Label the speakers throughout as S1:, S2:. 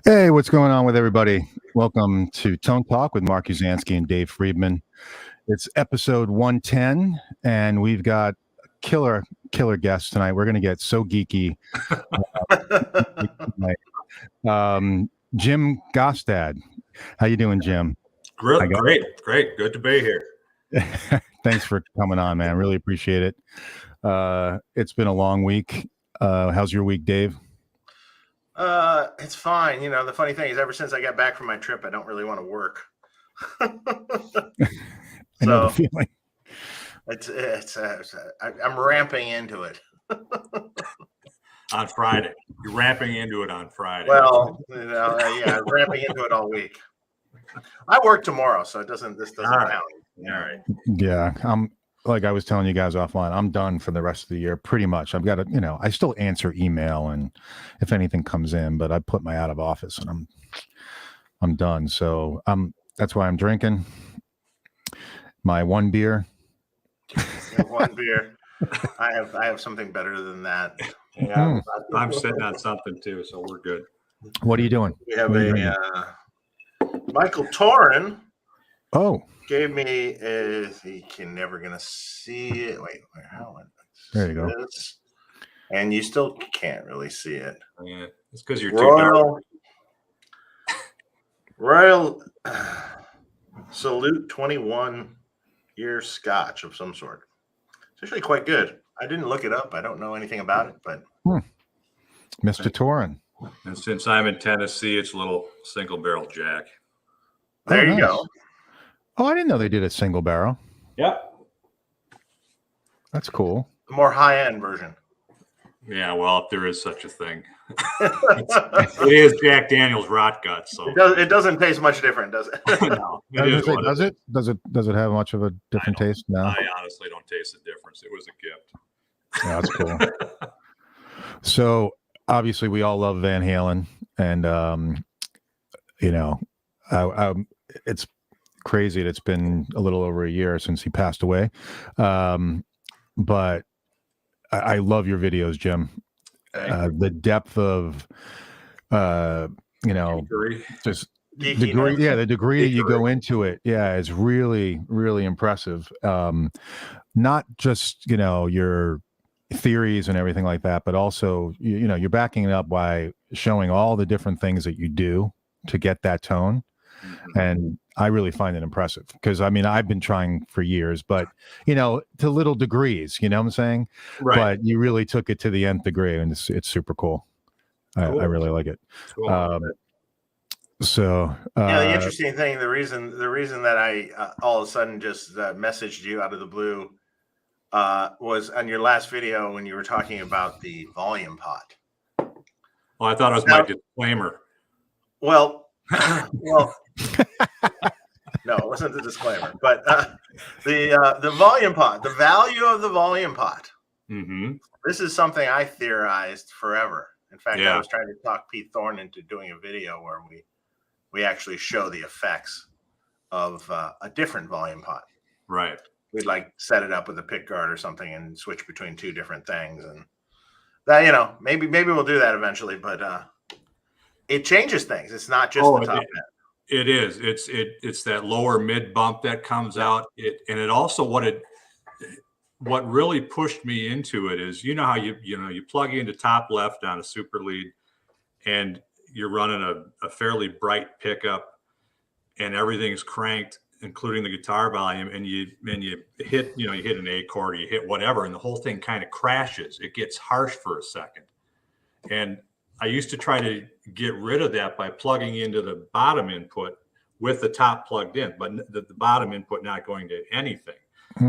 S1: Hey, what's going on with everybody? Welcome to Tone Talk with Mark Uzansky and Dave Friedman. It's episode 110, and we've got killer guests tonight. We're going to get so geeky. Jim Gaustad. How you doing, Jim?
S2: Great. Good to be here.
S1: Thanks for coming on, man. Really appreciate it. It's been a long week. How's your week, Dave?
S3: It's fine. You know, the funny thing is, ever since I got back from my trip, I don't really want to work.
S1: I know the feeling.
S3: I'm ramping into it.
S2: On Friday. You're ramping into it on Friday.
S3: Well, I'm ramping into it all week. I work tomorrow, so this doesn't count.
S2: All right.
S1: Yeah. Like I was telling you guys offline, I'm done for the rest of the year, pretty much. I've got to, I still answer email and if anything comes in, but I put my out of office and I'm done. So that's why I'm drinking my one beer.
S3: One beer. I have something better than that.
S2: Yeah, I'm sitting on something too, so we're good.
S1: What are you doing?
S3: We have Michael Torin.
S1: Oh.
S3: Gave me you're never gonna see it. Wait, how?
S1: There you go.
S3: This. And you still can't really see it.
S2: Yeah, it's because you're too
S3: Royal Salute 21-year Scotch of some sort. It's actually quite good. I didn't look it up. I don't know anything about it, but
S1: Mr. Torin.
S2: And since I'm in Tennessee, it's a little single barrel Jack.
S3: There you go.
S1: Oh, I didn't know they did a single barrel.
S2: Yep.
S1: That's cool.
S3: The more high-end version.
S2: Yeah, well, if there is such a thing. It is Jack Daniel's rot gut, so
S3: it doesn't taste much different, does it?
S2: No,
S1: does it? Does it have much of a different taste? No.
S2: I honestly don't taste the difference. It was a gift.
S1: Yeah, that's cool. So obviously we all love Van Halen, and it's crazy that it's been a little over a year since he passed away, but I love your videos, Jim. The depth of just the degree that you go into it, is really, really impressive. Not just your theories and everything like that, but also you're backing it up by showing all the different things that you do to get that tone. And I really find it impressive because I've been trying for years, but to little degrees, you know what I'm saying?
S2: Right.
S1: But you really took it to the nth degree, and it's super cool. I really like it.
S2: Cool.
S3: The interesting thing, the reason that I all of a sudden just messaged you out of the blue was on your last video when you were talking about the volume pot.
S2: Well, I thought it was my disclaimer.
S3: Well, no, it wasn't the disclaimer, but the volume pot, the value of the volume pot.
S2: Mm-hmm.
S3: This is something I theorized forever. In fact, I was trying to talk Pete Thorne into doing a video where we actually show the effects of a different volume pot.
S2: Right.
S3: We'd like set it up with a pick guard or something and switch between two different things, and that maybe we'll do that eventually, but it changes things. It's not just the top end.
S2: It is. It's that lower mid bump that comes out. It also what really pushed me into it is how you plug into top left on a super lead, and you're running a fairly bright pickup, and everything's cranked, including the guitar volume, and you hit you hit an A chord, or you hit whatever, and the whole thing kind of crashes. It gets harsh for a second, and I used to try to get rid of that by plugging into the bottom input with the top plugged in, but the bottom input not going to anything.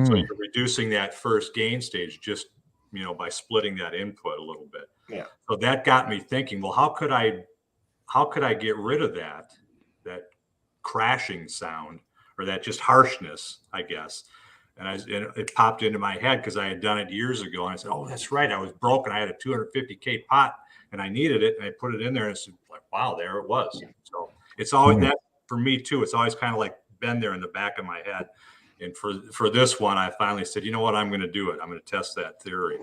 S2: So you're reducing that first gain stage just, by splitting that input a little bit.
S3: Yeah.
S2: So that got me thinking, well, how could I get rid of that crashing sound, or that just harshness, I guess. And it popped into my head because I had done it years ago. And I said, oh, that's right. I was broken. I had a 250K pot and I needed it. And I put it in there, and it's like, wow, there it was. So it's always that for me too. It's always kind of like been there in the back of my head. And for this one, I finally said, you know what? I'm going to do it. I'm going to test that theory.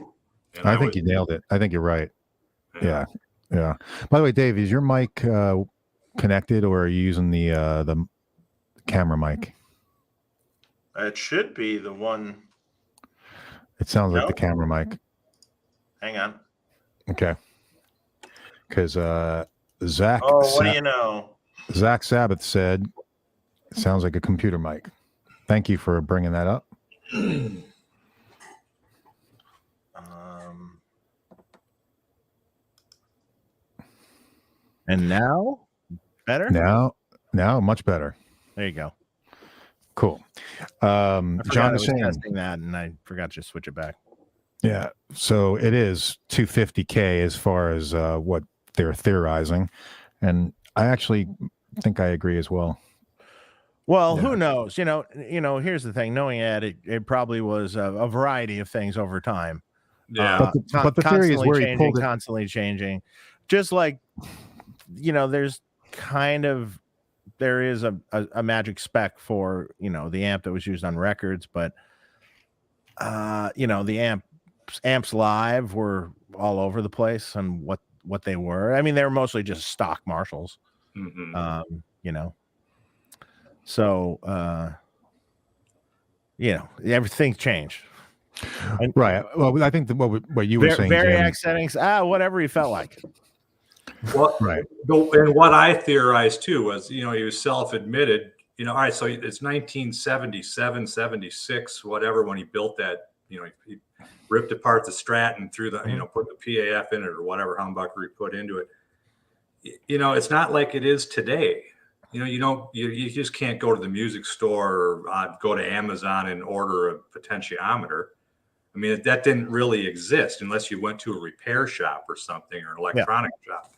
S2: And
S1: I think you nailed it. I think you're right. Yeah. By the way, Dave, is your mic connected, or are you using the camera mic?
S3: It should be the one.
S1: It sounds like
S3: No?
S1: the camera mic.
S3: Hang on.
S1: Okay. Because Zach.
S3: Oh, what do you know?
S1: Zach Sabbath said it sounds like a computer mic. Thank you for bringing that up.
S4: And now, better?
S1: Now, much better.
S4: There you go.
S1: Cool.
S4: John was testing that, and I forgot to switch it back.
S1: Yeah. So it is 250K as far as what they're theorizing, and I actually think I agree as well.
S4: Well, who knows? You know. Here's the thing. Knowing Ed, it probably was a variety of things over time.
S2: Yeah.
S1: But the theory is where he pulled it.
S4: Constantly changing. Just like, there is a magic spec for, the amp that was used on records, but, the amps live were all over the place and what they were. I mean, they were mostly just stock Marshalls, So, everything changed.
S1: Right. Well, I think what you were saying,
S4: Variac settings, whatever he felt like.
S2: Well,
S1: right.
S2: And what I theorized too was, he was self-admitted, all right, so it's 1977, 76, whatever, when he built that, he ripped apart the Strat and threw the, put the PAF in it or whatever humbucker he put into it. It's not like it is today. You just can't go to the music store or go to Amazon and order a potentiometer. I mean, that didn't really exist unless you went to a repair shop or something, or an electronic shop.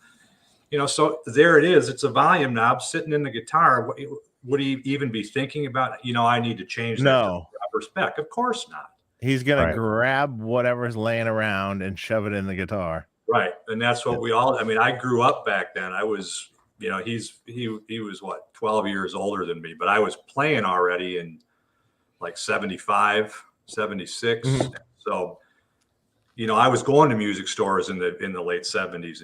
S2: So there it is. It's a volume knob sitting in the guitar. Would he even be thinking about, I need to change that to proper spec? Of course not.
S4: He's going to grab whatever's laying around and shove it in the guitar.
S2: Right. And that's what I grew up back then. I was, he was what, 12 years older than me, but I was playing already in like 75, 76. Mm-hmm. So, I was going to music stores in the late 70s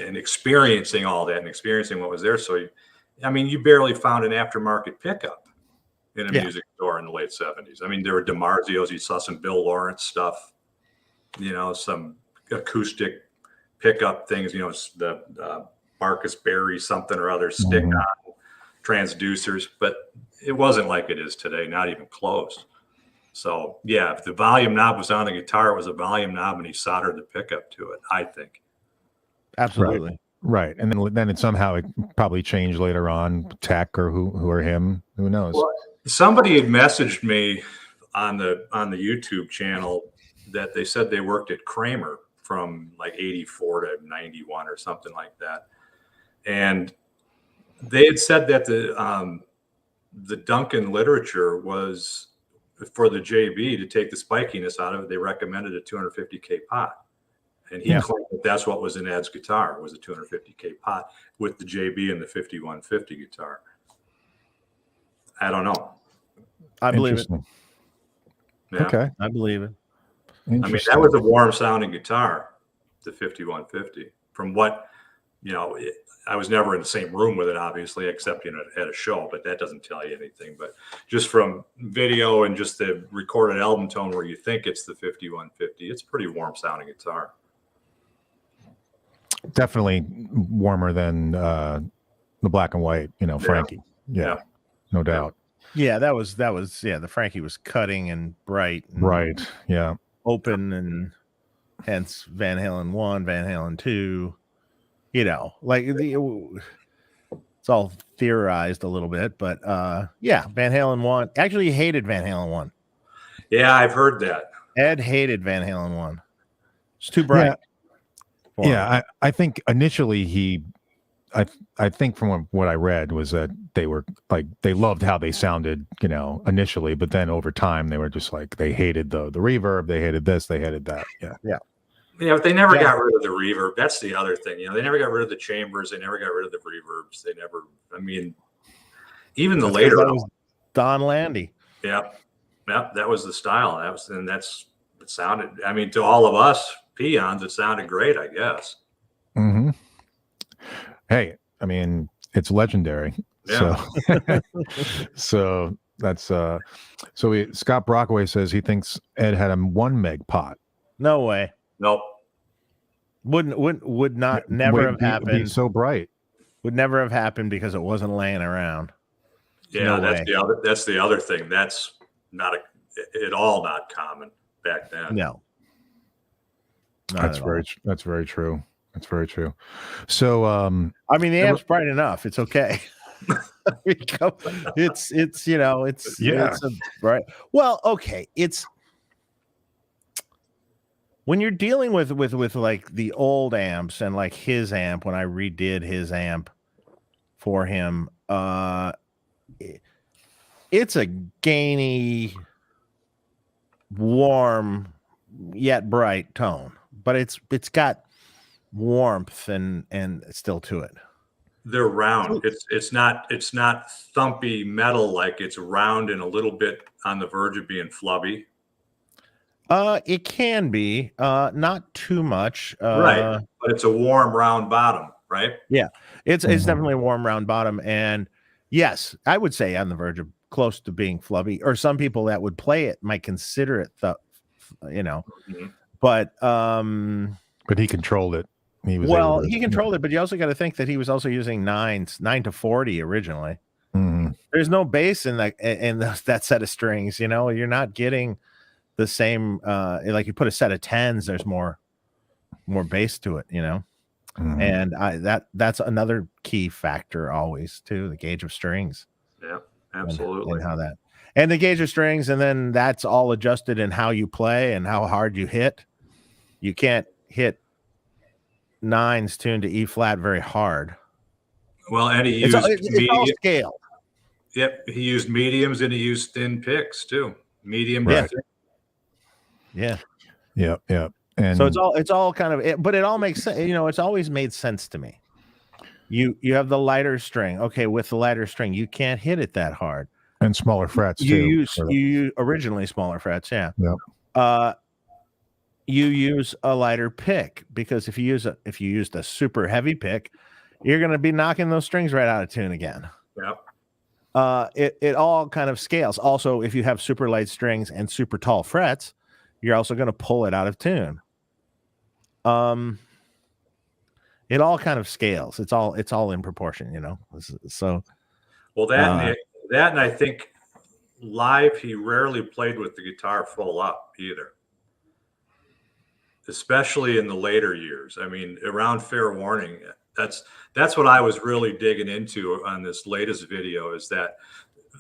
S2: and experiencing all that and experiencing what was there. So, you barely found an aftermarket pickup in a music store in the late 70s. I mean, there were Dimarzios. You saw some Bill Lawrence stuff, some acoustic pickup things, the Marcus Berry something or other stick on transducers, but it wasn't like it is today, not even close. So, if the volume knob was on the guitar, it was a volume knob, and he soldered the pickup to it, I think.
S4: Absolutely.
S1: Right. And then it somehow it probably changed later on, Tech or who or him, who knows?
S2: Well, somebody had messaged me on the YouTube channel that they said they worked at Kramer from like 84 to 91 or something like that. And they had said that the Duncan literature was for the JB to take the spikiness out of it. They recommended a 250K pot. And he claimed that that's what was in Ed's guitar, was a 250K pot with the JB and the 5150 guitar. I don't know.
S4: I believe it.
S2: Yeah.
S1: Okay.
S4: I believe it.
S2: I mean, that was a warm sounding guitar, the 5150. From what, I was never in the same room with it, obviously, except, at a show, but that doesn't tell you anything. But just from video and just the recorded album tone where you think it's the 5150, it's a pretty warm sounding guitar.
S1: Definitely warmer than the black and white, Frankie. Yeah. No doubt.
S4: Yeah, that was the Frankie was cutting and bright. And
S1: right. Yeah.
S4: Open, and hence Van Halen 1, Van Halen 2, it's all theorized a little bit, but Van Halen 1. Actually, he hated Van Halen 1.
S2: Yeah, I've heard that.
S4: Ed hated Van Halen 1. It's too bright.
S1: Yeah, I think initially I think from what I read was that they were like, they loved how they sounded, initially, but then over time they were just like, they hated the reverb, they hated this, they hated that.
S2: Yeah, but they never got rid of the reverb. That's the other thing. They never got rid of the chambers. They never got rid of the reverbs. They never, even the later
S4: was Don Landy.
S2: Yeah, that was the style. It sounded, to all of us peons, it sounded great, I guess.
S1: Mm-hmm. Hey, I mean, it's legendary.
S2: Yeah.
S1: So that's Scott Brockway says he thinks Ed had a 1 meg pot.
S4: No way.
S2: Nope.
S4: Would not never have happened.
S1: Be so bright.
S4: Would never have happened because it wasn't laying around.
S2: Yeah,
S4: No
S2: that's
S4: way.
S2: that's the other thing. That's not at all not common back then.
S4: No.
S1: That's very true. That's very true. So
S4: I mean, the amp's bright enough. It's okay. it's it's a bright. Well, okay. It's when you're dealing with like the old amps and like his amp, when I redid his amp for him, it's a gainy, warm yet bright tone, but it's got warmth and still to it.
S2: They're round. It's not thumpy metal, like it's round and a little bit on the verge of being flubby.
S4: It can be not too much,
S2: right, but it's a warm round bottom, right?
S4: Yeah, it's definitely a warm round bottom, and yes, I would say on the verge of close to being flubby, or some people that would play it might consider it but
S1: he controlled it.
S4: He controlled it, but you also got to think that he was also using 9 to 40 originally.
S1: Mm-hmm.
S4: There's no bass in that set of strings. You're not getting the same. Like you put a set of 10s, there's more bass to it.
S1: Mm-hmm.
S4: And that's another key factor always too, the gauge of strings.
S2: Yeah, absolutely.
S4: And how that and the gauge of strings, and then that's all adjusted in how you play and how hard you hit. You can't hit 9s tuned to E flat very hard.
S2: Well, and he used
S4: it's all scale.
S2: Yep, he used mediums and he used thin picks too. Medium,
S1: right?
S4: Yeah.
S1: And
S4: so it's all kind of, but it all makes sense. It's always made sense to me. You have the lighter string. Okay, with the lighter string, you can't hit it that hard.
S1: And smaller frets
S4: you
S1: too.
S4: use originally smaller frets, yeah.
S1: Yep.
S4: You use a lighter pick, because if you use the super heavy pick, you're going to be knocking those strings right out of tune again.
S2: Yep.
S4: It all kind of scales. Also, if you have super light strings and super tall frets, you're also going to pull it out of tune. It all kind of scales. It's all in proportion, So,
S2: well, that and I think live he rarely played with the guitar full up either. Especially in the later years. I mean, around Fair Warning, that's what I was really digging into on this latest video, is that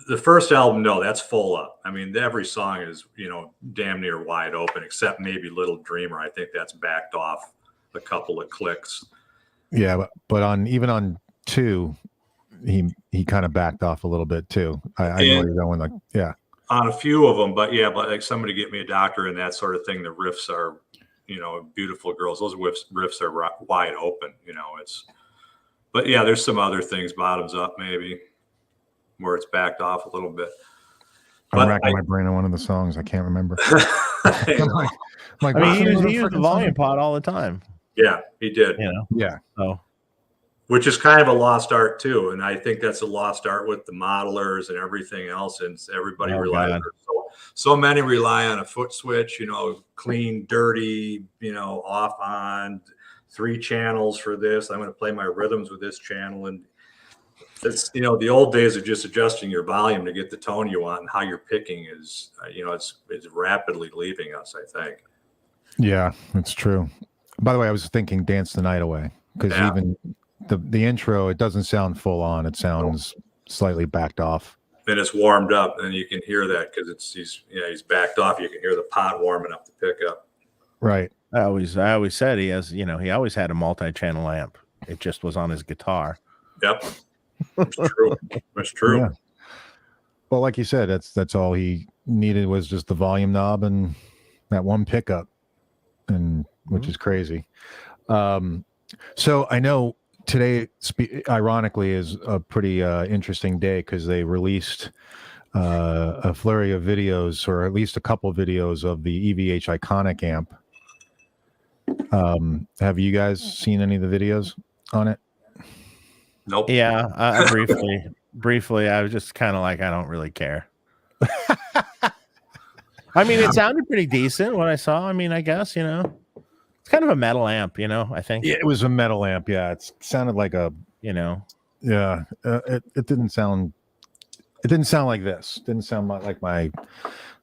S2: the first album, no, that's full up. I mean, every song is, damn near wide open, except maybe Little Dreamer. I think that's backed off a couple of clicks.
S1: Yeah, but even on 2, he kind of backed off a little bit too. I know you're going
S2: on a few of them, but like Somebody Get Me a Doctor and that sort of thing. The riffs are, Beautiful Girls. Those riffs are wide open. But yeah, there's some other things, Bottoms Up maybe, where it's backed off a little bit.
S1: I'm racking my brain on one of the songs. I can't remember.
S4: he used the volume pot all the time.
S2: Yeah, he did.
S1: Yeah.
S4: So,
S2: which is kind of a lost art too, and I think that's a lost art with the modelers and everything else. And everybody relies on so many rely on a foot switch. Clean, dirty. Off on 3 channels for this. I'm going to play my rhythms with this channel, and it's the old days of just adjusting your volume to get the tone you want, and how you're picking is it's rapidly leaving us, I think.
S1: Yeah, it's true. By the way, I was thinking Dance the Night Away, because even the intro, it doesn't sound full on. It sounds slightly backed off.
S2: Then it's warmed up, and you can hear that because he's backed off. You can hear the pot warming up the pickup.
S1: Right.
S4: I always said he has, he always had a multi-channel amp. It just was on his guitar.
S2: Yep. That's true. That's true.
S1: Yeah. Well, like you said, that's all he needed was just the volume knob and that one pickup, and which is crazy. So I know today, ironically, is a pretty interesting day, because they released a flurry of videos, or at least a couple videos of the EVH Iconic amp. Have you guys seen any of the videos on it?
S2: Nope.
S4: Yeah, briefly, I was just kind of like, I don't really care. I mean, it sounded pretty decent what I saw. I mean, I guess, it's kind of a metal amp, I think.
S1: Yeah, it was a metal amp. Yeah, it sounded like a, yeah. It didn't sound. It didn't sound like this. It didn't sound like my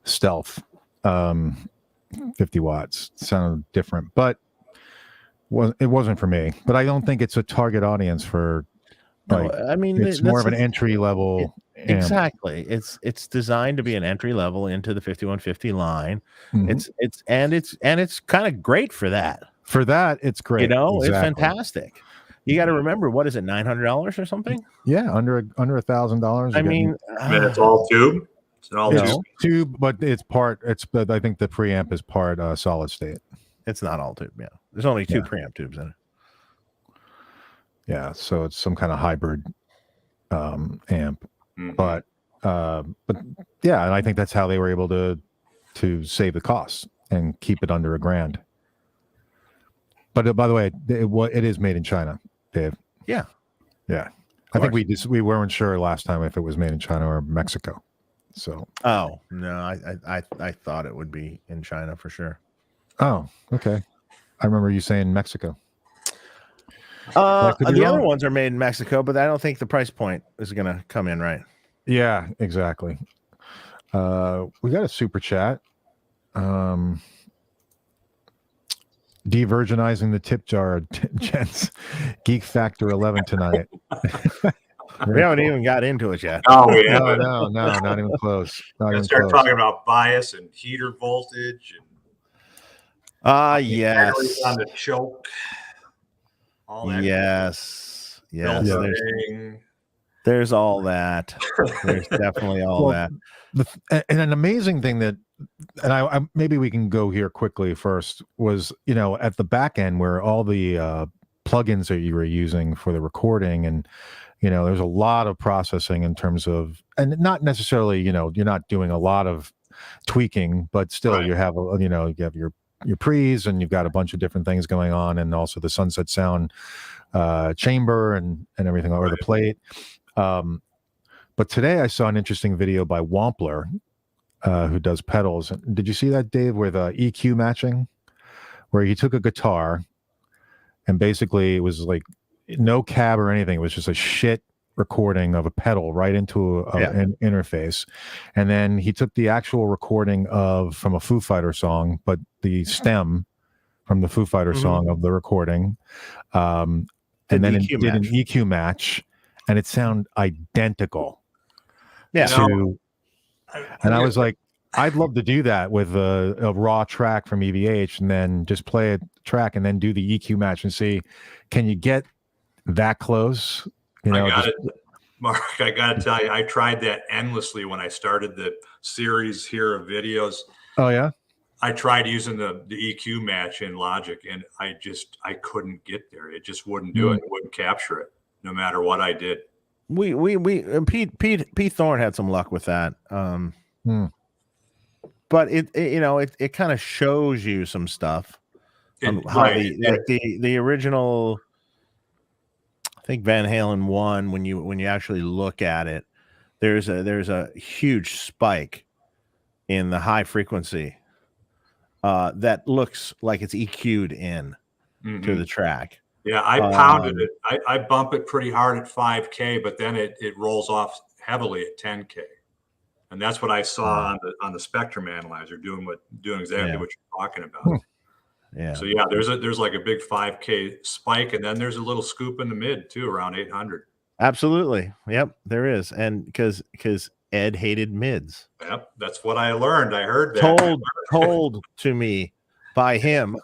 S1: Stealth 50 watts. It sounded different, but it wasn't for me. But I don't think it's a target audience for. Like,
S4: I mean,
S1: it's more of an entry level.
S4: Exactly. It's designed to be an entry level into the 5150 line.
S1: Mm-hmm.
S4: It's kind of great for that.
S1: For that, it's great.
S4: It's fantastic. You got to remember, what is it, $900 or something?
S1: Yeah, under $1,000.
S4: I mean,
S2: it's all tube. It's all
S1: tube, but it's part. But I think the preamp is part solid state.
S4: It's not all tube. Yeah, there's only two preamp tubes in it.
S1: Yeah, so it's some kind of hybrid amp. Mm-hmm. But yeah, and I think that's how they were able to save the costs and keep it under $1,000. But by the way, it is made in China, Dave.
S4: Yeah.
S1: I think we weren't sure last time if it was made in China or Mexico. So. Oh
S4: no, I thought it would be in China for sure.
S1: Oh, okay. I remember you saying Mexico.
S4: The other ones are made in Mexico, but I don't think the price point is going to come in right.
S1: Yeah, exactly. We got a super chat. De-virginizing the tip jar, gents. Geek Factor 11 tonight.
S4: We haven't even got into it yet.
S2: Oh,
S1: no, not even close.
S2: Start talking about bias and heater voltage and
S4: yes,
S2: on the choke. All that.
S4: Yes. There's all that. There's definitely all that.
S1: And an amazing thing that, and I maybe we can go here quickly first, was at the back end where all the plugins that you were using for the recording, and there's a lot of processing in terms of, and not necessarily you're not doing a lot of tweaking, but still right. You have you have your pre's, and you've got a bunch of different things going on, and also the Sunset Sound chamber and everything over the plate. But today I saw an interesting video by Wampler, who does pedals. Did you see that, Dave, with EQ matching, where he took a guitar and basically it was like no cab or anything. It was just a shit recording of a pedal right into an interface. And then he took the actual recording from a Foo Fighter song, but the stem from the Foo Fighter song of the recording. And then it did an EQ match, and it sounded identical.
S4: Yeah.
S1: And I was like, I'd love to do that with a raw track from EVH, and then just play a track and then do the EQ match and see, can you get that close?
S2: Mark, I got to tell you, I tried that endlessly when I started the series here of videos.
S1: Oh, yeah?
S2: I tried using the EQ match in Logic, and I couldn't get there. It just wouldn't do it. It wouldn't capture it, no matter what I did.
S4: Pete Thorne had some luck with that. But it kind of shows you some stuff. How the original, I think Van Halen 1, when you actually look at it, there's a huge spike in the high frequency that looks like it's EQ'd in to the track.
S2: Yeah, I pounded it. I bump it pretty hard at 5K, but then it rolls off heavily at 10K. And that's what I saw on the spectrum analyzer, doing exactly what you're talking about.
S4: Yeah.
S2: So yeah, there's like a big 5K spike, and then there's a little scoop in the mid too, around 800.
S4: Absolutely. Yep, there is. And because Ed hated mids.
S2: Yep, that's what I learned. I heard that
S4: told to me by him.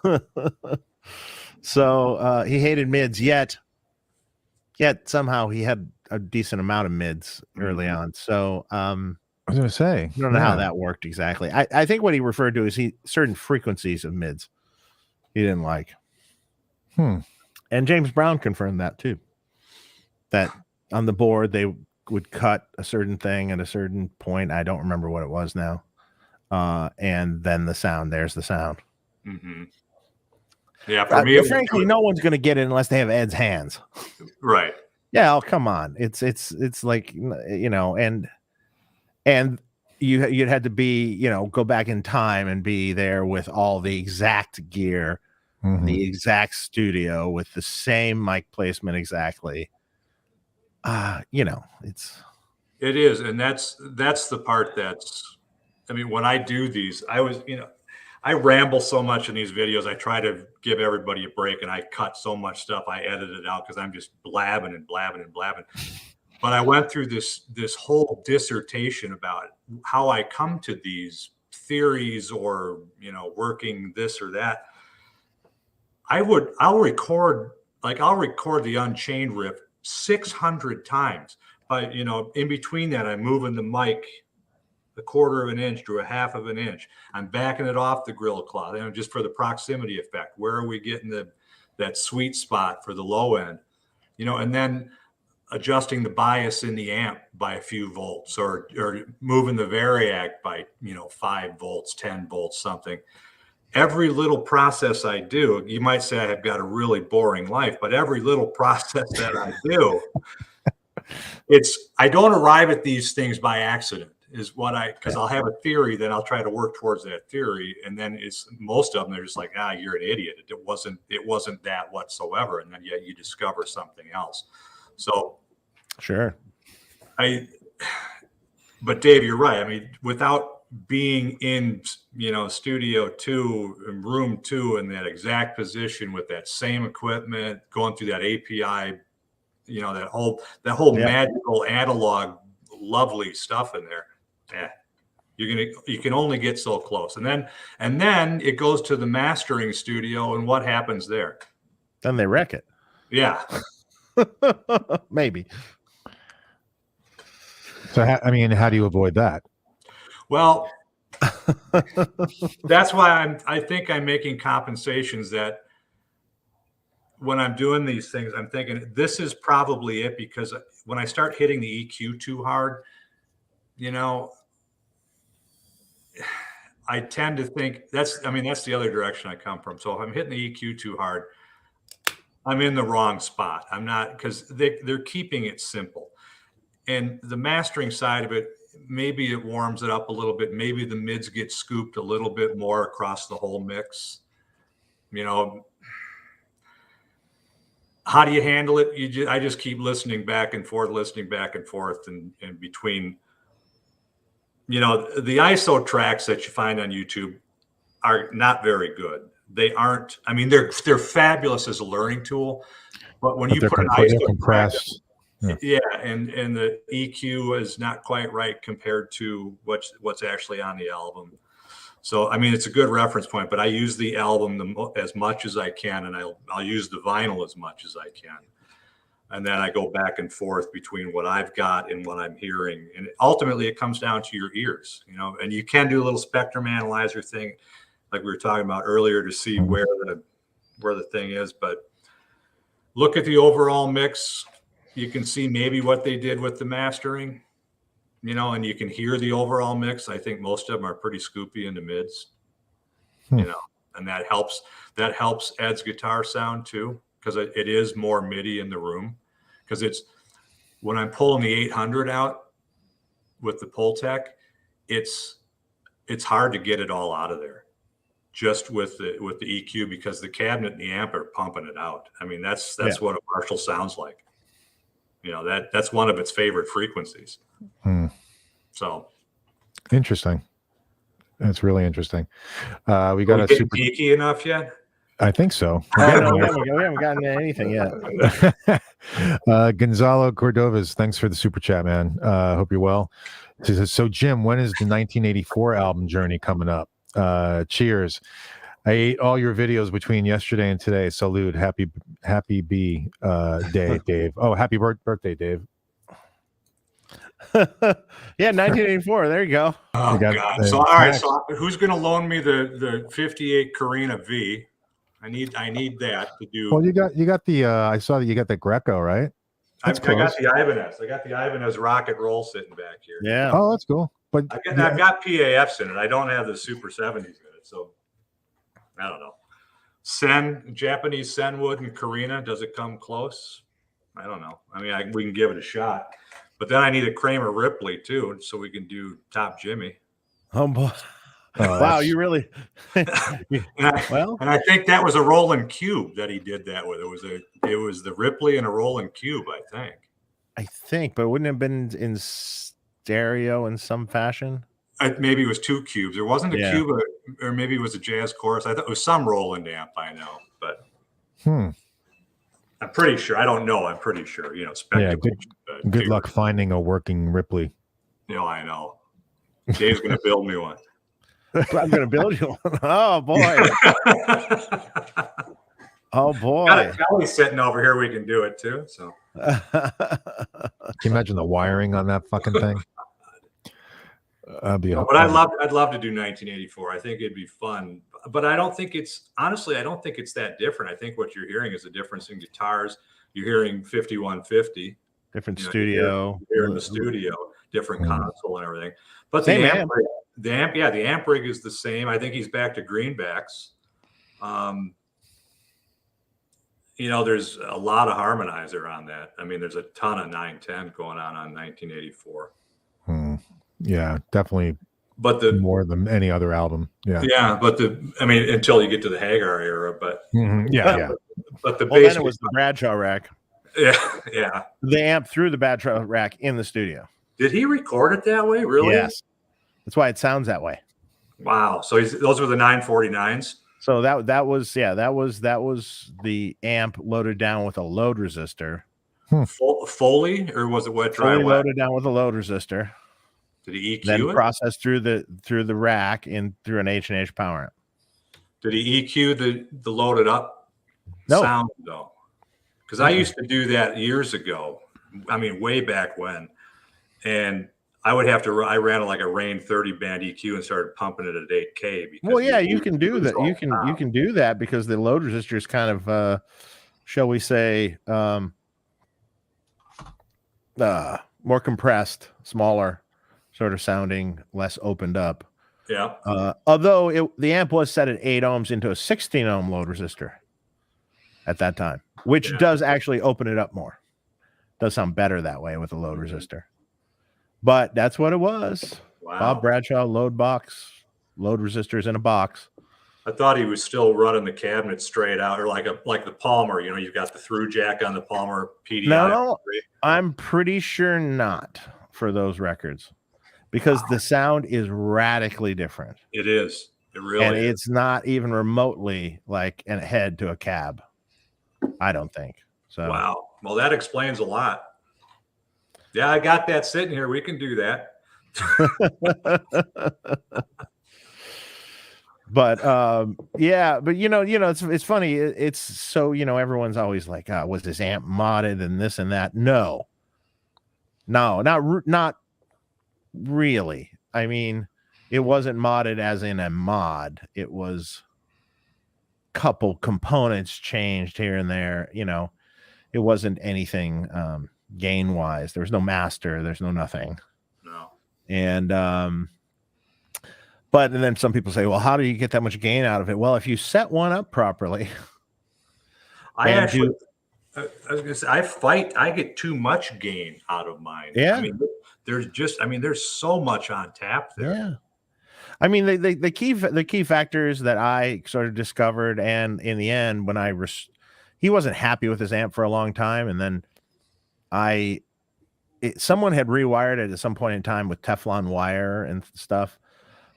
S4: So he hated mids, yet somehow he had a decent amount of mids early on. So
S1: I was going to say,
S4: I don't know how that worked exactly. I think what he referred to is certain frequencies of mids he didn't like. And James Brown confirmed that too. That on the board they would cut a certain thing at a certain point. I don't remember what it was now. And then there's the sound.
S2: Mm-hmm. Yeah, for me,
S4: frankly, no one's going to get it unless they have Ed's hands.
S2: Right.
S4: Yeah, oh come on. It's like, you know, and you'd had to be, you know, go back in time and be there with all the exact gear, the exact studio with the same mic placement exactly. You know,
S2: it is, and that's the part that's, I mean, when I do these, I ramble so much in these videos. I try to give everybody a break, and I cut so much stuff. I edit it out because I'm just blabbing and blabbing and blabbing. But I went through this whole dissertation about how I come to these theories, or, you know, working this or that. I'll record the Unchained riff 600 times. But, you know, in between that, I'm moving the mic a quarter of an inch to a half of an inch. I'm backing it off the grill cloth, and just for the proximity effect. Where are we getting that sweet spot for the low end? You know, and then adjusting the bias in the amp by a few volts, or moving the variac by, you know, 5 volts, 10 volts, something. Every little process I do, you might say I've got a really boring life, but every little process that I do, I don't arrive at these things by accident. Because I'll have a theory, then I'll try to work towards that theory, and then most of them, they're just like, you're an idiot. It wasn't that whatsoever, and then yet you discover something else. So,
S4: sure.
S2: But Dave, you're right. I mean, without being in, you know, studio 2 and room 2 in that exact position with that same equipment, going through that API, you know, that whole magical analog, lovely stuff in there. Yeah, you can only get so close, and then it goes to the mastering studio, and what happens there?
S4: Then they wreck it.
S2: Yeah,
S4: maybe.
S1: So, how do you avoid that?
S2: Well, that's why I think I'm making compensations, that when I'm doing these things, I'm thinking this is probably it, because when I start hitting the EQ too hard, you know, I tend to think that's the other direction I come from. So if I'm hitting the EQ too hard, I'm in the wrong spot. I'm not, because they're keeping it simple. And the mastering side of it, maybe it warms it up a little bit. Maybe the mids get scooped a little bit more across the whole mix. You know, how do you handle it? I just keep listening back and forth, and between. You know, the ISO tracks that you find on YouTube are not very good. They aren't. I mean, they're fabulous as a learning tool, but when you put an ISO
S1: compressed,
S2: track, and the EQ is not quite right compared to what's actually on the album. So, I mean, it's a good reference point. But I use the album as much as I can, and I'll use the vinyl as much as I can. And then I go back and forth between what I've got and what I'm hearing. And ultimately it comes down to your ears, you know, and you can do a little spectrum analyzer thing, like we were talking about earlier, to see where the thing is. But look at the overall mix. You can see maybe what they did with the mastering, you know, and you can hear the overall mix. I think most of them are pretty scoopy in the mids, you know, and that helps Ed's guitar sound too, because it is more MIDI in the room. Because when I'm pulling the 800 out with the Pultec, it's hard to get it all out of there, just with the EQ, because the cabinet and the amp are pumping it out. I mean, that's what a Marshall sounds like. You know, that's one of its favorite frequencies. So
S1: interesting. That's really interesting. We got a super
S2: geeky enough yet?
S1: I think so.
S4: We haven't gotten anything yet.
S1: Gonzalo Cordovas, thanks for the super chat, man. Hope you're well. So, Jim, when is the 1984 album journey coming up? Cheers. I ate all your videos between yesterday and today. Salute. Happy B day, Dave. Oh, happy birthday, Dave.
S4: Yeah, 1984. There you go.
S2: Oh, God. So, all right. So, who's going to loan me the 58 Carina V? I need that to do.
S1: Well, you got the I saw that you got the Greco, right?
S2: I got the Ibanez. I got the Ibanez Rock and Roll sitting back here.
S4: Yeah.
S1: Oh, that's cool. But
S2: I've got PAFs in it. I don't have the Super 70s in it. So I don't know. Japanese Senwood and Carina, does it come close? I don't know. I mean, we can give it a shot, but then I need a Kramer Ripley too, so we can do Top Jimmy.
S4: Oh boy! Wow, you really?
S2: And I think that was a Roland Cube that he did that with. It was the Ripley and a Roland Cube, I think.
S4: But wouldn't it have been in stereo in some fashion?
S2: Maybe it was 2 cubes. There wasn't a cube, or maybe it was a Jazz Chorus. I thought it was some Roland amp. I know, but I'm pretty sure. I don't know. I'm pretty sure.
S1: Good luck finding a working Ripley.
S2: I know. Dave's going to build me one.
S4: I'm going to build you one. Oh boy. Oh boy.
S2: Got a Kelly sitting over here. We can do it too. So.
S1: Can you imagine the wiring on that fucking thing?
S2: But I'd love to do 1984. I think it'd be fun. But I don't think it's that different. I think what you're hearing is a difference in guitars. You're hearing 5150.
S4: Different studio.
S2: You're in the studio, different console and everything. But the amp rig is the same. I think he's back to greenbacks. There's a lot of harmonizer on that. I mean, there's a ton of 910 going on 1984.
S1: Yeah, definitely.
S2: But
S1: more than any other album. Yeah.
S2: But until you get to the Hagar era, but But the
S4: bass, then it was the Bradshaw rack.
S2: Yeah.
S4: The amp through the Bradshaw rack in the studio.
S2: Did he record it that way? Really?
S4: Yes. That's why it sounds that way.
S2: Wow. So those were the 949s.
S4: So that was the amp loaded down with a load resistor.
S2: Foley, or was it wet dry?
S4: Foley loaded down with a load resistor.
S2: Did he EQ
S4: then
S2: it?
S4: Processed through the rack in through an H&H power amp.
S2: Did he EQ the loaded up sound though? Because I used to do that years ago. I mean, way back when, and I ran like a Rain 30 band EQ and started pumping it at 8K.
S4: Well, yeah, you can do that. You can do that because the load resistor is kind of, shall we say, more compressed, smaller, sort of sounding, less opened up.
S2: Yeah.
S4: Although the amp was set at 8 ohms into a 16 ohm load resistor at that time, which does actually open it up more. Does sound better that way with a load resistor. But that's what it was.
S2: Wow.
S4: Bob Bradshaw load resistors in a box.
S2: I thought he was still running the cabinet straight out, or like the Palmer. You've got the through jack on the Palmer PDI.
S4: No, I'm pretty sure not for those records, because the sound is radically different.
S2: It is. It really
S4: and
S2: is.
S4: It's not even remotely like a head to a cab. I don't think so.
S2: Wow. Well, that explains a lot. Yeah, I got that sitting here. We can do that.
S4: But it's funny. It's so, everyone's always like, was this amp modded and this and that? No, not really. I mean, it wasn't modded as in a mod. It was a couple components changed here and there. It wasn't anything gain wise. There was no master. There's no nothing.
S2: No.
S4: And but then some people say, well, how do you get that much gain out of it? Well, if you set one up properly.
S2: I was gonna say, I get too much gain out of mine.
S4: Yeah.
S2: I mean, there's so much on tap there.
S4: Yeah. I mean, the key factors that I sort of discovered, and in the end, when he wasn't happy with his amp for a long time, and then someone had rewired it at some point in time with Teflon wire and stuff.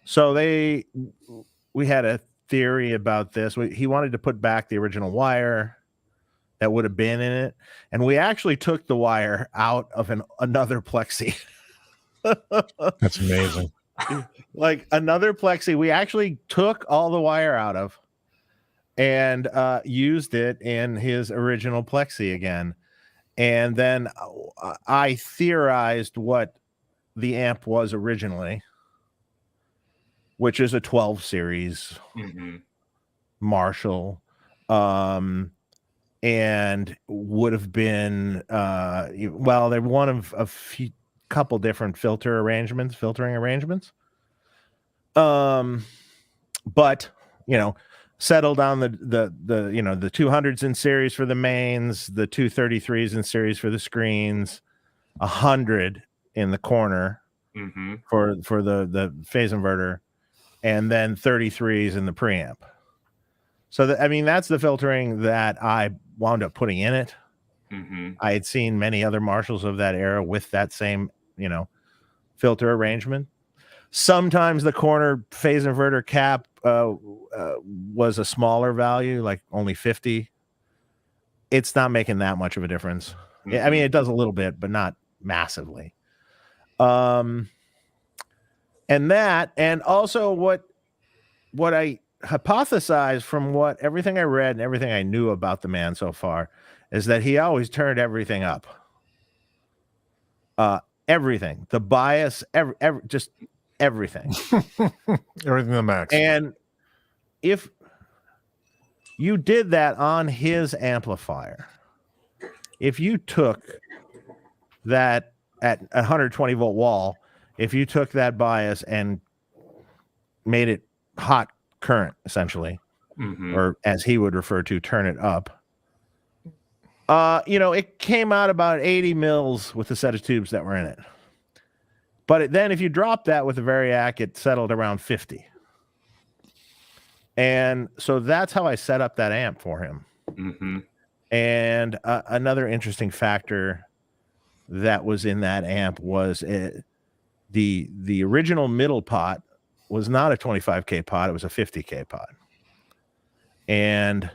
S4: So we had a theory about this. He wanted to put back the original wire that would have been in it, and we actually took the wire out of another plexi.
S1: That's amazing.
S4: Like another plexi, we actually took all the wire out of and used it in his original plexi again. And then I theorized what the amp was originally, which is a 12 series Marshall, and would have been they're one of a couple different filtering arrangements. But settled on the 200s in series for the mains, the 233s in series for the screens, 100 in the corner for the phase inverter, and then 33s in the preamp. So that's the filtering that I wound up putting in it. I had seen many other Marshalls of that era with that same, filter arrangement. Sometimes the corner phase inverter cap was a smaller value, like only 50. It's not making that much of a difference. I mean, it does a little bit, but not massively. And also what I hypothesized from everything I read and everything I knew about the man so far is that he always turned everything up. Everything, the bias, just everything.
S1: Everything to max.
S4: And if you did that on his amplifier, if you took that at 120 volt wall, if you took that bias and made it hot current, essentially, or as he would refer to, turn it up, it came out about 80 mils with the set of tubes that were in it. But then if you drop that with the Variac, it settled around 50. And so that's how I set up that amp for him. And another interesting factor that was in that amp was the original middle pot was not a 25K pot. It was a 50K pot. And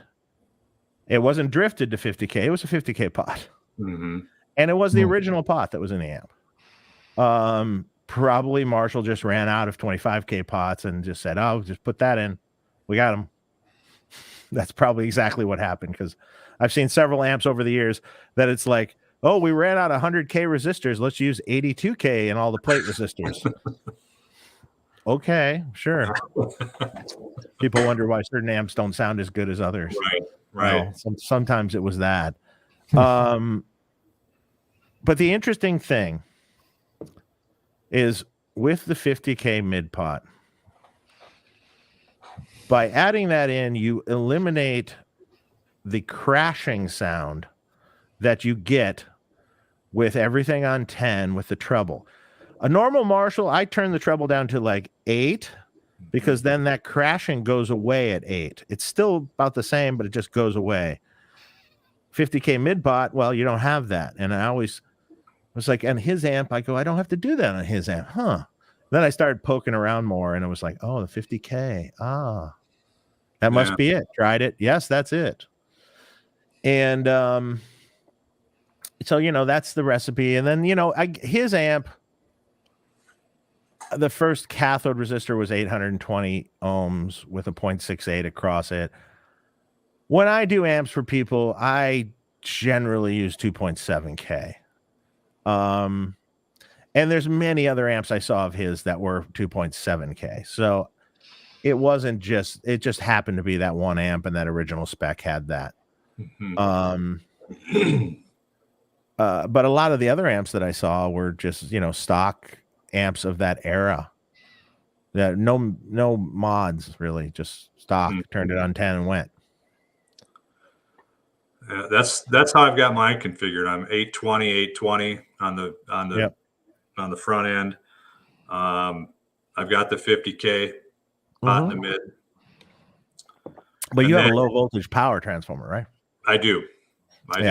S4: it wasn't drifted to 50K. It was a 50K pot. And it was the original pot that was in the amp. Probably Marshall just ran out of 25K pots and just said, oh, just put that in. We got them. That's probably exactly what happened, because I've seen several amps over the years that it's like, oh, we ran out of 100K resistors. Let's use 82K and all the plate resistors. Okay, sure. People wonder why certain amps don't sound as good as others.
S2: Right.
S4: Sometimes it was that. But the interesting thing is with the 50K mid pot, by adding that in, you eliminate the crashing sound that you get with everything on 10 with the treble. A normal Marshall, I turn the treble down to like 8, because then that crashing goes away at 8. It's still about the same, but it just goes away. 50K mid pot, well, you don't have that. And I was like, and his amp, I go, I don't have to do that on his amp, huh? Then I started poking around more, and it was like, oh, the 50K. That must be it. Tried it. Yes, that's it. And so, that's the recipe. And then, his amp, the first cathode resistor was 820 ohms with a 0.68 across it. When I do amps for people, I generally use 2.7K. And there's many other amps I saw of his that were 2.7K. So it just happened to be that one amp, and that original spec had that. But a lot of the other amps that I saw were just, stock amps of that era. That no mods, really, just stock. Turned it on 10 and went.
S2: That's how I've got mine configured. I'm 820 on the front end. I've got the 50K pot in the mid.
S4: But you have a low voltage power transformer, right?
S2: I do. But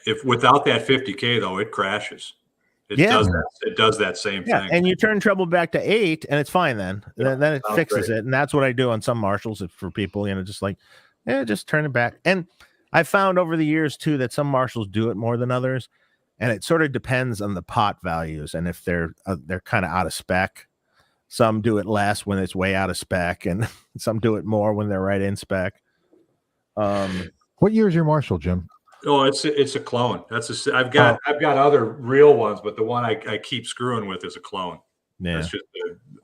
S2: if without that 50K though, it crashes. It does that same thing.
S4: And you turn treble back to 8 and it's fine then. Then it fixes it. And that's what I do on some Marshalls for people, just like, just turn it back. And I found over the years too that some Marshalls do it more than others, and it sort of depends on the pot values and if they're kind of out of spec. Some do it less when it's way out of spec, and some do it more when they're right in spec.
S1: What year is your Marshall, Jim?
S2: Oh, it's a clone. I've got other real ones, but the one I keep screwing with is a clone. Yeah, that's just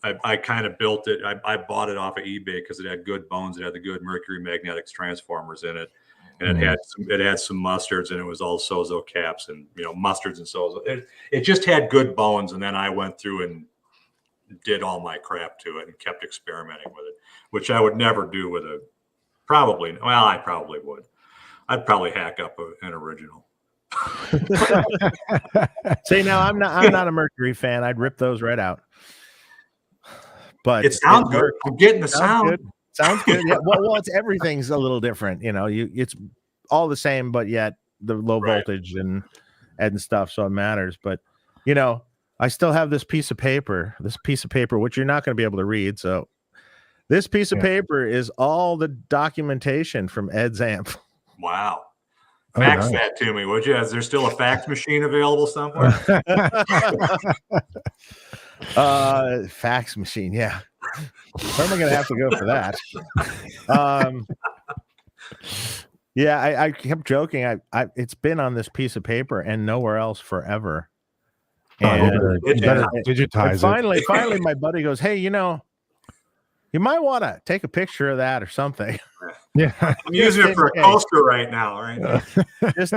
S2: I kind of built it. I bought it off of eBay because it had good bones. It had the good mercury magnetics transformers in it, and it had some mustards, and it was all Sozo caps and mustards and Sozo. It just had good bones, and then I went through and did all my crap to it and kept experimenting with it, which I would never do with a Probably. Well, I probably would. I'd probably hack up an original.
S4: See, now I'm not a Mercury fan. I'd rip those right out. But
S2: it sounds good. I'm getting the sound.
S4: Good. Sounds good. Yeah. Well, everything's a little different. It's all the same, but yet the low voltage and stuff, so it matters. But I still have this piece of paper, which you're not going to be able to read. So this piece of paper is all the documentation from Ed's amp.
S2: Wow. Fax that to me, would you? Is there still a fax machine available somewhere?
S4: Fax machine, yeah. Where am I going to have to go for that? Yeah, I kept joking. It's been on this piece of paper and nowhere else forever. And
S1: digitize
S4: it. Finally, my buddy goes, "Hey, you might want to take a picture of that or something."
S1: Yeah,
S2: I'm using it for a coaster right now, right?
S4: just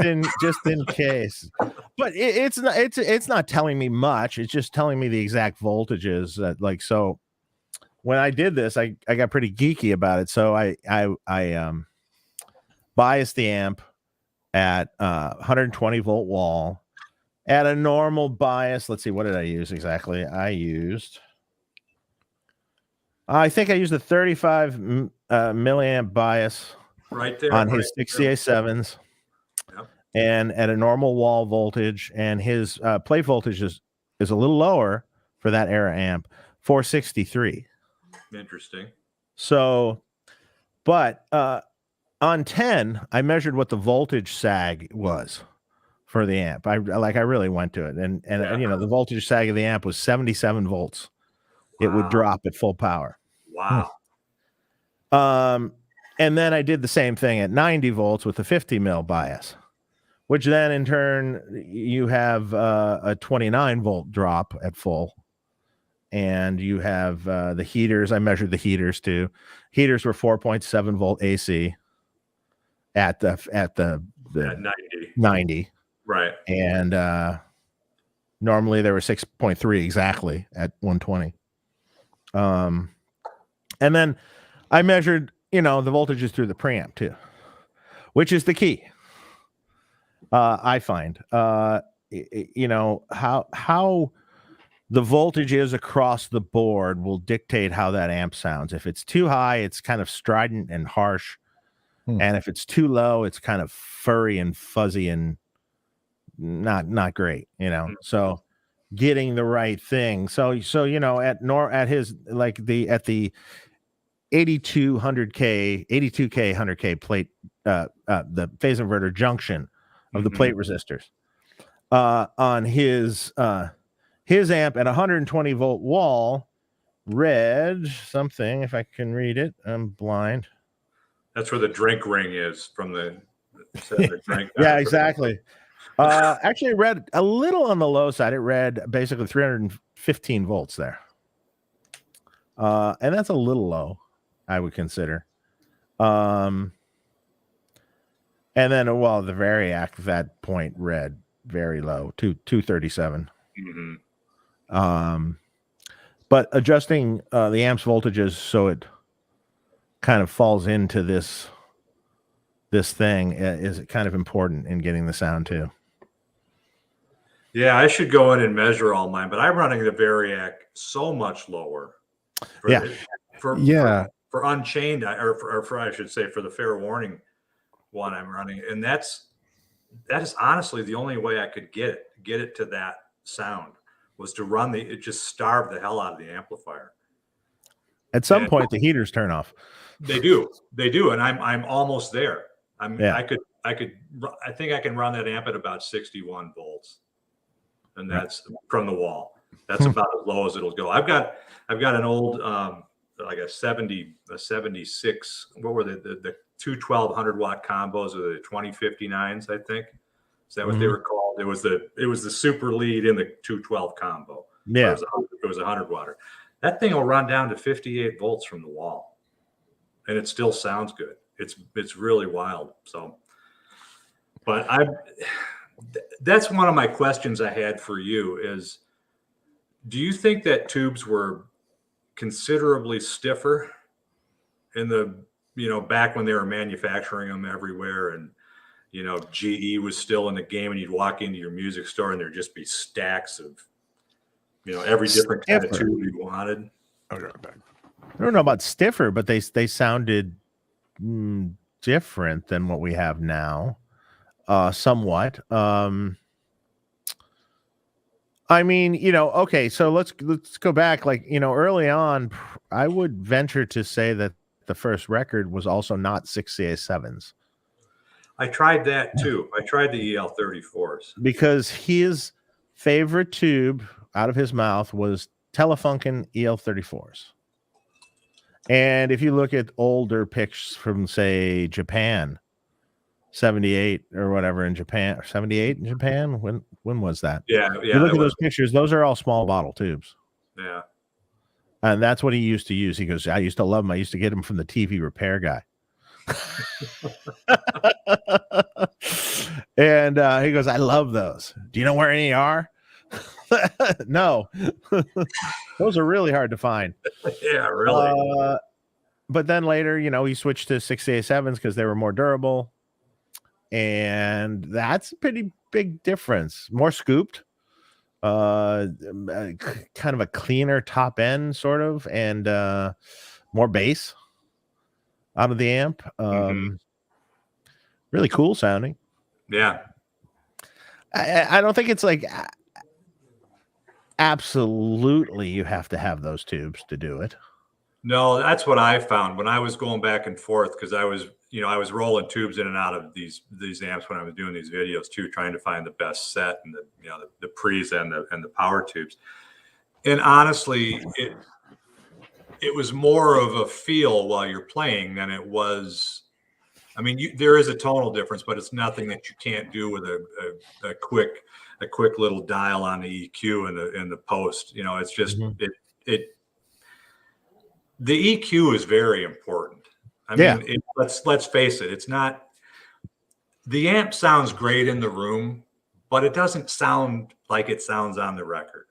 S4: in case. But it's not telling me much. It's just telling me the exact voltages that so. When I did this, I got pretty geeky about it. So I biased the amp at 120 volt wall at a normal bias. Let's see, what did I use exactly? I think I used a 35 milliamp bias
S2: right there
S4: on his 68.7s.
S2: Yep.
S4: And at a normal wall voltage, and his plate voltage is a little lower for that era amp, 463.
S2: Interesting.
S4: So, but on 10, I measured what the voltage sag was for the amp. I really went to it, and the voltage sag of the amp was 77 volts. Wow. It would drop at full power.
S2: Wow.
S4: And then I did the same thing at 90 volts with a 50 mil bias, which then in turn you have a 29 volt drop at full. And you have the heaters. I measured the heaters too. Heaters were 4.7 volt AC at the 90.
S2: Right.
S4: And normally they were 6.3 exactly at 120. And then I measured, the voltages through the preamp too, which is the key. I find, how the voltage is across the board will dictate how that amp sounds. If it's too high, it's kind of strident and harsh. And if it's too low, it's kind of furry and fuzzy and not great, So getting the right thing. So at his at the 82K 100K plate, the phase inverter junction of the plate resistors, on his amp at 120 volt wall read something, if I can read it. I'm blind.
S2: That's where the drink ring is from the drink.
S4: Yeah, exactly. Actually, it read a little on the low side. It read basically 315 volts there. And that's a little low, I would consider. And then, the Variac at that point read very low, 237.
S2: Mm-hmm.
S4: But adjusting the amp's voltages so it kind of falls into this thing is kind of important in getting the sound too.
S2: Yeah, I should go in and measure all mine, but I'm running the Variac so much lower. For Unchained, or I should say for the Fair Warning one I'm running, and that is honestly the only way I could get it to that sound was to run it just starved the hell out of the amplifier.
S4: At some point, the heaters turn off.
S2: They do, and I'm almost there. I think I can run that amp at about 61 volts, and that's from the wall. That's about as low as it'll go. I've got an old like a 76. What were the two 1200 watt combos or the 2059s? I think is that what they were called? It was the super lead in the 212 combo.
S4: Yeah,
S2: it was a 100 watter. That thing will run down to 58 volts from the wall, and it still sounds good. It's really wild. So, but that's one of my questions I had for you is, do you think that tubes were considerably stiffer in the back when they were manufacturing them everywhere, and GE was still in the game, and you'd walk into your music store and there'd just be stacks of every different kind of tube you wanted.
S4: I don't know about stiffer, but they sounded different than what we have now, somewhat. I mean, okay, so let's go back. Like, early on, I would venture to say that the first record was also not 6CA7s.
S2: I tried that too. I tried the EL34s
S4: because his favorite tube out of his mouth was Telefunken EL34s. And if you look at older pictures from, say, Japan, 78 or whatever in Japan, or 78 in Japan, when was that?
S2: Yeah.
S4: You look at those pictures; those are all small bottle tubes.
S2: Yeah.
S4: And that's what he used to use. He goes, I used to love them. I used to get them from the TV repair guy. And he goes, I love those. Do you know where any are? No. Those are really hard to find.
S2: Yeah, really.
S4: But then later, he switched to 6CA7s because they were more durable. And that's a pretty big difference. More scooped. Kind of a cleaner top end, sort of, and more bass out of the amp. Really cool sounding.
S2: Yeah.
S4: I don't think it's like absolutely you have to have those tubes to do it.
S2: No, that's what I found when I was going back and forth, because I was rolling tubes in and out of these amps when I was doing these videos too, trying to find the best set and the pre's and the power tubes. And honestly, it was more of a feel while you're playing than it was. I mean, there is a tonal difference, but it's nothing that you can't do with a quick little dial on the EQ and the post. It's just the EQ is very important. I mean, let's face it. It's not, the amp sounds great in the room, but it doesn't sound like it sounds on the record.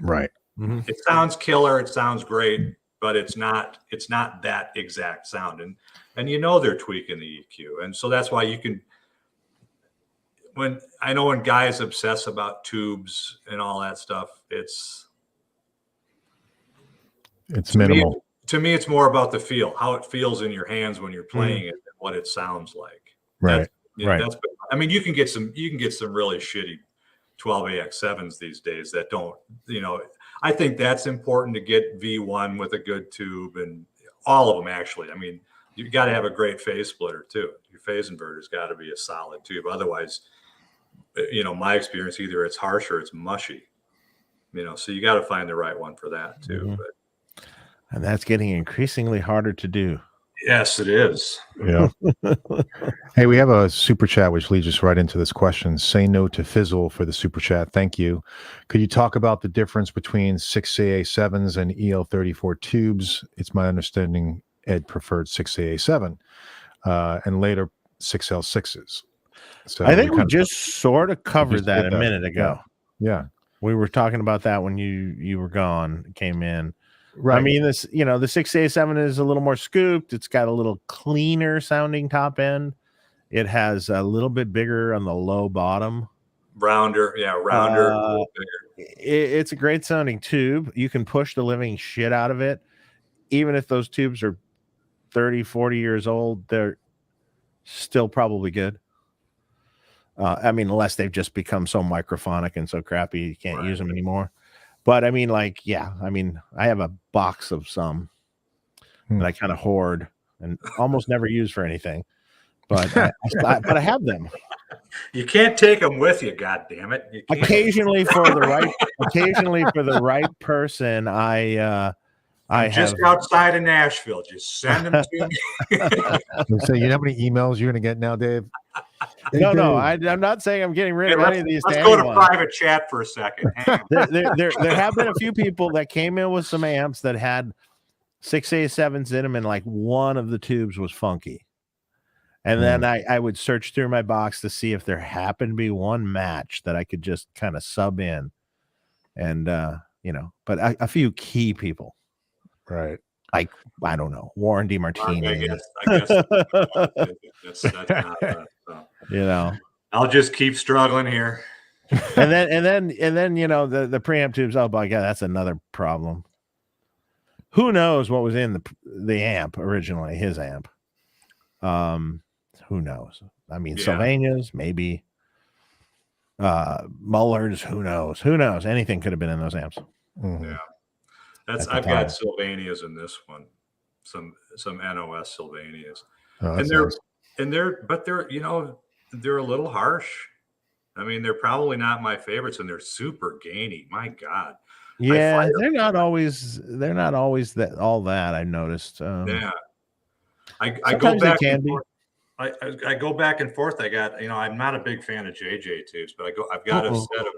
S1: Right.
S4: Mm-hmm.
S2: It sounds killer. It sounds great, but it's not that exact sound. And they're tweaking the EQ. And so that's why you can, when guys obsess about tubes and all that stuff, it's minimal. To me, it's more about the feel, how it feels in your hands when you're playing it, and what it sounds like.
S1: Right.
S4: Right.
S2: I mean, you can get some really shitty 12AX7s these days that don't. I think that's important to get V1 with a good tube, and all of them actually. I mean, you got to have a great phase splitter too. Your phase inverter's got to be a solid tube. Otherwise, my experience, either it's harsh or it's mushy. So you got to find the right one for that too.
S4: Mm-hmm.
S2: But.
S4: And that's getting increasingly harder to do.
S2: Yes, it is.
S1: Yeah. Hey, we have a super chat which leads us right into this question. Say no to Fizzle for the super chat. Thank you. Could you talk about the difference between 6CA7s and EL34 tubes? It's my understanding Ed preferred 6CA7 and later 6L6s. So
S4: I think we just sort of covered that a minute ago.
S1: Yeah.
S4: We were talking about that when you were gone, came in.
S1: Right.
S4: I mean, the 6CA7 is a little more scooped. It's got a little cleaner sounding top end. It has a little bit bigger on the low bottom.
S2: Rounder. A little bigger.
S4: It's a great sounding tube. You can push the living shit out of it. Even if those tubes are 30, 40 years old, they're still probably good. I mean, unless they've just become so microphonic and so crappy you can't use them anymore. But I mean, I have a box of some that I kind of hoard and almost never use for anything. But I have them.
S2: You can't take them with you, God damn it!
S4: Occasionally for the right person, I'm
S2: just outside of Nashville. Just send them to me.
S1: So you know how many emails you're going to get now, Dave?
S4: No, I'm not saying I'm getting rid of any of these.
S2: Let's go to private chat for a second.
S4: There have been a few people that came in with some amps that had 6A7s in them, and like one of the tubes was funky. And then I would search through my box to see if there happened to be one match that I could just kind of sub in, and but a few key people.
S1: Right.
S4: I don't know, Warren DeMartini.
S2: I guess that's not so.
S4: You know,
S2: I'll just keep struggling here.
S4: and then you know the preamp tubes. Oh my God, that's another problem. Who knows what was in the amp originally? His amp. Who knows? I mean, Sylvania's maybe. Muller's. Who knows? Who knows? Anything could have been in those amps.
S1: Mhm.
S2: Yeah, I've got Sylvania's in this one. Some NOS Sylvania's, and they're you know, they're a little harsh. I mean, they're probably not my favorites, and they're super gainy. My God.
S4: Yeah, they're not always that all that I've noticed.
S2: Yeah. I go back and forth. I go back and forth. I got, you know, I'm not a big fan of JJ tubes, but I've got a set of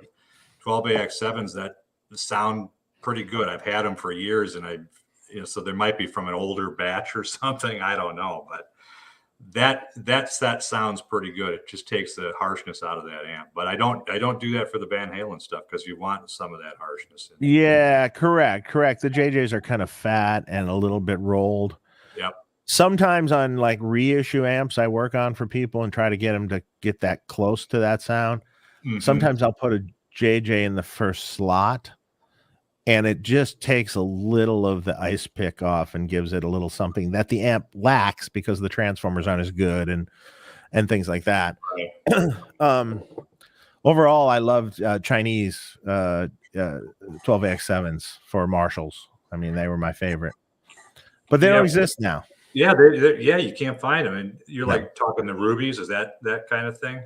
S2: 12AX7s that sound pretty good. I've had them for years, and you know, so there might be from an older batch or something. I don't know, but that sounds pretty good. It just takes the harshness out of that amp. But I don't do that for the Van Halen stuff, because you want some of that harshness.
S4: Yeah, correct. The JJs are kind of fat and a little bit rolled.
S2: Yep.
S4: Sometimes on like reissue amps I work on for people and try to get them to get that close to that sound. Mm-hmm. Sometimes I'll put a JJ in the first slot, and it just takes a little of the ice pick off and gives it a little something that the amp lacks because the transformers aren't as good and things like that. Overall, I loved Chinese 12AX7s for Marshalls. I mean, they were my favorite, but they don't exist now.
S2: Yeah, you can't find them. And you're like talking the Rubies, is that kind of thing?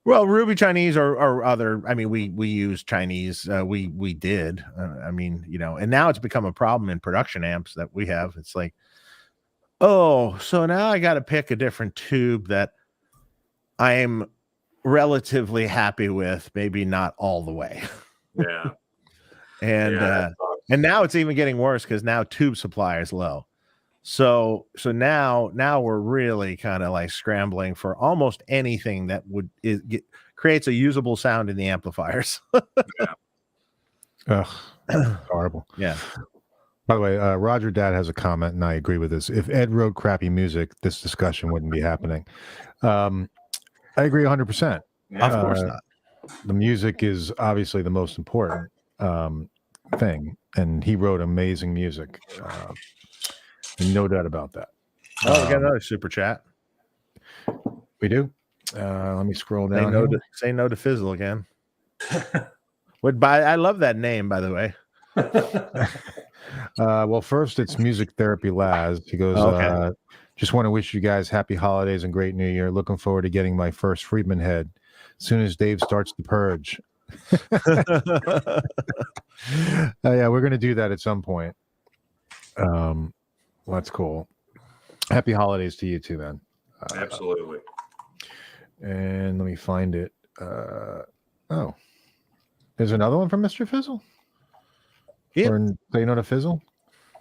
S4: Well, Ruby Chinese or other. I mean, we use Chinese. We did. I mean, you know, and now it's become a problem in production amps that we have. It's like, oh, so now I got to pick a different tube that I'm relatively happy with, maybe not all the way.
S2: Yeah.
S4: And now it's even getting worse because now tube supply is low. So now we're really kind of like scrambling for almost anything that creates a usable sound in the amplifiers.
S1: Ugh, horrible.
S4: Yeah.
S1: By the way, Roger Dad has a comment, and I agree with this. If Ed wrote crappy music, this discussion wouldn't be happening. I agree 100%.
S4: Yeah, of course not.
S1: The music is obviously the most important thing, and he wrote amazing music. No doubt about that.
S4: Oh, we got another super chat.
S1: We do. Let me scroll down.
S4: Say no to Fizzle again. I love that name, by the way.
S1: Well, first it's Music Therapy Laz. He goes, just want to wish you guys happy holidays and great new year. Looking forward to getting my first Friedman head as soon as Dave starts the purge. Yeah, we're going to do that at some point. Well, that's cool. Happy holidays to you too, then.
S2: Absolutely.
S1: And let me find it. Oh, there's another one from Mr. Fizzle.
S4: Yeah.
S1: Or Say No to Fizzle.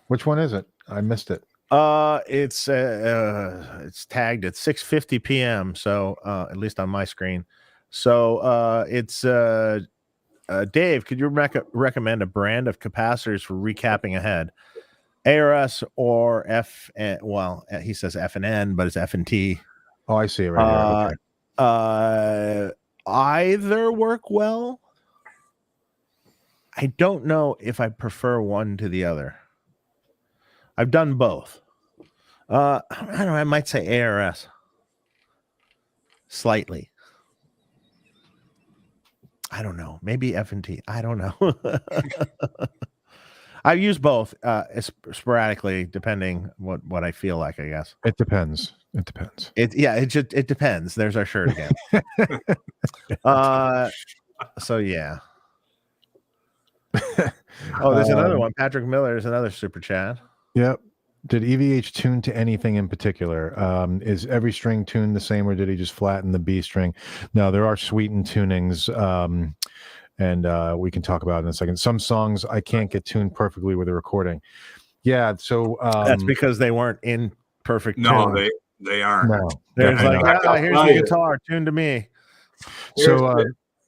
S1: Which one is it? I missed it.
S4: It's tagged at 6:50 p.m. So at least on my screen. So it's Dave. Could you recommend a brand of capacitors for recapping ahead? ARS or F? Well, he says F and N, but it's F and T.
S1: Oh, I see it right here. Okay.
S4: Either work well. I don't know if I prefer one to the other. I've done both. I don't know. I might say ARS slightly. I don't know. Maybe F and T. I don't know. I use both sporadically, depending what I feel like, I guess.
S1: It depends. It
S4: depends. There's our shirt again. So yeah. Oh, there's another one. Patrick Miller is another super chat.
S1: Yep. Did EVH tune to anything in particular? Is every string tuned the same, or did he just flatten the B string? No, there are sweetened tunings. And we can talk about it in a second. Some songs I can't get tuned perfectly with a recording. Yeah, so
S4: that's because they weren't in perfect tune.
S2: No, they aren't.
S1: No,
S4: there's here's the guitar tuned to me.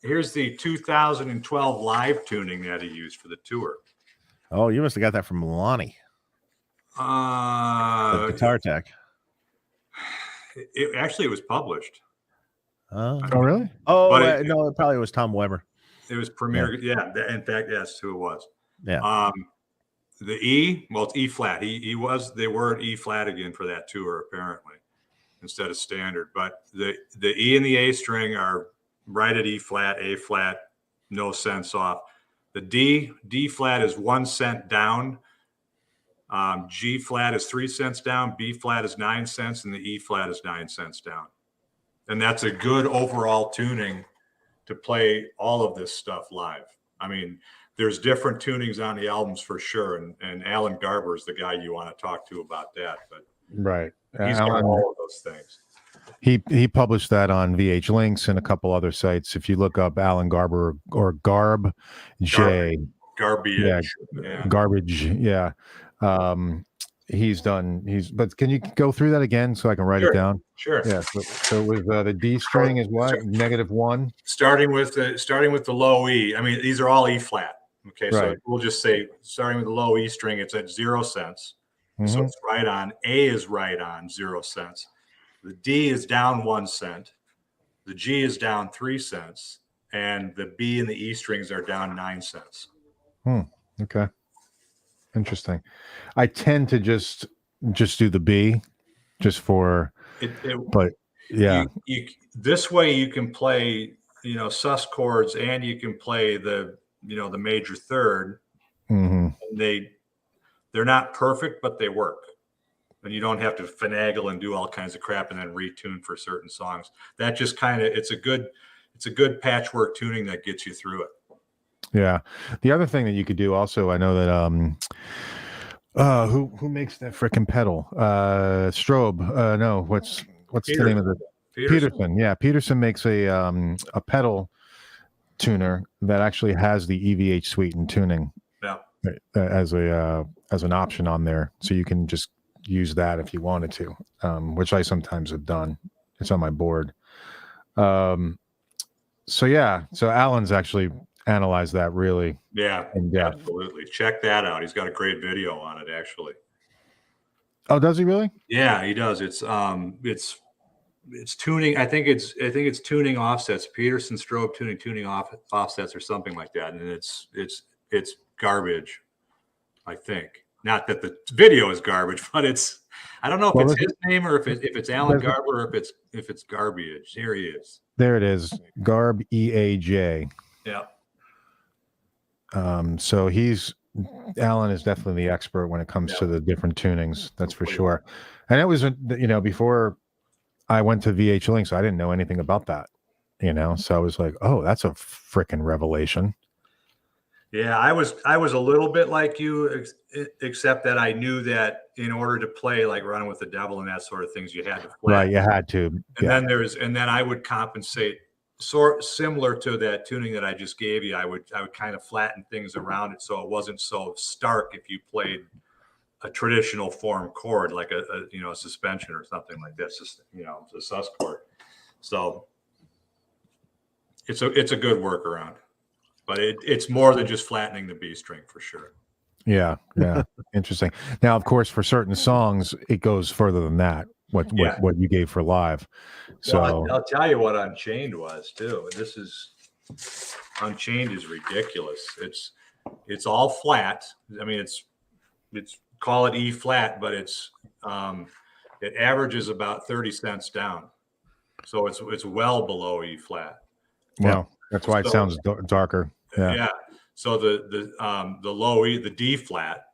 S2: Here's the 2012 live tuning that he used for the tour.
S4: Oh, you must have got that from Lonnie. Guitar Tech.
S2: It was published.
S4: Oh,
S1: really?
S4: Oh,
S2: But
S4: no, it probably was Tom Weber.
S2: It was Premier. Yeah. In fact, that's who it was.
S4: Yeah.
S2: The E, well, it's E flat. They were at E flat again for that tour, apparently, instead of standard. But the E and the A string are right at E flat, A flat, no cents off. The D flat is 1 cent down. G flat is 3 cents down. B flat is 9 cents, and the E flat is 9 cents down. And that's a good overall tuning to play all of this stuff live. I mean, there's different tunings on the albums for sure. And Alan Garber is the guy you want to talk to about that. But
S1: right.
S2: He's got all of those things.
S1: He published that on VH Links and a couple other sites. If you look up Alan Garber or Garb J.
S2: Garbage.
S1: Yeah. Garbage. Yeah. But can you go through that again so I can write it down?
S2: Sure.
S1: Yeah. So it was the D string is what? -1.
S2: Starting with the low E. I mean, these are all E flat. Okay. So we'll just say starting with the low E string, it's at 0 cents. Mm-hmm. So it's right on. A is right on 0 cents. The D is down 1 cent. The G is down 3 cents. And the B and the E strings are down 9 cents.
S1: Okay. Interesting. I tend to just do the B just for but yeah.
S2: This way you can play, sus chords, and you can play the major third.
S1: Mm-hmm.
S2: And they're not perfect, but they work. And you don't have to finagle and do all kinds of crap and then retune for certain songs. That just it's a good patchwork tuning that gets you through it. Yeah.
S1: The other thing that you could do also, I know that who makes that frickin' pedal? Strobe. No, what's the name of it? Peterson. Yeah, Peterson makes a pedal tuner that actually has the EVH suite and tuning.
S2: Yeah.
S1: As an option on there, so you can just use that if you wanted to, which I sometimes have done. It's on my board. So Alan's actually analyzed that really.
S2: Yeah, absolutely. Check that out. He's got a great video on it, actually.
S1: Oh, does he really?
S2: Yeah, he does. It's tuning. I think it's tuning offsets. Peterson Strobe tuning offsets or something like that. And it's garbage. I think. Not that the video is garbage, but I don't know if it's his name or if it's Alan Garber or if it's garbage. Here he is.
S1: There it is. Garb EAJ.
S2: Yeah.
S1: So Alan is definitely the expert when it comes to the different tunings. That's for sure. And it was, before I went to VH Links, I didn't know anything about that, so I was like, oh, that's a freaking revelation.
S2: Yeah, I was a little bit like you, except that I knew that in order to play like Running with the Devil and that sort of things, you had to play.
S1: Right, you had to.
S2: And then I would compensate similar to that tuning that I just gave you. I would kind of flatten things around it so it wasn't so stark if you played a traditional form chord like a suspension or something like this, a sus chord. So it's a good workaround. But it's more than just flattening the B string for sure. Yeah. Interesting. Now, of course, for certain songs, it goes further than that. What you gave for live. So well, I'll tell you what Unchained was too. Unchained is ridiculous. It's all flat. I mean, it's call it E flat, but it averages about 30 cents down. So it's well below E flat. Wow. That's why it sounds darker. Yeah. So the low E, the D flat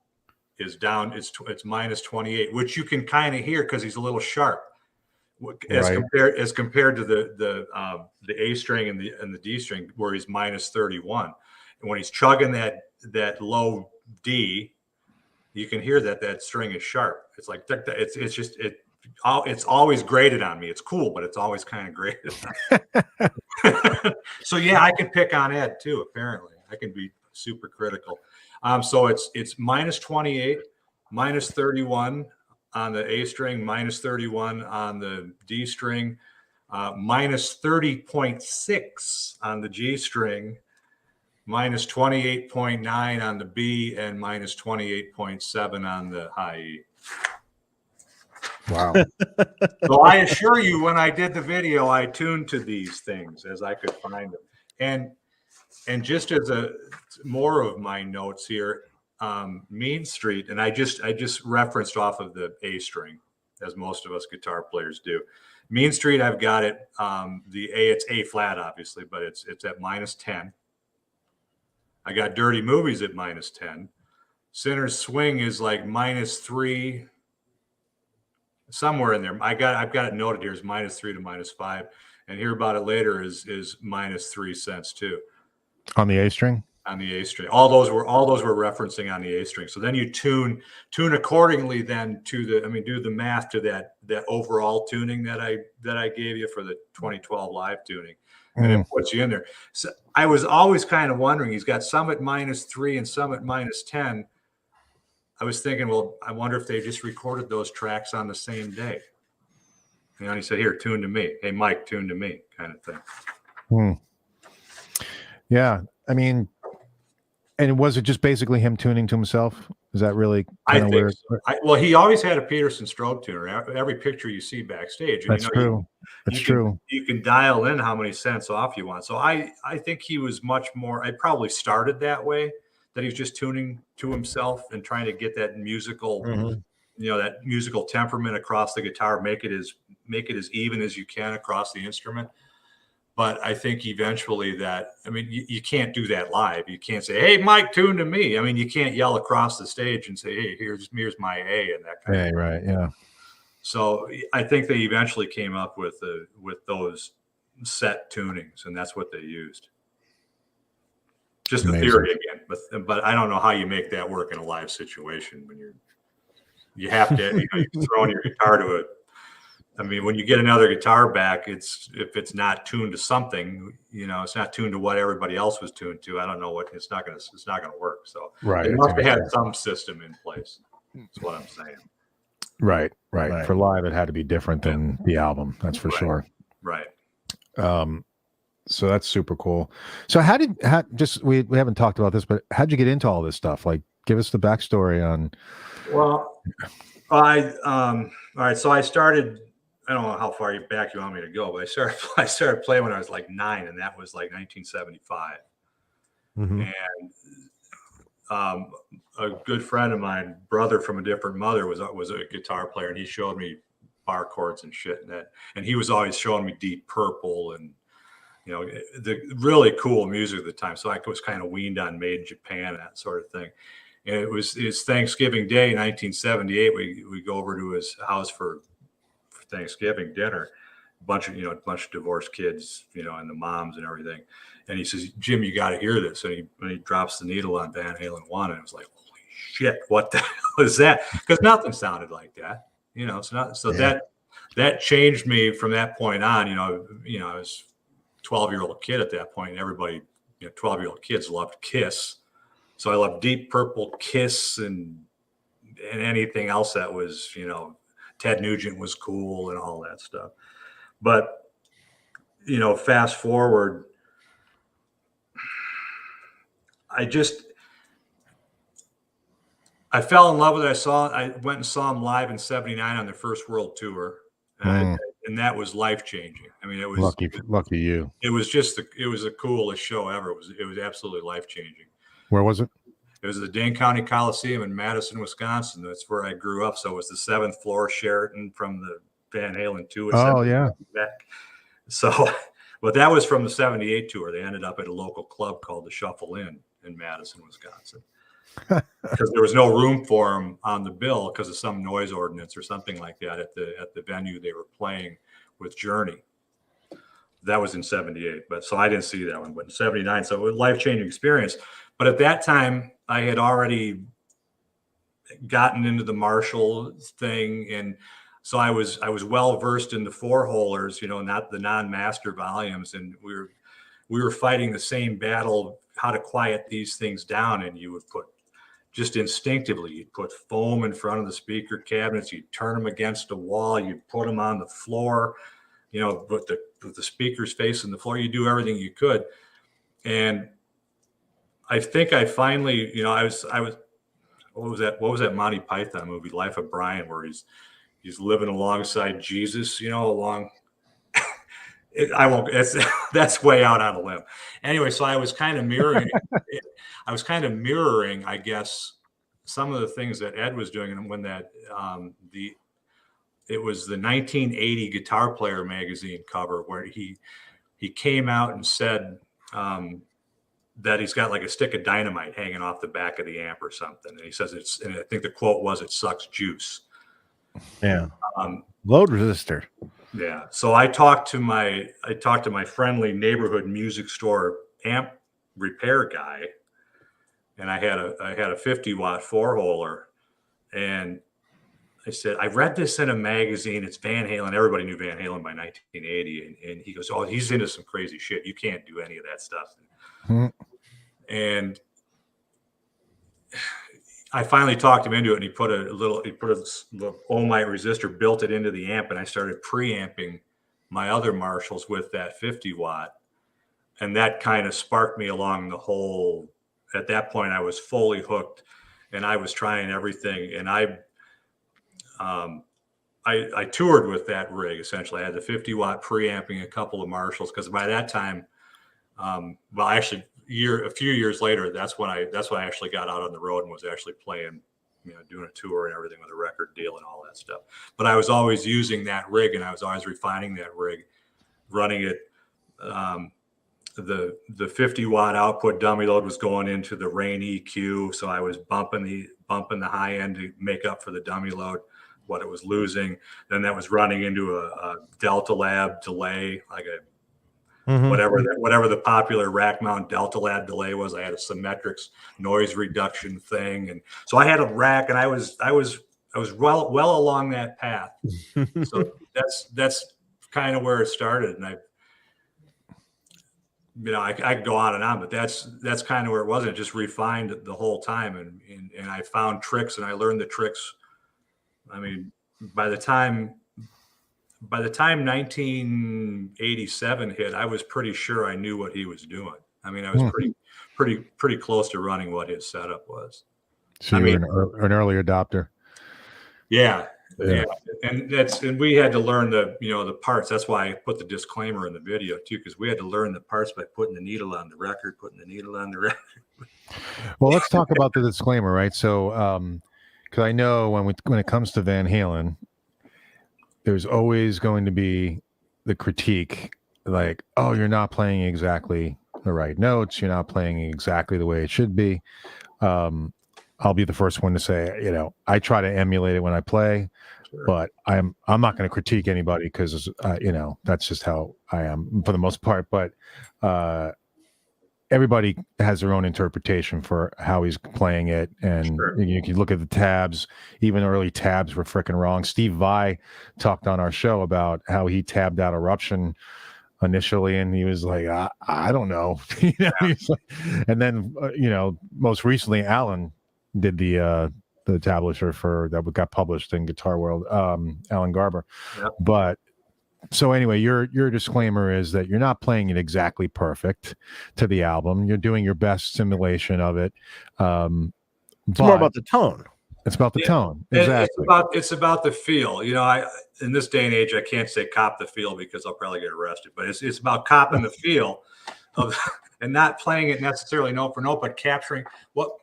S2: is down. It's -28, which you can kind of hear because he's a little sharp as compared to the A string and the D string where he's -31. And when he's chugging that low D, you can hear that string is sharp. It's like it's always graded on me. It's cool, but it's always kind of graded. So yeah, I can pick on Ed too. Apparently, I can be super critical. So it's -28, -31 on the A string, -31 on the D string, -30.6 on the G string, -28.9 on the B, and -28.7 on the high E.
S1: Wow.
S2: So I assure you, when I did the video, I tuned to these things as I could find them. And just as a more of my notes here, Mean Street, and I just referenced off of the A string, as most of us guitar players do. Mean Street, I've got it. The A, it's A flat, obviously, but it's at -10. I got Dirty Movies at -10. Sinner's Swing is like -3, somewhere in there. I've got it noted here as -3 to -5, and Hear About It Later is -3 cents too.
S1: On the A string?
S2: On the A string. All those were referencing on the A string. So then you tune accordingly then to do the math to that overall tuning that I gave you for the 2012 live tuning. And it puts you in there. So I was always kind of wondering, he's got some at -3 and some at -10. I was thinking, well, I wonder if they just recorded those tracks on the same day. And he said, here, tune to me. Hey, Mike, tune to me, kind of thing.
S1: Yeah. I mean, and was it just basically him tuning to himself? Is that really kind of weird?
S2: So. Well, he always had a Peterson strobe tuner. Every picture you see backstage. And,
S1: That's true. That's true.
S2: You can dial in how many cents off you want. So I think he was much more, I probably started that way, that he was just tuning to himself and trying to get that musical, that musical temperament across the guitar, make it as even as you can across the instrument. But I think eventually you can't do that live. You can't say, hey, Mike, tune to me. I mean, you can't yell across the stage and say, hey, here's my A and that kind of thing.
S1: Right, yeah.
S2: So I think they eventually came up with those set tunings, and that's what they used. Just a theory again, but I don't know how you make that work in a live situation when you have to, you're throwing your guitar to it. I mean, when you get another guitar back, if it's not tuned to something, it's not tuned to what everybody else was tuned to. I don't know it's not going to work. So
S1: right,
S2: they must have had some system in place. That's what I'm saying.
S1: Right. For live, it had to be different than the album. That's for sure.
S2: Right.
S1: So that's super cool. So we haven't talked about this, but how'd you get into all this stuff? Like, give us the backstory on.
S2: Well, all right. So I started. I don't know how far back you want me to go, but I started playing when I was like 9, and that was like 1975. And a good friend of mine, brother from a different mother, was a guitar player, and he showed me bar chords and shit, and he was always showing me Deep Purple and the really cool music at the time. So I was kind of weaned on Made in Japan and that sort of thing. And it's Thanksgiving Day, 1978. We go over to his house for Thanksgiving dinner, a bunch of divorced kids, and the moms and everything. And he says, Jim, you got to hear this. And he drops the needle on Van Halen 1, and it was like, holy shit, what the hell is that? Because nothing sounded like that, It's not. So that changed me from that point on. I was a 12-year-old kid at that point, and everybody, 12-year-old kids loved Kiss. So I loved Deep Purple, Kiss, and anything else that was, Ted Nugent was cool and all that stuff. But, fast forward, I fell in love with it. I went and saw them live in '79 on their first world tour. And that was life-changing. I mean, it was
S1: lucky you.
S2: It was the coolest show ever. It was absolutely life-changing.
S1: Where was it?
S2: It was the Dane County Coliseum in Madison, Wisconsin. That's where I grew up. So it was the 7th floor Sheraton from the Van Halen 2.
S1: Oh, yeah.
S2: Back. So, but that was from the '78 tour. They ended up at a local club called the Shuffle Inn in Madison, Wisconsin. Because there was no room for them on the bill because of some noise ordinance or something like that at the venue they were playing with Journey. That was in '78, but so I didn't see that one. But in '79, so it was a life-changing experience. But at that time, I had already gotten into the Marshall thing, and so I was well versed in the 4-holers, not the non-master volumes, and we were fighting the same battle, how to quiet these things down. And you would just instinctively, you'd put foam in front of the speaker cabinets, you'd turn them against a wall, you'd put them on the floor, with the speakers facing the floor. You do everything you could, and I think I finally, I was what was that Monty Python movie, Life of Brian, where he's living alongside Jesus, along. I won't. That's way out on a limb. Anyway, so I was kind of mirroring. I guess, some of the things that Ed was doing, and when that it was the 1980 Guitar Player magazine cover where he came out and said that he's got like a stick of dynamite hanging off the back of the amp or something, and he says and I think the quote was, "It sucks juice."
S4: Yeah. Load resistor.
S2: Yeah. So I talked to my friendly neighborhood music store amp repair guy, and I had a 50-watt 4-holer, and I said, I read this in a magazine. It's Van Halen. Everybody knew Van Halen by 1980, and he goes, "Oh, he's into some crazy shit. You can't do any of that stuff." And I finally talked him into it, and he put a little ohmite resistor, built it into the amp, and I started preamping my other Marshalls with that 50-watt, and that kind of sparked me along the whole. At that point, I was fully hooked, and I was trying everything, and I toured with that rig. Essentially, I had the 50-watt preamping a couple of Marshalls, because by that time, actually, a few years later, that's when I actually got out on the road and was actually playing, doing a tour and everything with a record deal and all that stuff. But I was always using that rig, and I was always refining that rig, running it. The 50-watt output dummy load was going into the Rain EQ, so I was bumping the high end to make up for the dummy load, what it was losing. Then that was running into a Delta Lab delay, like a whatever the popular rack mount Delta Lab delay was. I had a Symmetrics noise reduction thing, and so I had a rack, and I was well along that path. So that's kind of where it started, and I could go on and on, but that's kind of where it was. It just refined the whole time, and I found tricks, and I learned the tricks. I mean, by the time 1987 hit, I was pretty sure I knew what he was doing. I mean, I was pretty close to running what his setup was.
S1: So you were an early adopter.
S2: Yeah. And we had to learn the parts. That's why I put the disclaimer in the video too, because we had to learn the parts by putting the needle on the record.
S1: Well, let's talk about the disclaimer, right? So, because I know when it comes to Van Halen, there's always going to be the critique, like, "Oh, you're not playing exactly the right notes. You're not playing exactly the way it should be." I'll be the first one to say, I try to emulate it when I play, but I'm not going to critique anybody, because that's just how I am for the most part. But everybody has their own interpretation for how he's playing it, and you can look at the tabs. Even early tabs were freaking wrong. Steve Vai talked on our show about how he tabbed out Eruption initially, and he was like, I don't know. And then most recently, Alan did the tablature that got published in Guitar World, Alan Garber. Yep. But so anyway, your disclaimer is that you're not playing it exactly perfect to the album. You're doing your best simulation of it.
S4: It's more about the tone.
S1: It's about the tone. Exactly.
S2: It's about the feel. In this day and age, I can't say cop the feel, because I'll probably get arrested. But it's about copping the feel of, and not playing it necessarily note for note, but capturing what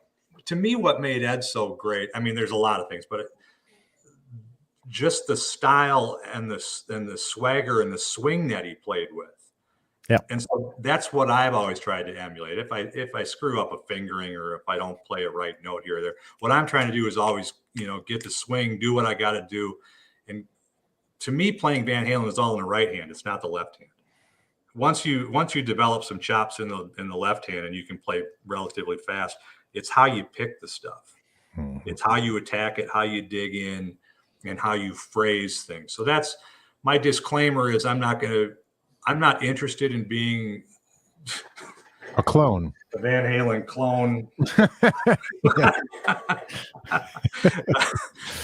S2: made Ed so great. I mean, there's a lot of things, but just the style and the swagger and the swing that he played with.
S4: Yeah.
S2: And so that's what I've always tried to emulate. If I screw up a fingering, or if I don't play a right note here or there, what I'm trying to do is always, get the swing, do what I got to do. And to me, playing Van Halen is all in the right hand. It's not the left hand. Once you develop some chops in the left hand, and you can play relatively fast, it's how you pick the stuff. It's how you attack it, how you dig in, and how you phrase things. So that's my disclaimer, is I'm not interested in being
S1: a clone,
S2: a Van Halen clone.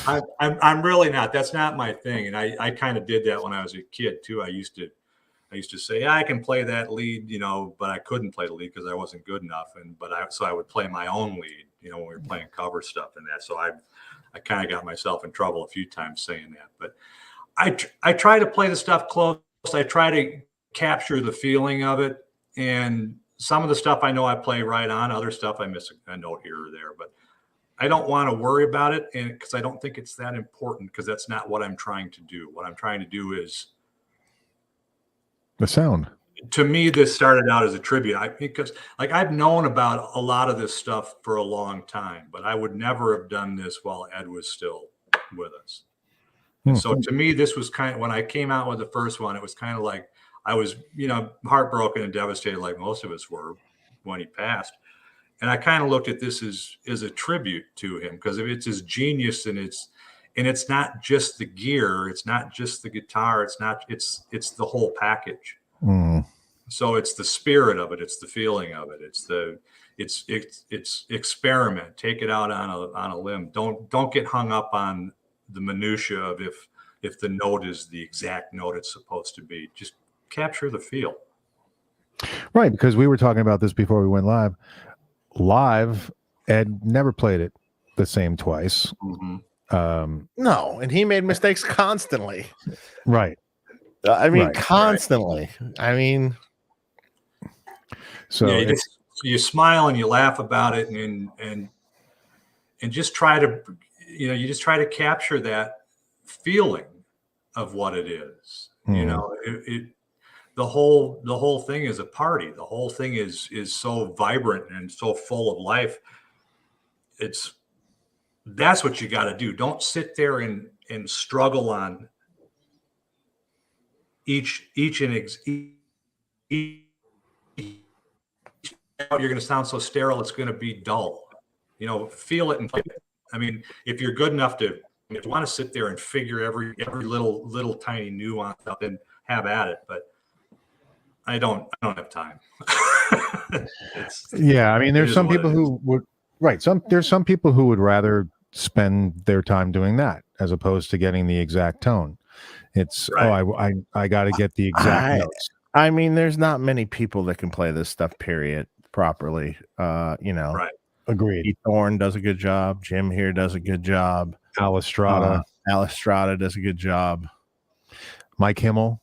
S2: I'm really not. That's not my thing. And I kind of did that when I was a kid too. I used to say, I can play that lead, but I couldn't play the lead because I wasn't good enough. So I would play my own lead, when we were playing cover stuff and that. So I kind of got myself in trouble a few times saying that, but I try to play the stuff close. I try to capture the feeling of it, and some of the stuff I know I play right on. Other stuff I miss a note here or there, but I don't want to worry about it, and because I don't think it's that important, because that's not what I'm trying to do. What I'm trying to do is
S1: the sound.
S2: To me, this started out as a tribute. Because I've known about a lot of this stuff for a long time, but I would never have done this while Ed was still with us. And so to me, this was kind of, when I came out with the first one, it was kind of like I was, heartbroken and devastated, like most of us were when he passed. And I kind of looked at this as a tribute to him, because it's his genius, and it's not just the gear, it's not just the guitar, it's the whole package. So it's the spirit of it, it's the feeling of it, it's experiment, take it out on a limb. Don't get hung up on the minutia of if the note is the exact note it's supposed to be. Just capture the feel.
S1: Right, because we were talking about this before we went live. Live, Ed never played it the same twice.
S4: No, and he made mistakes constantly.
S1: Right.
S4: I mean, constantly. Right. I mean,
S1: so
S2: you smile and you laugh about it, and just try to, you just try to capture that feeling of what it is. The whole thing is a party. The whole thing is so vibrant and so full of life. That's what you got to do. Don't sit there and struggle on each you're going to sound so sterile, it's going to be dull. Feel it and play it. I mean, if you're good enough if you want to sit there and figure every little tiny nuance up, and have at it, but I don't have time.
S1: I mean, there's some people who would, there's some people who would rather spend their time doing that as opposed to getting the exact tone. It's I got to get the exact notes.
S4: I mean, there's not many people that can play this stuff properly.
S2: Right.
S1: Agreed.
S4: Pete Thorne does a good job. Jim here does a good job.
S1: Alistrada
S4: does a good job.
S1: Mike Himmel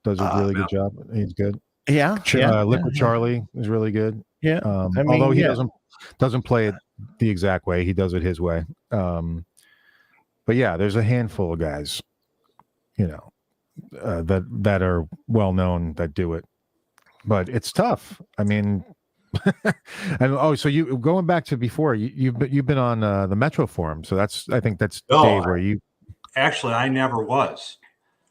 S1: does a really good job. He's good.
S4: Yeah.
S1: Liquid Charlie is really good.
S4: Yeah.
S1: Although he doesn't play it the exact way, he does it his way. But yeah, there's a handful of guys, that are well known that do it. But it's tough. I mean, and so you going back to before, you've been on the Metro forum, so I think that's Dave where you.
S2: Actually, I never was.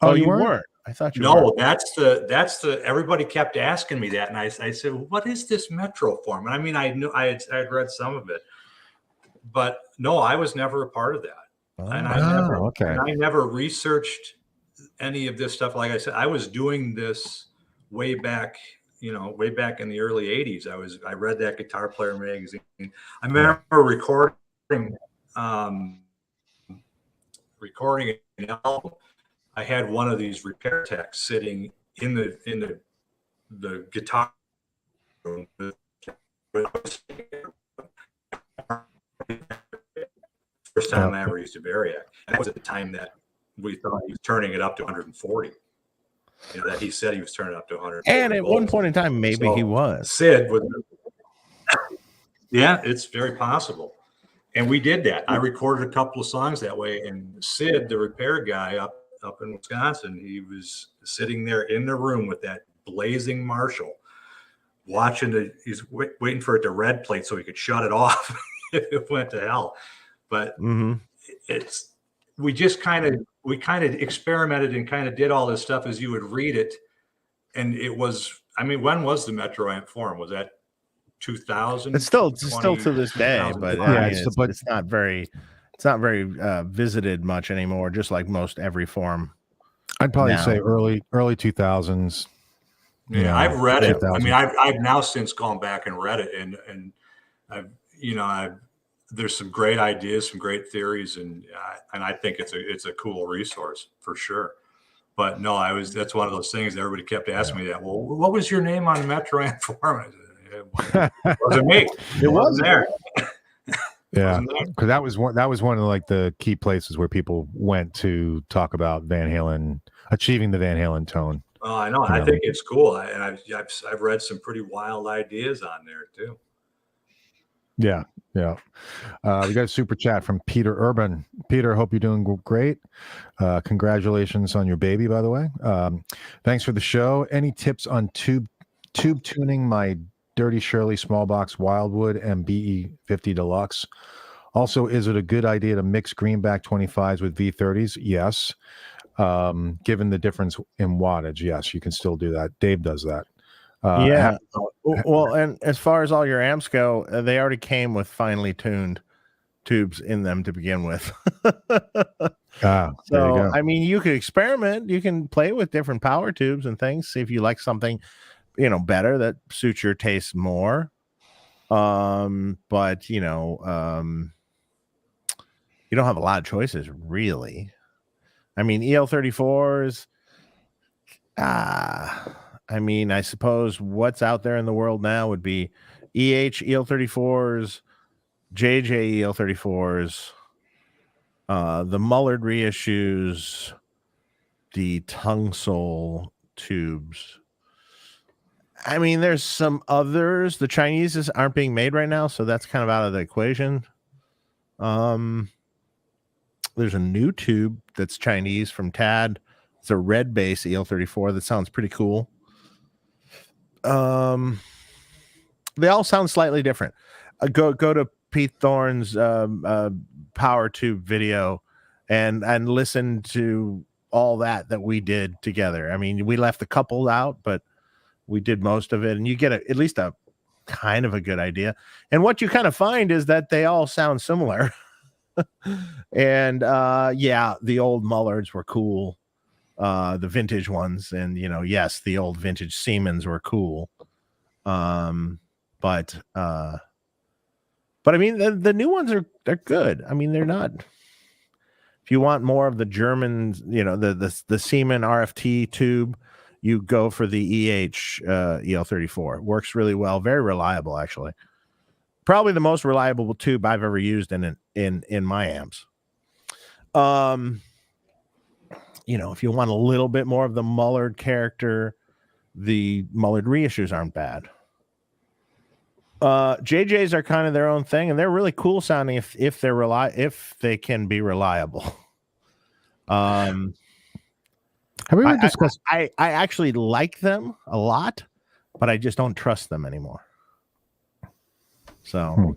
S4: Oh, you weren't? I thought you were.
S2: No, that's the everybody kept asking me that, and I said, what is this Metro forum? And I mean, I knew I had read some of it, but no, I was never a part of that. I never researched any of this stuff. Like I said, I was doing this way back in the early 80s. I read that Guitar Player magazine. I remember recording an album. I had one of these repair techs sitting in the guitar room. First time I ever used a Variac. And that was at the time that we thought he was turning it up to 140. That he said he was turning up to 100.
S4: And at one point in time, maybe he was.
S2: Sid was. Yeah, it's very possible. And we did that. I recorded a couple of songs that way. And Sid, the repair guy up in Wisconsin, he was sitting there in the room with that blazing Marshall, watching he's waiting for it to red plate so he could shut it off if it went to hell. But we kind of experimented and kind of did all this stuff as you would read it. And it was, I mean, when was the Metro Amp forum? Was that 2000?
S4: It's still to this day, but it's not very visited much anymore, just like most every forum.
S1: I'd probably say early 2000s.
S2: Yeah, I've read it. I mean, I've now since gone back and read it, and there's some great ideas, some great theories, and I think it's a cool resource for sure. But no, that's one of those things that everybody kept asking me that. Well, what was your name on Metro Amp forum? It wasn't me.
S4: It wasn't
S2: there.
S1: Yeah, because that was one of like the key places where people went to talk about Van Halen achieving the Van Halen tone.
S2: Oh, I know. I think it's cool. And I've read some pretty wild ideas on there too.
S1: Yeah. We got a super chat from Peter Urban. Peter, hope you're doing great. Congratulations on your baby, by the way. Thanks for the show. Any tips on tube tuning my Dirty Shirley small box Wildwood and BE50 Deluxe? Also, is it a good idea to mix greenback 25s with V30s? Yes. Given the difference in wattage, yes, you can still do that. Dave does that.
S4: Well, and as far as all your amps go, they already came with finely tuned tubes in them to begin with. So, I mean, you could experiment. You can play with different power tubes and things. See if you like something, better that suits your taste more. But you don't have a lot of choices, really. I mean, EL34s. I suppose what's out there in the world now would be EH EL34s, JJ EL34s, the Mullard reissues, the Tungsol tubes. I mean, there's some others. The Chinese aren't being made right now, so that's kind of out of the equation. There's a new tube that's Chinese from Tad. It's a red base EL34 that sounds pretty cool. They all sound slightly different. Go to Pete Thorne's power tube video and listen to all that we did together. I mean, we left a couple out, but we did most of it, and you get at least a kind of a good idea. And what you kind of find is that they all sound similar. And the old Mullards were cool. The vintage ones, and yes, the old vintage Siemens were cool. But I mean, the new ones they're good. I mean, they're not. If you want more of the German, the Siemens RFT tube, you go for the EH EL34. It works really well, very reliable, actually. Probably the most reliable tube I've ever used in my amps. If you want a little bit more of the Mullard character, the Mullard reissues aren't bad. JJs are kind of their own thing, and they're really cool sounding if they can be reliable.
S1: Have we ever discussed?
S4: I actually like them a lot, but I just don't trust them anymore. So,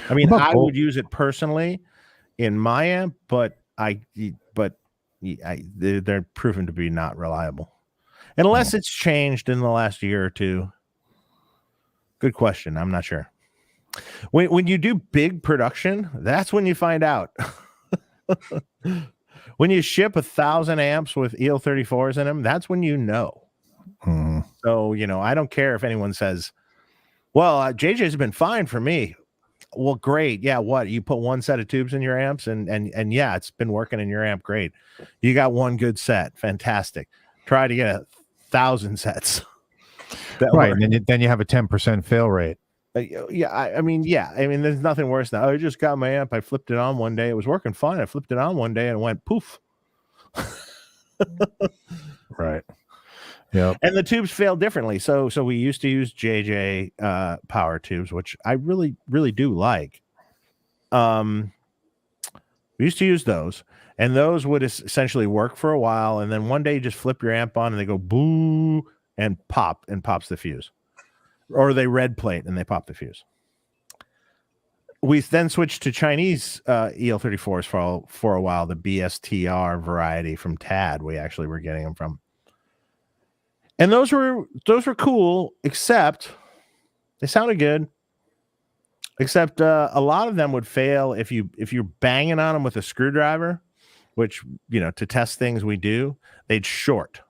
S4: I mean, I would use it personally in my amp, but they're proven to be not reliable unless it's changed in the last year or two. Good question. I'm not sure. When you do big production, that's when you find out. When you ship 1,000 amps with EL34s in them, that's when you know. So, I don't care if anyone says, well, JJ's been fine for me. Well, great. Yeah, what? You put one set of tubes in your amps and yeah, it's been working in your amp. Great. You got one good set. Fantastic. Try to get 1,000 sets.
S1: Right. And then you have a 10% fail rate.
S4: I mean, there's nothing worse now. I just got my amp. I flipped it on one day. It was working fine. I flipped it on one day and it went poof.
S1: Right. Yeah.
S4: And the tubes fail differently. So we used to use JJ power tubes, which I really, really do like. We used to use those, and those would essentially work for a while, and then one day you just flip your amp on and they go boo and pops the fuse. Or they red plate and they pop the fuse. We then switched to Chinese EL34s for a while, the BSTR variety from Tad. We actually were getting them from. And those were cool, except they sounded good. Except a lot of them would fail if you're banging on them with a screwdriver, which to test things we do, they'd short.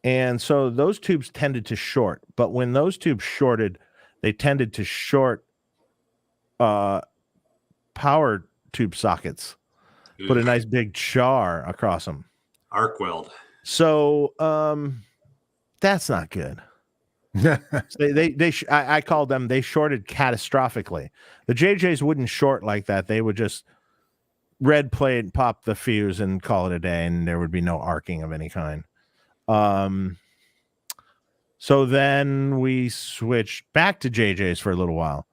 S4: And so those tubes tended to short. But when those tubes shorted, they tended to short power tube sockets. Put a nice big char across them.
S2: Arc weld.
S4: So that's not good. I called them, they shorted catastrophically. The JJs wouldn't short like that. They would just red plate, pop the fuse, and call it a day, and there would be no arcing of any kind. So then we switched back to JJs for a little while.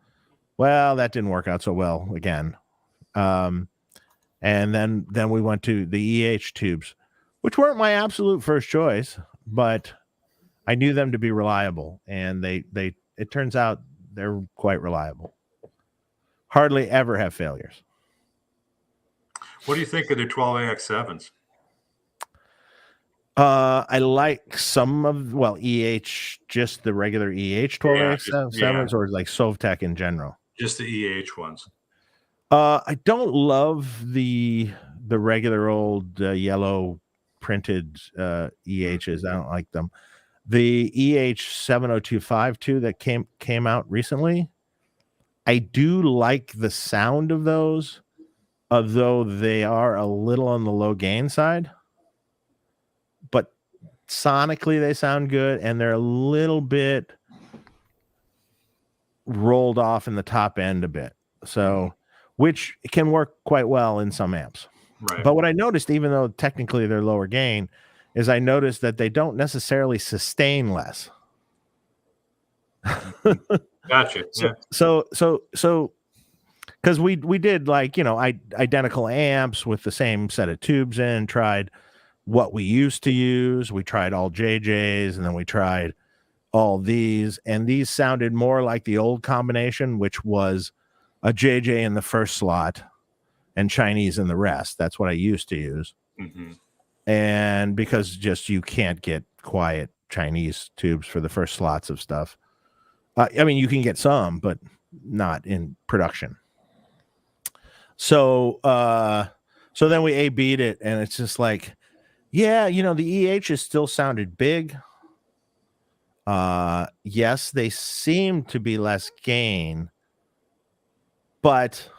S4: Well, that didn't work out so well again. And then we went to the EH tubes, which weren't my absolute first choice, but I knew them to be reliable, and it turns out they're quite reliable. Hardly ever have failures.
S2: What do you think of the 12AX7s?
S4: I like some of, EH, just the regular EH 12AX7s, or like Sovtech in general.
S2: Just the EH ones.
S4: I don't love the regular old yellow printed EHs. I don't like them. The EH 70252 that came out recently, I do like the sound of those, although they are a little on the low gain side. But sonically they sound good, and they're a little bit rolled off in the top end a bit. So, which can work quite well in some amps.
S2: Right.
S4: But what I noticed, even though technically they're lower gain, is I noticed that they don't necessarily sustain less.
S2: Gotcha.
S4: So because we did identical amps with the same set of tubes in, tried what we used to use. We tried all JJs, and then we tried all these, and these sounded more like the old combination, which was a JJ in the first slot and Chinese in the rest. That's what I used to use.
S2: Mm-hmm.
S4: And because just you can't get quiet Chinese tubes for the first slots of stuff. I mean, you can get some, but not in production. So then we A-B'd it, and it's just like, yeah, the EHs still sounded big. Yes, they seem to be less gain, but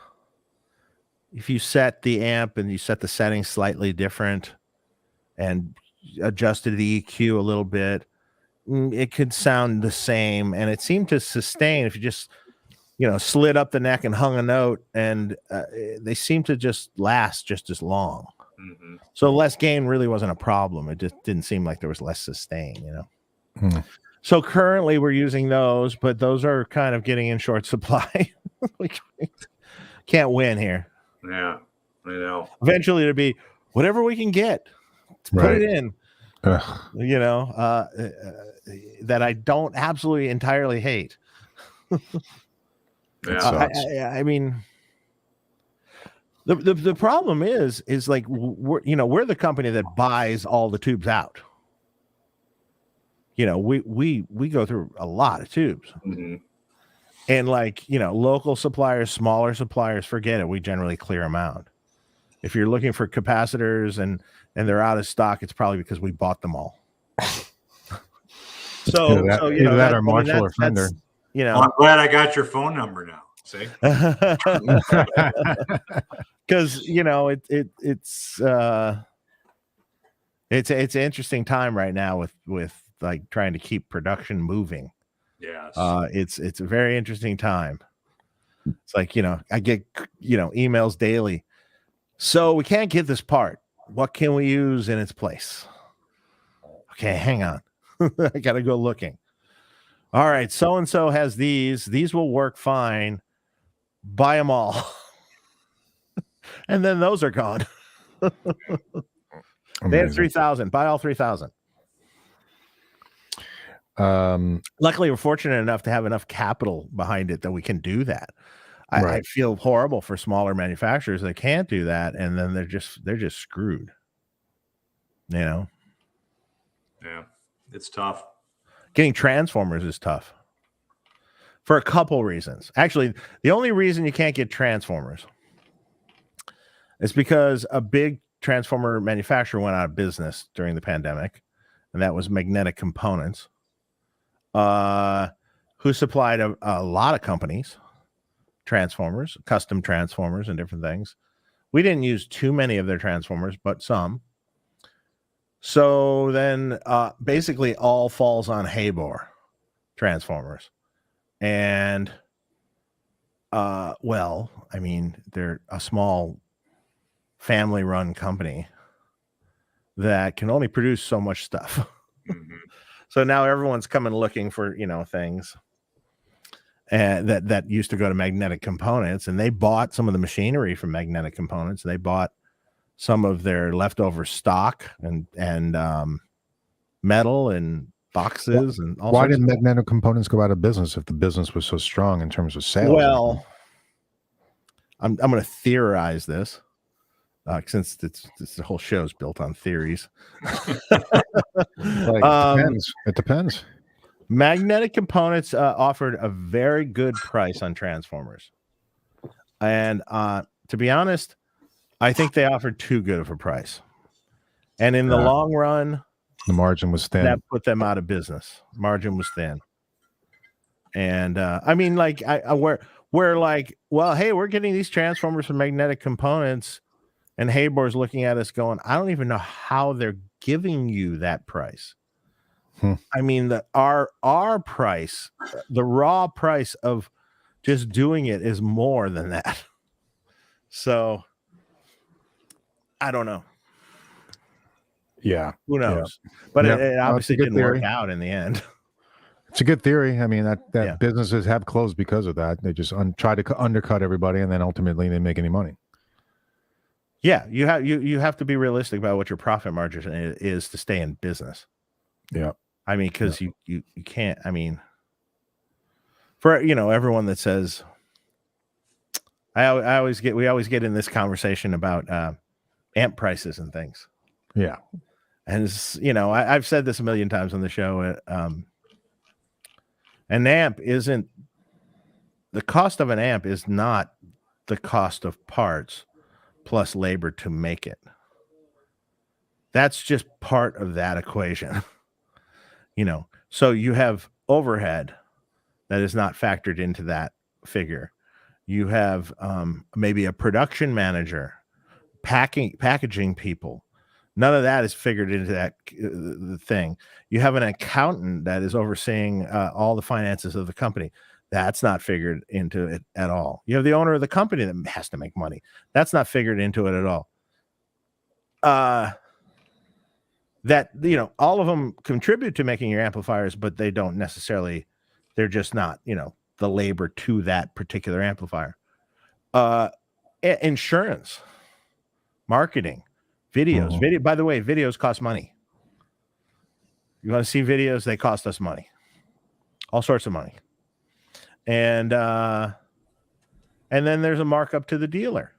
S4: if you set the amp and you set the settings slightly different and adjusted the EQ a little bit, it could sound the same, and it seemed to sustain if you just slid up the neck and hung a note, and they seem to just last just as long.
S2: Mm-hmm.
S4: So less gain really wasn't a problem. It just didn't seem like there was less sustain, So currently we're using those, but those are kind of getting in short supply. We can't win here.
S2: Yeah, I know.
S4: Eventually it'll be whatever we can get. Put it in. That I don't absolutely entirely hate. I mean, the problem is like we're the company that buys all the tubes out. We go through a lot of tubes.
S2: Mm-hmm.
S4: And local suppliers, smaller suppliers, forget it. We generally clear them out. If you're looking for capacitors and they're out of stock, it's probably because we bought them all.
S1: Either that or Marshall or Fender.
S2: Well, I'm glad I got your phone number now. See,
S4: because it's an interesting time right now with like trying to keep production moving.
S2: Yes.
S4: It's a very interesting time. It's like, I get, emails daily. So we can't get this part. What can we use in its place? Okay, hang on. I got to go looking. All right. So-and-so has these. These will work fine. Buy them all. And then those are gone. They had 3,000. Buy all 3,000. Luckily, we're fortunate enough to have enough capital behind it that we can do that. I feel horrible for smaller manufacturers that can't do that, and then they're just screwed.
S2: Yeah, it's tough.
S4: Getting transformers is tough for a couple reasons. Actually, the only reason you can't get transformers is because a big transformer manufacturer went out of business during the pandemic, and that was Magnetic Components. Who supplied a lot of companies transformers, custom transformers, and different things. We didn't use too many of their transformers, but some. So then basically all falls on Habor. transformers. And well, I mean, they're a small family run company that can only produce so much stuff.
S2: Mm-hmm.
S4: So now everyone's coming looking for, things and that used to go to Magnetic Components, and they bought some of the machinery from Magnetic Components. They bought some of their leftover stock and metal and boxes and all.
S1: Why did Magnetic Components go out of business if the business was so strong in terms of sales?
S4: Well, I'm going to theorize this since the whole show is built on theories.
S1: It depends.
S4: Magnetic Components offered a very good price on transformers, and to be honest, I think they offered too good of a price. And in the long run,
S1: the margin was thin.
S4: That put them out of business. Margin was thin. And I mean, like, we're like, well, hey, we're getting these transformers from Magnetic Components, and Habor's looking at us going, I don't even know how they're giving you that price. I mean, our price, the raw price of just doing it is more than that. So I don't know.
S1: Yeah.
S4: Who knows? Yeah. But it obviously didn't work out in the end.
S1: It's a good theory. I mean, that businesses have closed because of that. They just try to undercut everybody, and then ultimately they make any money.
S4: Yeah, you have to be realistic about what your profit margin is to stay in business.
S1: Yeah.
S4: I mean, because you can't. I mean, for everyone that says, we always get in this conversation about amp prices and things.
S1: Yeah,
S4: and I've said this a million times on the show. An amp isn't the cost of an amp is not the cost of parts plus labor to make it. That's just part of that equation. So you have overhead that is not factored into that figure. You have maybe a production manager, packaging people. None of that is figured into that the thing. You have an accountant that is overseeing all the finances of the company. That's not figured into it at all. You have the owner of the company that has to make money. That's not figured into it at all. That all of them contribute to making your amplifiers, but they don't necessarily. They're just not the labor to that particular amplifier. Insurance, marketing, videos.
S1: Mm-hmm.
S4: Video. By the way, videos cost money. You want to see videos? They cost us money, all sorts of money. And then there's a markup to the dealer.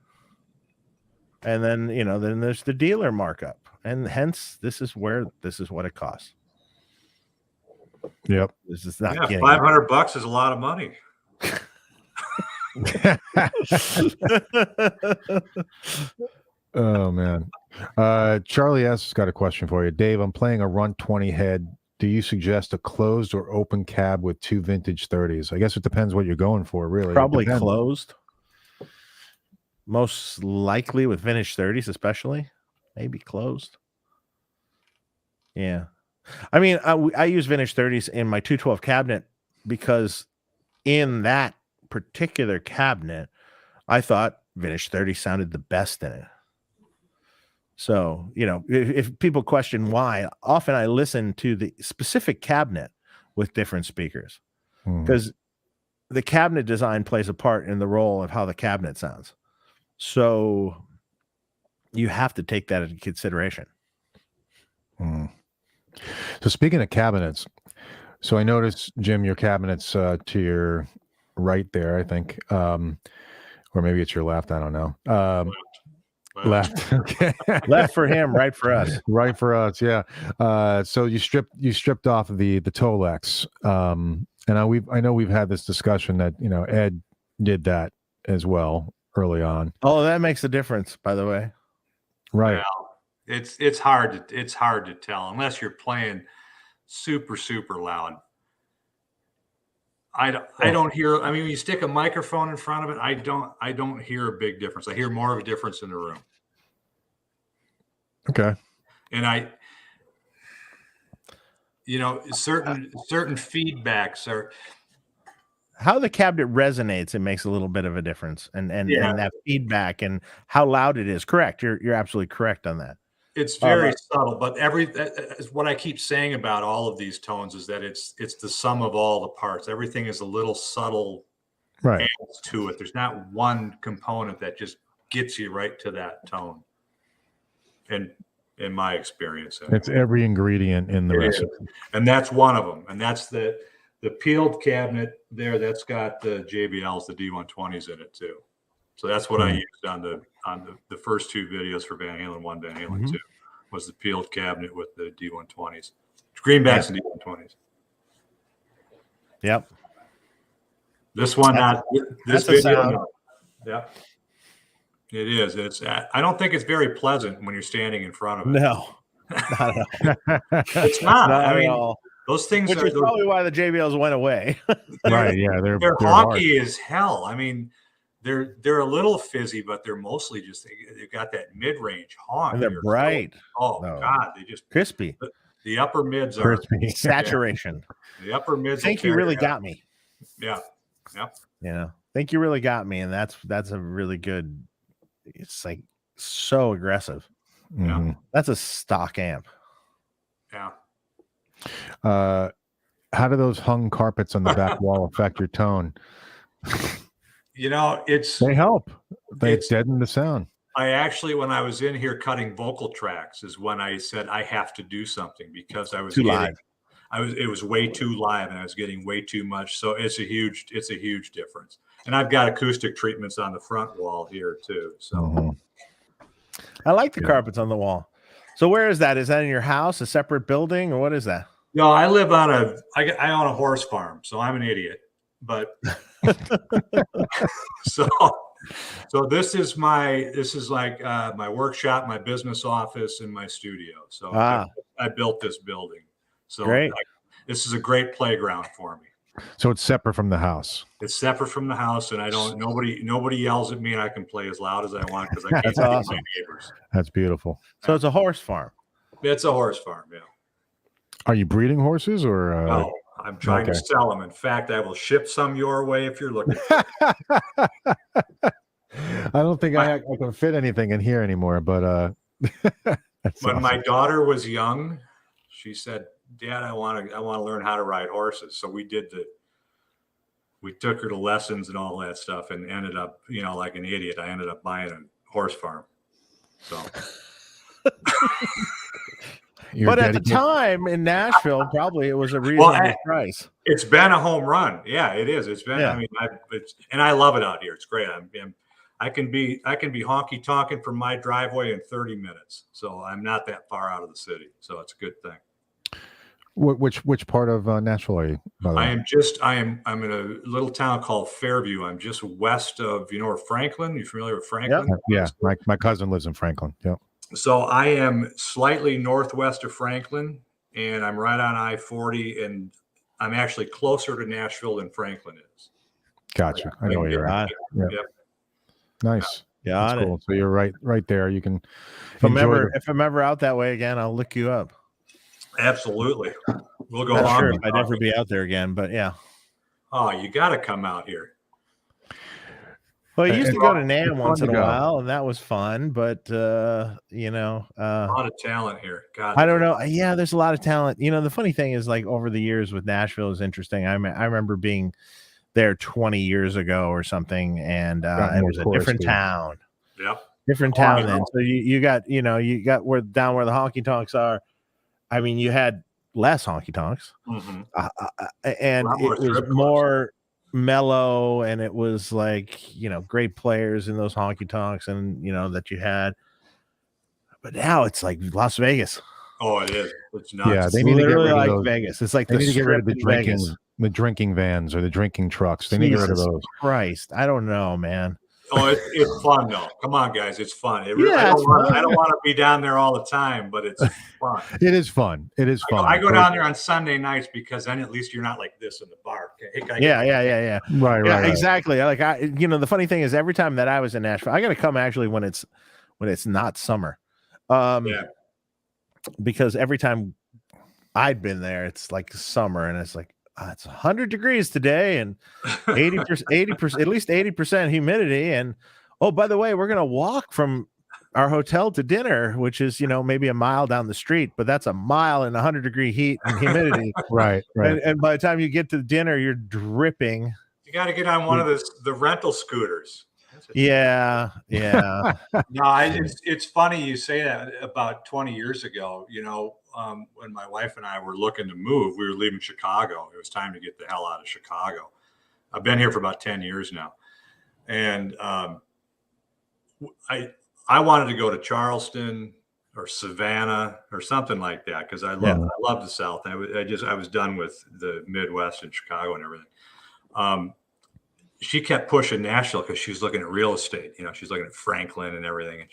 S4: And then, then there's the dealer markup. And hence, this is what it costs.
S1: Yep.
S4: This is not
S2: $500 is a lot of money.
S1: Oh, man. Charlie S. has got a question for you. Dave, I'm playing a Run 20 head. Do you suggest a closed or open cab with two vintage 30s? I guess it depends what you're going for, really.
S4: Probably closed. Most likely with vintage 30s, especially. Maybe closed. Yeah. I mean, I use vintage 30s in my 212 cabinet because in that particular cabinet, I thought vintage 30 sounded the best in it. So, if people question why, often I listen to the specific cabinet with different speakers because the cabinet design plays a part in the role of how the cabinet sounds. So you have to take that into consideration.
S1: So speaking of cabinets, so I noticed, Jim, your cabinets to your right there, I think, or maybe it's your left. I don't know. Left. Okay.
S4: Left for him, right for us.
S1: Right for us. Yeah. So you stripped off the Tolex. And I know we've had this discussion that, Ed did that as well early on.
S4: Oh, that makes a difference, by the way.
S1: Right.
S2: Well, it's hard to tell unless you're playing super, super loud. I don't hear. I mean, when you stick a microphone in front of it, I don't hear a big difference. I hear more of a difference in the room.
S1: Okay.
S2: And certain feedbacks are
S4: how the cabinet resonates. It makes a little bit of a difference, and
S2: Yeah.
S4: that feedback and how loud it is. Correct. You're absolutely correct on that.
S2: It's very subtle, but what I keep saying about all of these tones is that it's the sum of all the parts. Everything is a little subtle
S1: Right.
S2: adds to it. There's not one component that just gets you right to that tone. And in my experience,
S1: It's every ingredient in the recipe.
S2: and that's one of them. And that's the peeled cabinet there. That's got the JBLs, the D120s in it too. So that's what I used on the first two videos for Van Halen 1, Van Halen 2 was the peeled cabinet with the D120s, greenbacks and D120s.
S4: Yep.
S2: This one, this video. No. Yep. It is. I don't think it's very pleasant when you're standing in front of it.
S4: No, not at all.
S2: It's not.
S4: Not
S2: I mean,
S4: at all.
S2: those things
S4: Which is probably why the JBLs went away.
S1: Right. Yeah. They're
S2: honky as hell. I mean, they're a little fizzy, but they're mostly just they've got that mid-range honk.
S4: And they're bright.
S2: So, God, they just
S4: crispy.
S2: The upper mids are
S1: crispy.
S4: Saturation.
S2: The upper mids.
S4: I think you really got me.
S2: Yeah. Yep.
S4: I think you really got me, and that's a really good. It's like so aggressive.
S1: Mm-hmm.
S4: That's a stock amp.
S2: Yeah.
S1: How do those hung carpets on the back wall affect your tone?
S2: They
S1: help. They deaden the sound.
S2: I actually, when I was in here cutting vocal tracks, is when I said I have to do something because I was
S4: too live.
S2: It was way too live, and I was getting way too much. So it's a huge difference. And I've got acoustic treatments on the front wall here too. So
S4: I like the carpets on the wall. So where is that? Is that in your house, a separate building, or what is that?
S2: No, I live on I own a horse farm, so I'm an idiot. But so this is like my workshop, my business office, and my studio. So I built this building. So
S4: great.
S2: This is a great playground for me.
S1: So it's separate from the house.
S2: It's separate from the house, and nobody yells at me, and I can play as loud as I want because I can't see
S4: awesome.
S2: my neighbors.
S1: That's beautiful.
S4: So it's a horse farm.
S2: It's a horse farm, yeah.
S1: Are you breeding horses or?
S2: No, I'm trying to sell them. In fact, I will ship some your way if you're looking.
S1: I don't think I can fit anything in here anymore, but
S2: when my daughter was young, she said, "Dad, I want to learn how to ride horses." So we took her to lessons and all that stuff, and ended up, like an idiot, I ended up buying a horse farm. So.
S4: But at the time in Nashville, probably it was a reasonable price.
S2: It's been a home run. Yeah, it is. It's been. Yeah. I mean, and I love it out here. It's great. I can be honky tonking from my driveway in 30 minutes. So I'm not that far out of the city. So it's a good thing.
S1: Which part of Nashville are you?
S2: I'm in a little town called Fairview. I'm just west of, where Franklin. You familiar with Franklin?
S1: Yeah. My cousin lives in Franklin. Yep.
S2: So I am slightly northwest of Franklin, and I'm right on I-40, and I'm actually closer to Nashville than Franklin is.
S1: Gotcha. I know where you're at. Yep. Nice.
S4: Got it.
S1: Cool. So you're right there. You can.
S4: If I'm ever out that way again, I'll look you up.
S2: Absolutely. We'll go
S4: on. Sure,
S2: I'd
S4: never be out there again, but yeah.
S2: Oh, you got to come out here.
S4: Well, I used to go to NAMM once in a while, and that was fun. But
S2: a lot of talent here. God,
S4: I don't know. Yeah, there's a lot of talent. The funny thing is, like, over the years with Nashville is interesting. I remember being there 20 years ago or something, and it was a different town.
S2: Yep.
S4: Different town then. So you got where the honky tonks are. I mean, you had less honky tonks, and it was more mellow, and it was like, great players in those honky tonks, and that you had. But now it's like Las Vegas.
S2: Oh, it is. It's nuts.
S1: Yeah, they need to get rid of those.
S4: Vegas. It's like
S1: they need to get rid of the drinking vans or the drinking trucks. They need to get rid of those.
S4: Christ, I don't know, man.
S2: Oh, it's fun though. Come on, guys, it's fun. I don't want to be down there all the time, but it's fun.
S1: It is fun. It is fun.
S2: I go down there on Sunday nights because then at least you're not like this in the bar.
S4: Yeah.
S1: Right.
S4: Exactly. Like the funny thing is, every time that I was in Nashville, I got to come actually when it's not summer. Because every time I'd been there. It's like summer, and it's like it's 100 degrees today, and 80%, at least 80% humidity. And oh, by the way, we're gonna walk from our hotel to dinner, which is maybe a mile down the street, but that's a mile in 100-degree heat and humidity.
S1: Right.
S4: And by the time you get to dinner, you're dripping.
S2: You got to get on one of the rental scooters.
S4: Yeah.
S2: No, it's funny you say that. About 20 years ago, when my wife and I were looking to move, we were leaving Chicago. It was time to get the hell out of Chicago. I've been here for about 10 years now. And I wanted to go to Charleston or Savannah or something like that because I love the South. I was done with the Midwest and Chicago and everything. She kept pushing Nashville because she's looking at real estate. She's looking at Franklin and everything.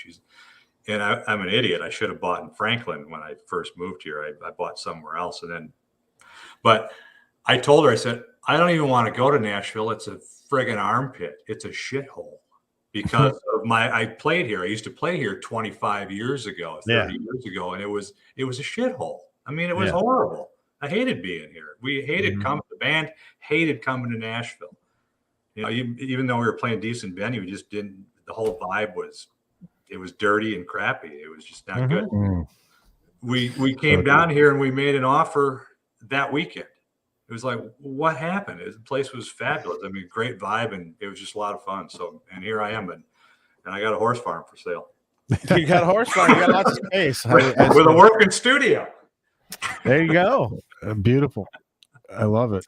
S2: And I'm an idiot. I should have bought in Franklin when I first moved here. I bought somewhere else. But I told her, I said, I don't even want to go to Nashville. It's a friggin' armpit. It's a shithole because of I played here. I used to play here 25 years ago, 30 years ago. And it was a shithole. I mean, it was horrible. I hated being here. We hated the band hated coming to Nashville. Even though we were playing decent venue, we just didn't. The whole vibe was dirty and crappy. It was just not good. We came down here and we made an offer that weekend. It was like, what happened? The place was fabulous. I mean, great vibe, and it was just a lot of fun. So, and here I am, and I got a horse farm for sale.
S4: You got a horse farm. You got lots of space
S2: with a working studio.
S4: There you go.
S1: Beautiful. I love it.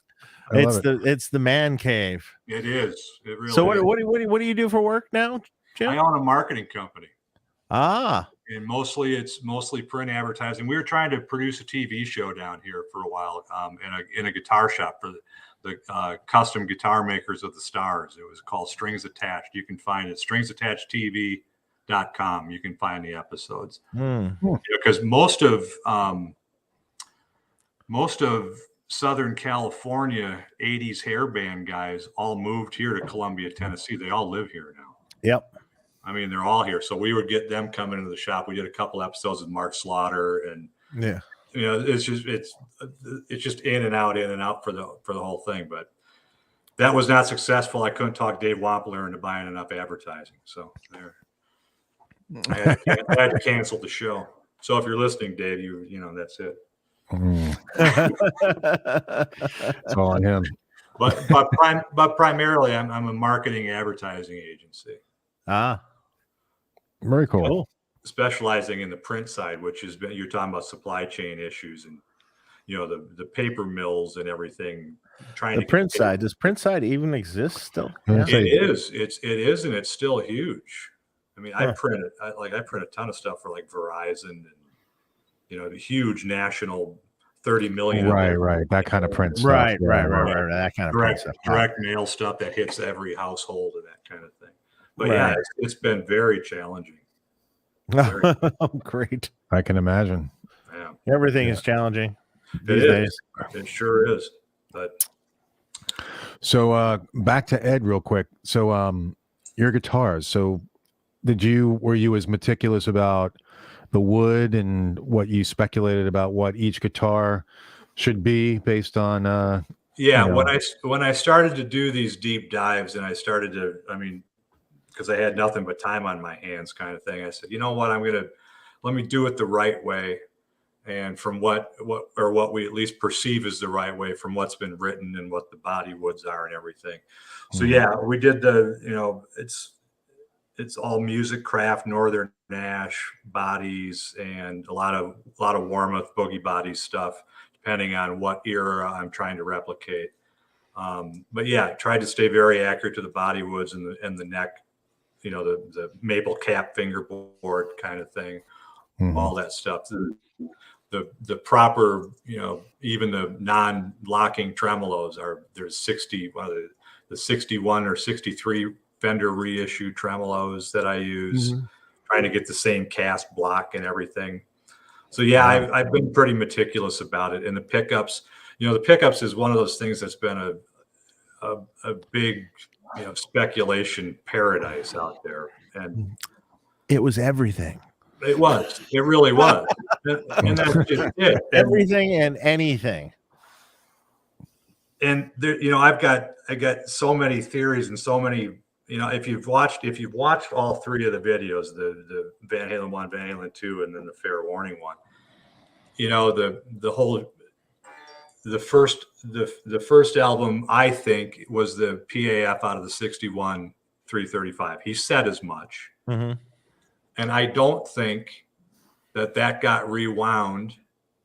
S4: It's the man cave.
S2: It is. It really.
S4: So
S2: is.
S4: what do you do for work now, Jim?
S2: I own a marketing company.
S4: And
S2: it's mostly print advertising. We were trying to produce a TV show down here for a while, in a guitar shop for the custom guitar makers of the stars. It was called Strings Attached. You can find it stringsattachedtv.com. You can find the episodes because most of Southern California 80s hair band guys all moved here to Columbia, Tennessee. They all live here now.
S4: Yep.
S2: I mean, they're all here. So we would get them coming into the shop. We did a couple episodes with Mark Slaughter, and it's just in and out for the whole thing. But that was not successful. I couldn't talk Dave Wampler into buying enough advertising. So there, I had to cancel the show. So if you're listening, Dave, that's it.
S1: It's all on him.
S2: But primarily, I'm a marketing advertising agency.
S1: Very cool.
S2: Specializing in the print side, which has been, you're talking about supply chain issues and the paper mills and everything.
S4: Trying to print side. Does print side even exist still?
S2: Yeah. It is. It is, and it's still huge. I mean, I print a ton of stuff for like Verizon and the huge national 30 million.
S1: Right. That kind of print stuff.
S4: Right. That kind of print stuff.
S2: Direct mail stuff that hits every household and that kind of thing. But it's been very challenging.
S4: Great.
S1: I can imagine.
S2: Yeah.
S4: Everything is challenging these days.
S2: It sure is. But
S1: so back to Ed real quick. So your guitars. So were you as meticulous about the wood and what you speculated about what each guitar should be based on
S2: when I started to do these deep dives and I started to, because I had nothing but time on my hands kind of thing, I said, you know what, let me do it the right way. And from what we at least perceive as the right way from what's been written and what the body woods are and everything. So we did it's all music craft, Northern Ash bodies, and a lot of Warmoth boogie body stuff, depending on what era I'm trying to replicate. But I tried to stay very accurate to the body woods and the neck, the maple cap fingerboard kind of thing, all that stuff. The proper, even the non-locking tremolos there's 61 or 63 Fender reissue tremolos that I use, trying to get the same cast block and everything. So I've been pretty meticulous about it. And the pickups, the pickups is one of those things that's been a big,
S4: Mm-hmm.
S2: speculation paradise out there. And
S4: it was everything.
S2: It was. It really was. And that's just it.
S4: Everything and anything.
S2: And there, I got so many theories and so many, if you've watched all three of the videos, the Van Halen 1, Van Halen 2, and then the Fair Warning one, the first album, I think, was the PAF out of the 61 335. He said as much.
S4: Mm-hmm.
S2: And I don't think that got rewound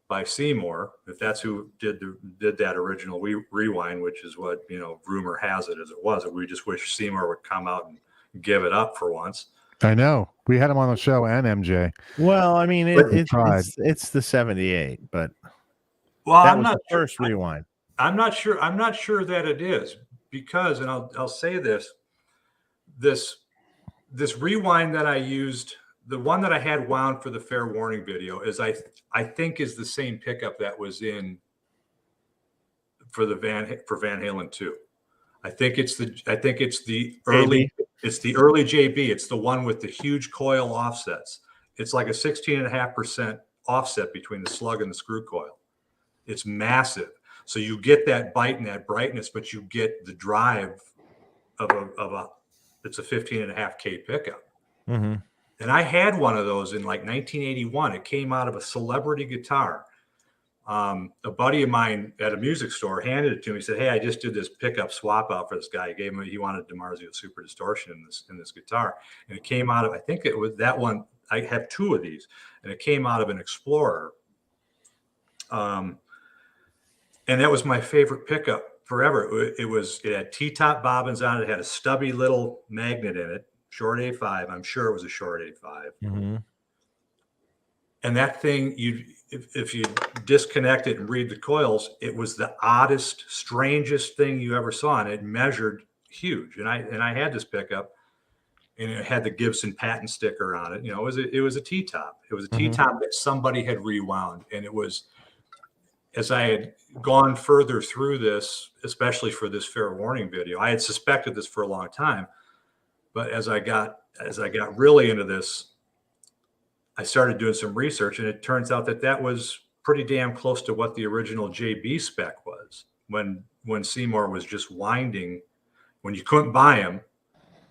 S2: by Seymour, if that's who did that original rewind, which is what rumor has it as it was. We just wish Seymour would come out and give it up for once.
S1: I know we had him on the show and MJ.
S4: Well, I mean, it's the 78, but
S2: I'm
S4: not the first rewind.
S2: I'm not sure that it is, because, and I'll say this rewind that I used, the one that I had wound for the Fair Warning video, is I think is the same pickup that was in for Van Halen 2. I think it's the early JB. It's the one with the huge coil offsets. It's like a 16.5% offset between the slug and the screw coil. It's massive. So you get that bite and that brightness, but you get the drive of it's a 15.5K pickup.
S4: Mm-hmm.
S2: And I had one of those in like 1981. It came out of a Celebrity guitar. A buddy of mine at a music store handed it to me. He said, "Hey, I just did this pickup swap out for this guy." He wanted Dimarzio Super Distortion in this guitar. And it came out of, I think it was that one. I have two of these, and it came out of an Explorer. And that was my favorite pickup forever. It had T-top bobbins on it. It had a stubby little magnet in it. Short A5. I'm sure it was a short A5.
S4: Mm-hmm.
S2: And that thing, if you disconnect it and read the coils, it was the oddest, strangest thing you ever saw, and it measured huge. And I had this pickup, and it had the Gibson patent sticker on it. It was a T-top. It was a T-top that somebody had rewound, and it was, as I had gone further through this, especially for this Fair Warning video, I had suspected this for a long time. But as I got really into this, I started doing some research, and it turns out that was pretty damn close to what the original JB spec was when Seymour was just winding. When you couldn't buy them,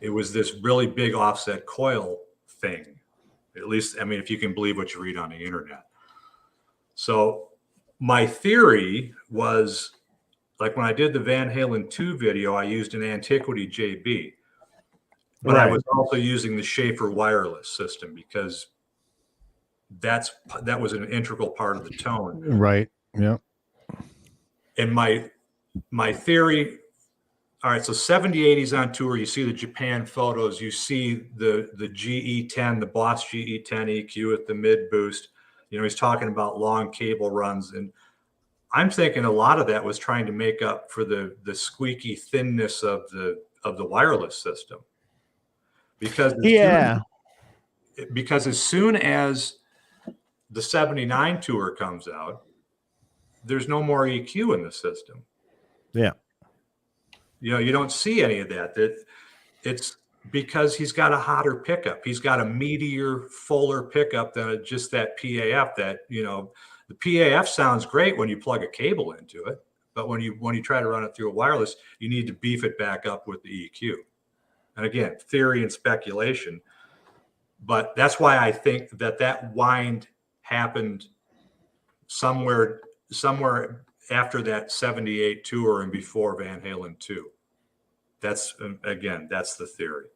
S2: it was this really big offset coil thing. At least, I mean, if you can believe what you read on the internet. So my theory was, like when I did the Van Halen 2 video, I used an Antiquity JB. But right. I was also using the Schaefer wireless system because that was an integral part of the tone.
S1: Right. Yeah.
S2: And my theory, all right, so 70-80s on tour, you see the Japan photos, you see the GE10, the Boss GE10 EQ with the mid boost. He's talking about long cable runs. And I'm thinking a lot of that was trying to make up for the squeaky thinness of the wireless system. Because as soon as the 79 tour comes out, there's no more EQ in the system.
S4: Yeah.
S2: You don't see any of that. It's because he's got a hotter pickup. He's got a meatier, fuller pickup than just that PAF. The PAF sounds great when you plug a cable into it, but when you try to run it through a wireless, you need to beef it back up with the EQ. And again, theory and speculation, but that's why I think that wind happened somewhere after that 78 tour and before Van Halen 2. That's the theory.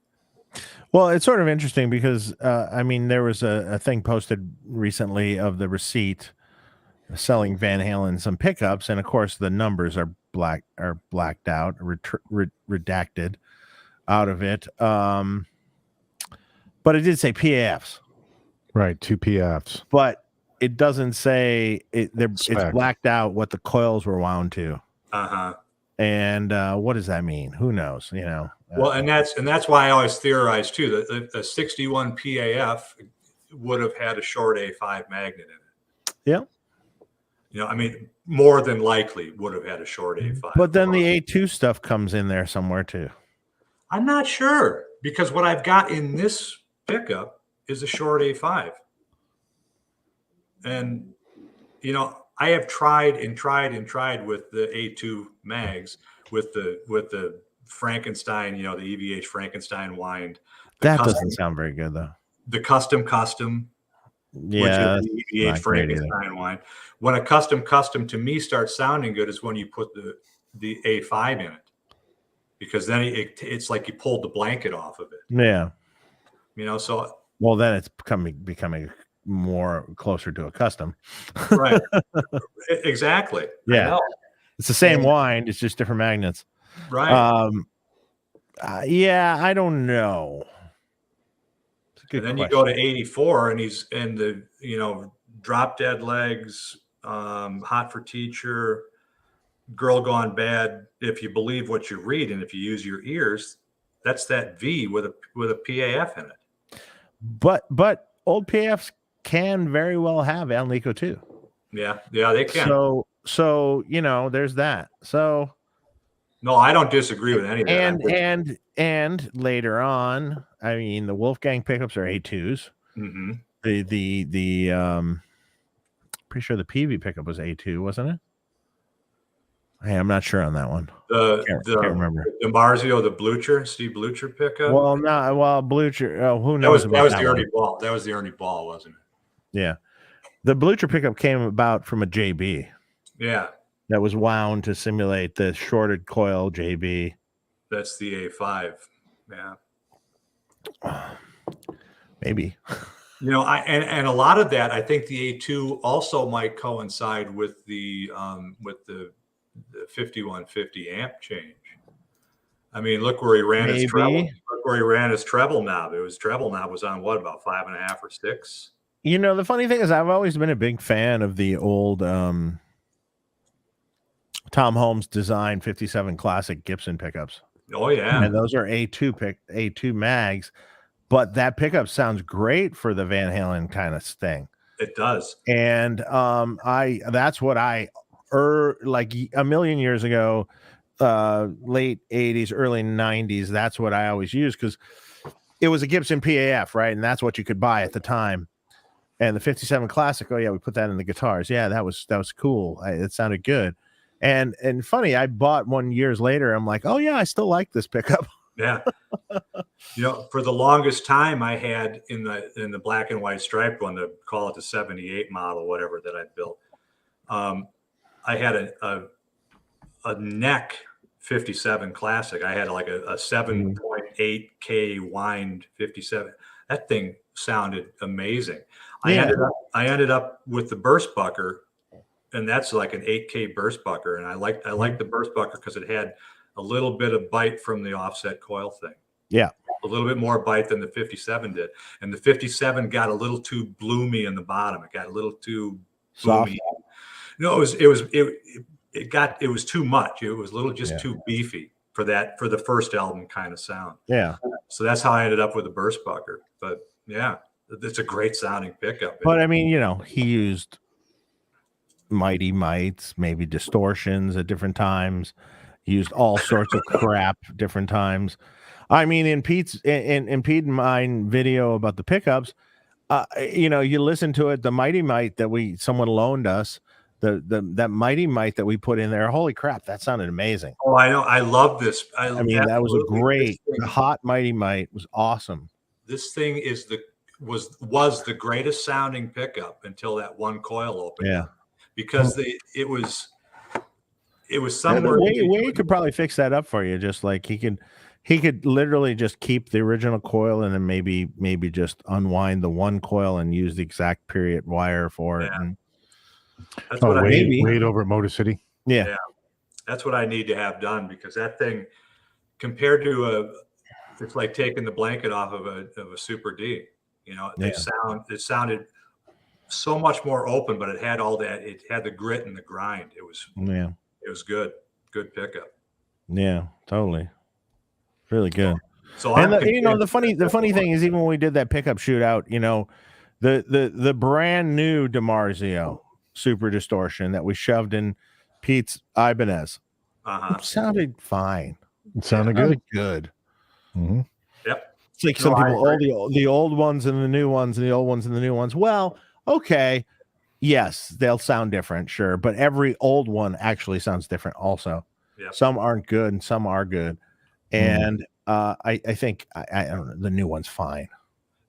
S4: Well, it's sort of interesting because, there was a thing posted recently of the receipt selling Van Halen some pickups. And of course the numbers are blacked out, redacted out of it. But it did say PAFs.
S1: Right. 2 PAFs. But
S4: it doesn't say it's blacked out what the coils were wound to.
S2: Uh-huh.
S4: And what does that mean? Who knows?
S2: Well, and that's why I always theorize too that a 61 PAF would have had a short A5 magnet in it.
S4: Yeah.
S2: More than likely would have had a short A5.
S4: But then the A2 stuff comes in there somewhere too.
S2: I'm not sure, because what I've got in this pickup is a short A5. And, you know, I have tried and tried and tried with the A2 mags, with the Frankenstein, you know, the EVH Frankenstein wind.
S4: That doesn't sound very good though.
S2: The custom,
S4: Yeah,
S2: which is the EVH Frankenstein wine. When a custom to me starts sounding good is when you put the A5 in it, because then it's like you pulled the blanket off of it.
S4: Yeah.
S2: You know, so
S4: well, then it's becoming more closer to a custom.
S2: Right. Exactly.
S4: Yeah. It's the same wine, it's just different magnets.
S2: Right.
S4: Yeah, I don't know.
S2: And then you go to 84 and he's in the, you know, Drop Dead Legs, Hot for Teacher, Girl Gone Bad. If you believe what you read and if you use your ears, that's that V with a PAF in it.
S4: But old PAFs can very well have Alnico too.
S2: Yeah, they can.
S4: So you know, there's that. So
S2: no, I don't disagree with any of
S4: that. And later on, I mean, the Wolfgang pickups are A2s.
S2: Mm-hmm.
S4: The pretty sure the PV pickup was A2, wasn't it? Hey, I'm not sure on that one.
S2: Can't remember. Dimarzio, the Blucher, Steve Blucher pickup.
S4: Well, no, Blucher. Oh, who knows?
S2: That was the Ernie Ball. That was the Ernie Ball, wasn't it?
S4: Yeah, the Blucher pickup came about from a JB.
S2: Yeah.
S4: That was wound to simulate the shorted coil JB.
S2: That's the A5. Yeah.
S4: Maybe.
S2: You know, and a lot of that, I think the A2 also might coincide with the 5150 amp change. I mean, look where he ran his treble. Look where he ran his treble knob. Treble knob was on what, about 5.5 or 6?
S4: You know, the funny thing is, I've always been a big fan of the old Tom Holmes design 57 classic Gibson pickups.
S2: Oh yeah,
S4: and those are A2 mags, but that pickup sounds great for the Van Halen kind of thing.
S2: It does.
S4: And that's what I like a million years ago, late 80s, early 90s. That's what I always used because it was a Gibson PAF, right? And that's what you could buy at the time. And the 57 classic, oh yeah, we put that in the guitars. Yeah, that was cool. It sounded good. And funny, I bought one years later. I'm like, oh yeah, I still like this pickup.
S2: Yeah. You know, for the longest time I had in the black and white striped one, to call it the 78 model, whatever that I built. I had a neck 57 classic. I had like a 7.8K wind 57. That thing sounded amazing.
S4: Yeah.
S2: I ended up with the burst bucker, and that's like an 8K burst bucker. And I liked the burst bucker because it had a little bit of bite from the offset coil thing. Yeah. A little bit more bite than the 57 did. And the 57 got a little too bloomy in the bottom. It got a little too bloomy. No, it was too much. It was a little just too beefy for the first album kind of sound.
S4: Yeah.
S2: So that's how I ended up with the burst bucker. But yeah, it's a great sounding pickup.
S4: But I mean, you know, he used Mighty Mites, maybe distortions at different times. He used all sorts of crap different times. I mean, in Pete and mine video about the pickups, you know, you listen to it, the Mighty Mite that someone loaned us, that Mighty Mite that we put in there. Holy crap, that sounded amazing.
S2: Oh, I know. I love this.
S4: I mean, that was a great hot Mighty Mite. Was awesome.
S2: This thing was the greatest sounding pickup until that one coil opened.
S4: Yeah.
S2: Because it was somewhere.
S4: Wade could probably fix that up for you. Just like he could literally just keep the original coil and then maybe just unwind the one coil and use the exact period wire for it. And
S2: that's what
S1: Wade over at Motor City.
S4: Yeah.
S2: That's what I need to have done, because that thing, compared to it's like taking the blanket off of a Super D. You know, it sounded so much more open, but it had all that. It had the grit and the grind. It was good pickup.
S4: Yeah, totally, really good.
S2: So
S4: the funny thing is, even when we did that pickup shootout, you know, the brand new Dimarzio Super Distortion that we shoved in Pete's Ibanez sounded fine.
S1: It sounded
S4: good.
S1: Mm-hmm.
S2: Yep.
S4: It's like some people, the old ones and the new ones, and the old ones and the new ones. Well, okay, Yes, they'll sound different, sure, but every old one actually sounds different also.
S2: Yep.
S4: Some aren't good and some are good. And I think I don't know, the new one's fine.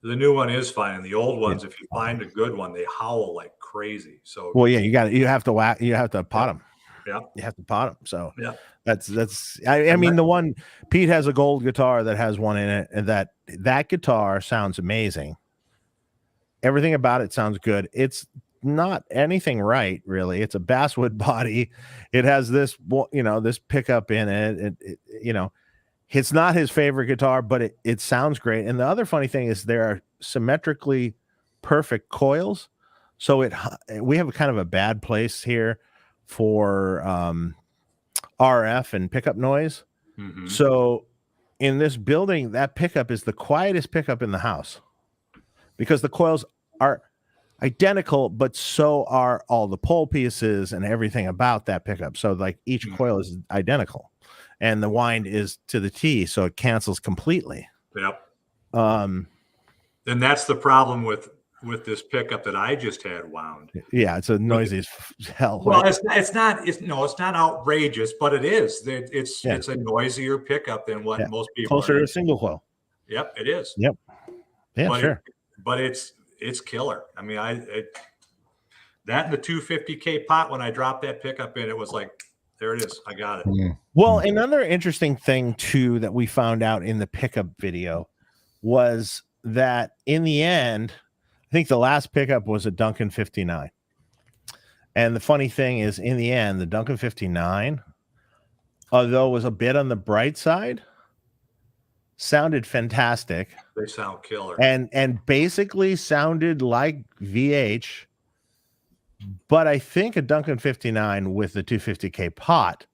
S2: The new one is fine, and the old ones, if you find a good one, they howl like crazy. So
S4: well, yeah, you have to pot them.
S2: Yeah,
S4: you have to pot them. So
S2: yeah,
S4: that's I mean, the one Pete has a gold guitar that has one in it, and that guitar sounds amazing. Everything about it sounds good. It's not anything right, really. It's a basswood body. It has this, this pickup in it. It's not his favorite guitar, but it sounds great. And the other funny thing is there are symmetrically perfect coils. So we have kind of a bad place here for RF and pickup noise.
S2: Mm-hmm.
S4: So in this building, that pickup is the quietest pickup in the house because the coils are identical, but so are all the pole pieces and everything about that pickup. So like each coil is identical. And the wind is to the T, so it cancels completely.
S2: Yep. And that's the problem with this pickup that I just had wound.
S4: Yeah, it's a noisy as hell.
S2: Well,
S4: right?
S2: it's not outrageous, but it is. It's a noisier pickup than what most people
S4: closer to a single coil.
S2: Yep, it is.
S4: Yep. Yeah,
S2: but
S4: sure.
S2: But it's killer. I mean, that and the 250K pot, when I dropped that pickup in, it was like, there it is. I got it.
S1: Yeah.
S4: Well, another interesting thing too that we found out in the pickup video was that in the end, I think the last pickup was a Duncan 59. And the funny thing is, in the end, the Duncan 59, although it was a bit on the bright side, sounded fantastic.
S2: They sound killer.
S4: And basically sounded like VH. But I think a Duncan 59 with the 250K pot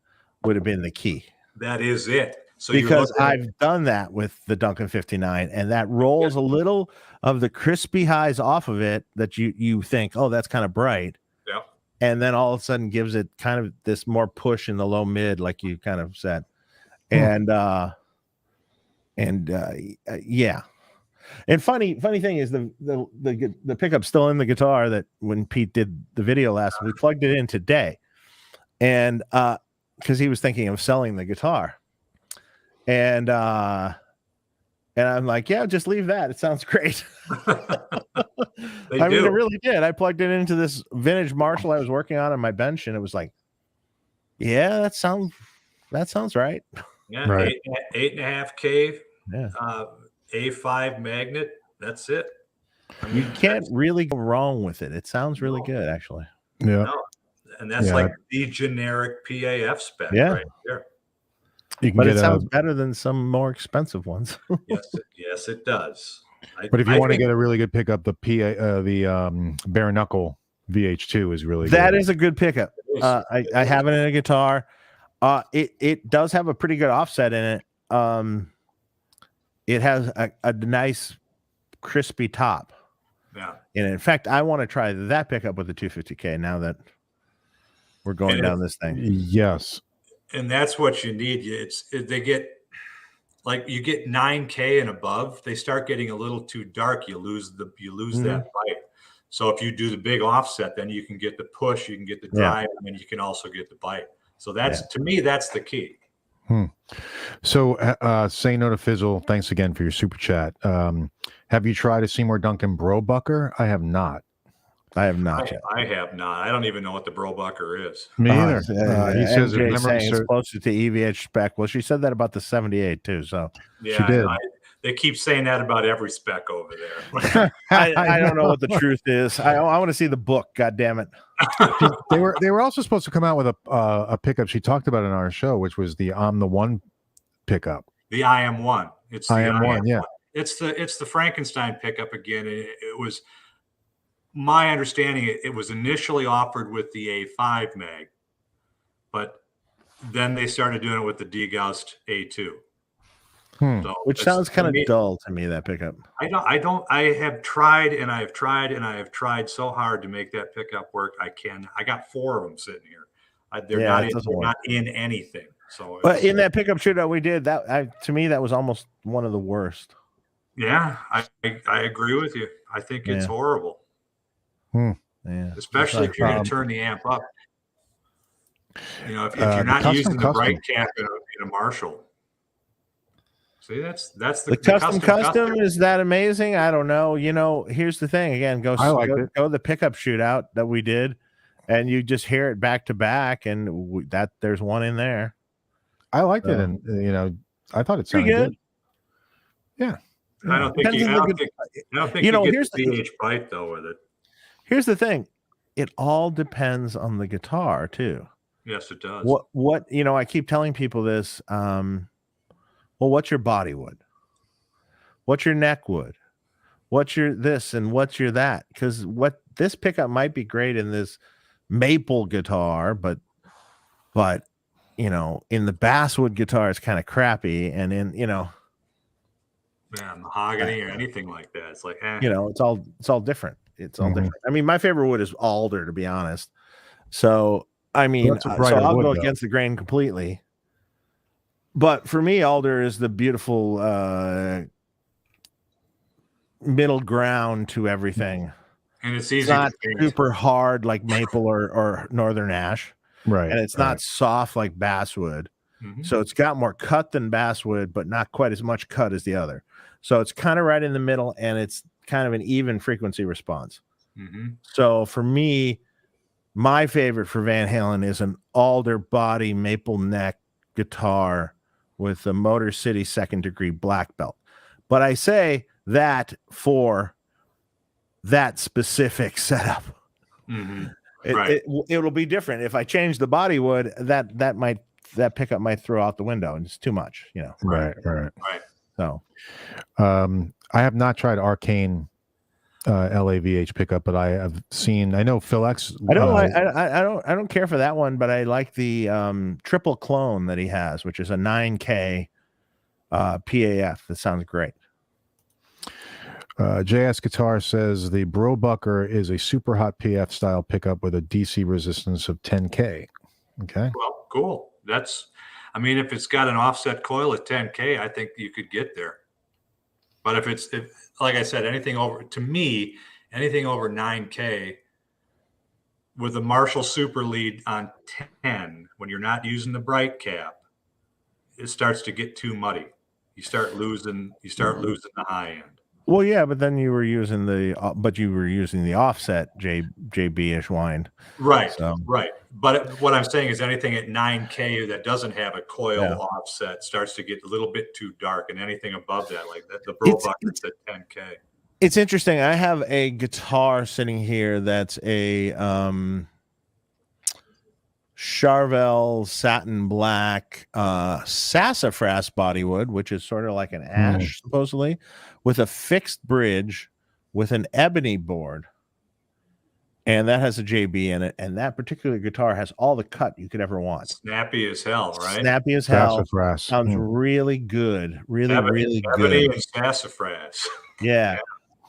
S4: would have been the key.
S2: That is it. So
S4: because I've done that with the Duncan 59, and that rolls a little of the crispy highs off of it that you think, oh, that's kind of bright.
S2: Yeah.
S4: And then all of a sudden gives it kind of this more push in the low mid, like you kind of said. And yeah. And funny thing is the pickup's still in the guitar that when Pete did the video last, we plugged it in today. And because he was thinking of selling the guitar. And I'm like, yeah, just leave that. It sounds great. I mean, it really did. I plugged it into this vintage Marshall I was working on my bench, and it was like, yeah, that sounds right.
S2: Yeah,
S1: right.
S2: 8.5K.
S4: Yeah.
S2: A5 magnet. That's it. I mean,
S4: you can't really go wrong with it. It sounds really good, actually.
S1: Yeah.
S2: No. And that's like the generic PAF spec right there.
S4: But it sounds better than some more expensive ones.
S2: yes, it does.
S1: But if you want to get a really good pickup, the bare knuckle VH2 is really good.
S4: That is a good pickup. I have it in a guitar. It does have a pretty good offset in it. It has a nice crispy top.
S2: Yeah.
S4: And in fact, I want to try that pickup with the 250K now that we're going down this thing.
S1: Yes.
S2: And that's what you need. They get like you get 9K and above, they start getting a little too dark. You lose that bite. So if you do the big offset, then you can get the push, you can get the drive, and then you can also get the bite. So that's to me, that's the key.
S1: So say no to fizzle. Thanks again for your super chat. Have you tried a Seymour Duncan Brobucker? I have not.
S4: I have not yet.
S2: I have not. I don't even know what the Brobucker is.
S1: Me either.
S4: He says it's closer to EVH spec. Well, she said that about the 78 too. So
S2: yeah,
S1: she did.
S2: They keep saying that about every spec over there.
S4: I don't know what the truth is. I want to see the book. God damn it.
S1: They were also supposed to come out with a pickup she talked about in our show, which was the I'm the One pickup.
S2: The IM1. It's the
S1: IM1. Yeah.
S2: It's the Frankenstein pickup again. It was my understanding. It was initially offered with the A5 mag, but then they started doing it with the Gaustad A2. So
S4: which sounds kind of dull to me, that pickup.
S2: I have tried and I have tried so hard to make that pickup work. I got 4 of them sitting here. They're not in anything. So
S4: but in that pickup shootout we did, to me that was almost one of the worst.
S2: Yeah, I agree with you. I think it's horrible.
S4: Yeah.
S2: Especially if you're going to turn the amp up. You know, if you're not using the bright cap in a Marshall. See, that's the
S4: custom. Is that amazing? I don't know. You know, here's the thing. Again, go the pickup shootout that we did, and you just hear it back to back, and there's one in there.
S1: I liked it, and you know, I thought it sounded good. Yeah.
S2: I don't think you here's the EVH bite though with it.
S4: Here's the thing. It all depends on the guitar too.
S2: Yes, it does.
S4: What you know, I keep telling people this. Well, what's your body wood? What's your neck wood? What's your this and what's your that? Because what this pickup might be great in this maple guitar, but you know, in the basswood guitar, it's kind of crappy, and in
S2: mahogany or anything like that, it's like
S4: you know, it's all different. It's all different. I mean, my favorite wood is alder, to be honest. So I mean, so I'll go against the grain completely. But for me, alder is the beautiful middle ground to everything.
S2: And it's easy.
S4: It's not super hard like maple or northern ash.
S1: Right.
S4: And it's not soft like basswood. So it's got more cut than basswood, but not quite as much cut as the other. So it's kind of right in the middle, and it's kind of an even frequency response. So for me, my favorite for Van Halen is an alder body maple neck guitar with a Motor City 2nd degree black belt. But I say that for that specific setup. It'll be different if I change the body wood. That pickup might throw out the window, and it's too much, you know.
S1: Right.
S4: So,
S1: I have not tried Arcane LAVH pickup, but I have seen. I know Phil X.
S4: I don't care for that one, but I like the triple clone that he has, which is a 9K PAF. That sounds great.
S1: JS Guitar says the Brobucker is a super hot PF style pickup with a DC resistance of 10K. Okay.
S2: Well, cool. I mean, if it's got an offset coil at 10K, I think you could get there. But if like I said, anything over 9K with a Marshall Super Lead on 10, when you're not using the bright cap, it starts to get too muddy. You start losing the high end.
S4: Well, yeah, but then you were using the offset JB-ish wind.
S2: Right, so. Right. But what I'm saying is anything at 9K that doesn't have a coil offset starts to get a little bit too dark, and anything above that, like that, the Brobucker's at 10K.
S4: It's interesting. I have a guitar sitting here that's a Charvel satin black sassafras bodywood, which is sort of like an ash supposedly, with a fixed bridge with an ebony board, and that has a JB in it, and that particular guitar has all the cut you could ever want.
S2: Snappy as hell, right?
S4: Snappy as hell.
S1: Sassafras.
S4: Sounds really good. Really good.
S2: Ebony and sassafras.
S4: Yeah.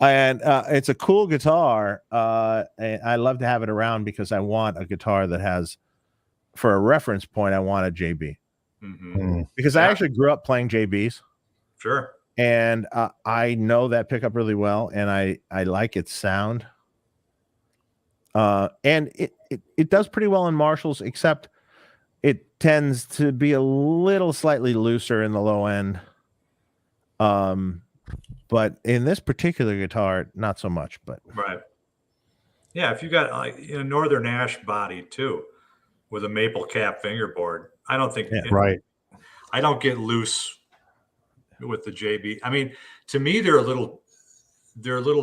S4: And it's a cool guitar. And I love to have it around because I want a guitar that has, for a reference point, I want a JB. Because I actually grew up playing JBs.
S2: Sure.
S4: And I know that pickup really well, and I like its sound. And it does pretty well in Marshalls, except it tends to be a little slightly looser in the low end. But in this particular guitar, not so much. But
S2: right. Yeah, if you got like a Northern Ash body too, with a maple cap fingerboard, I don't think I don't get loose with the JB. I mean, to me, they're a little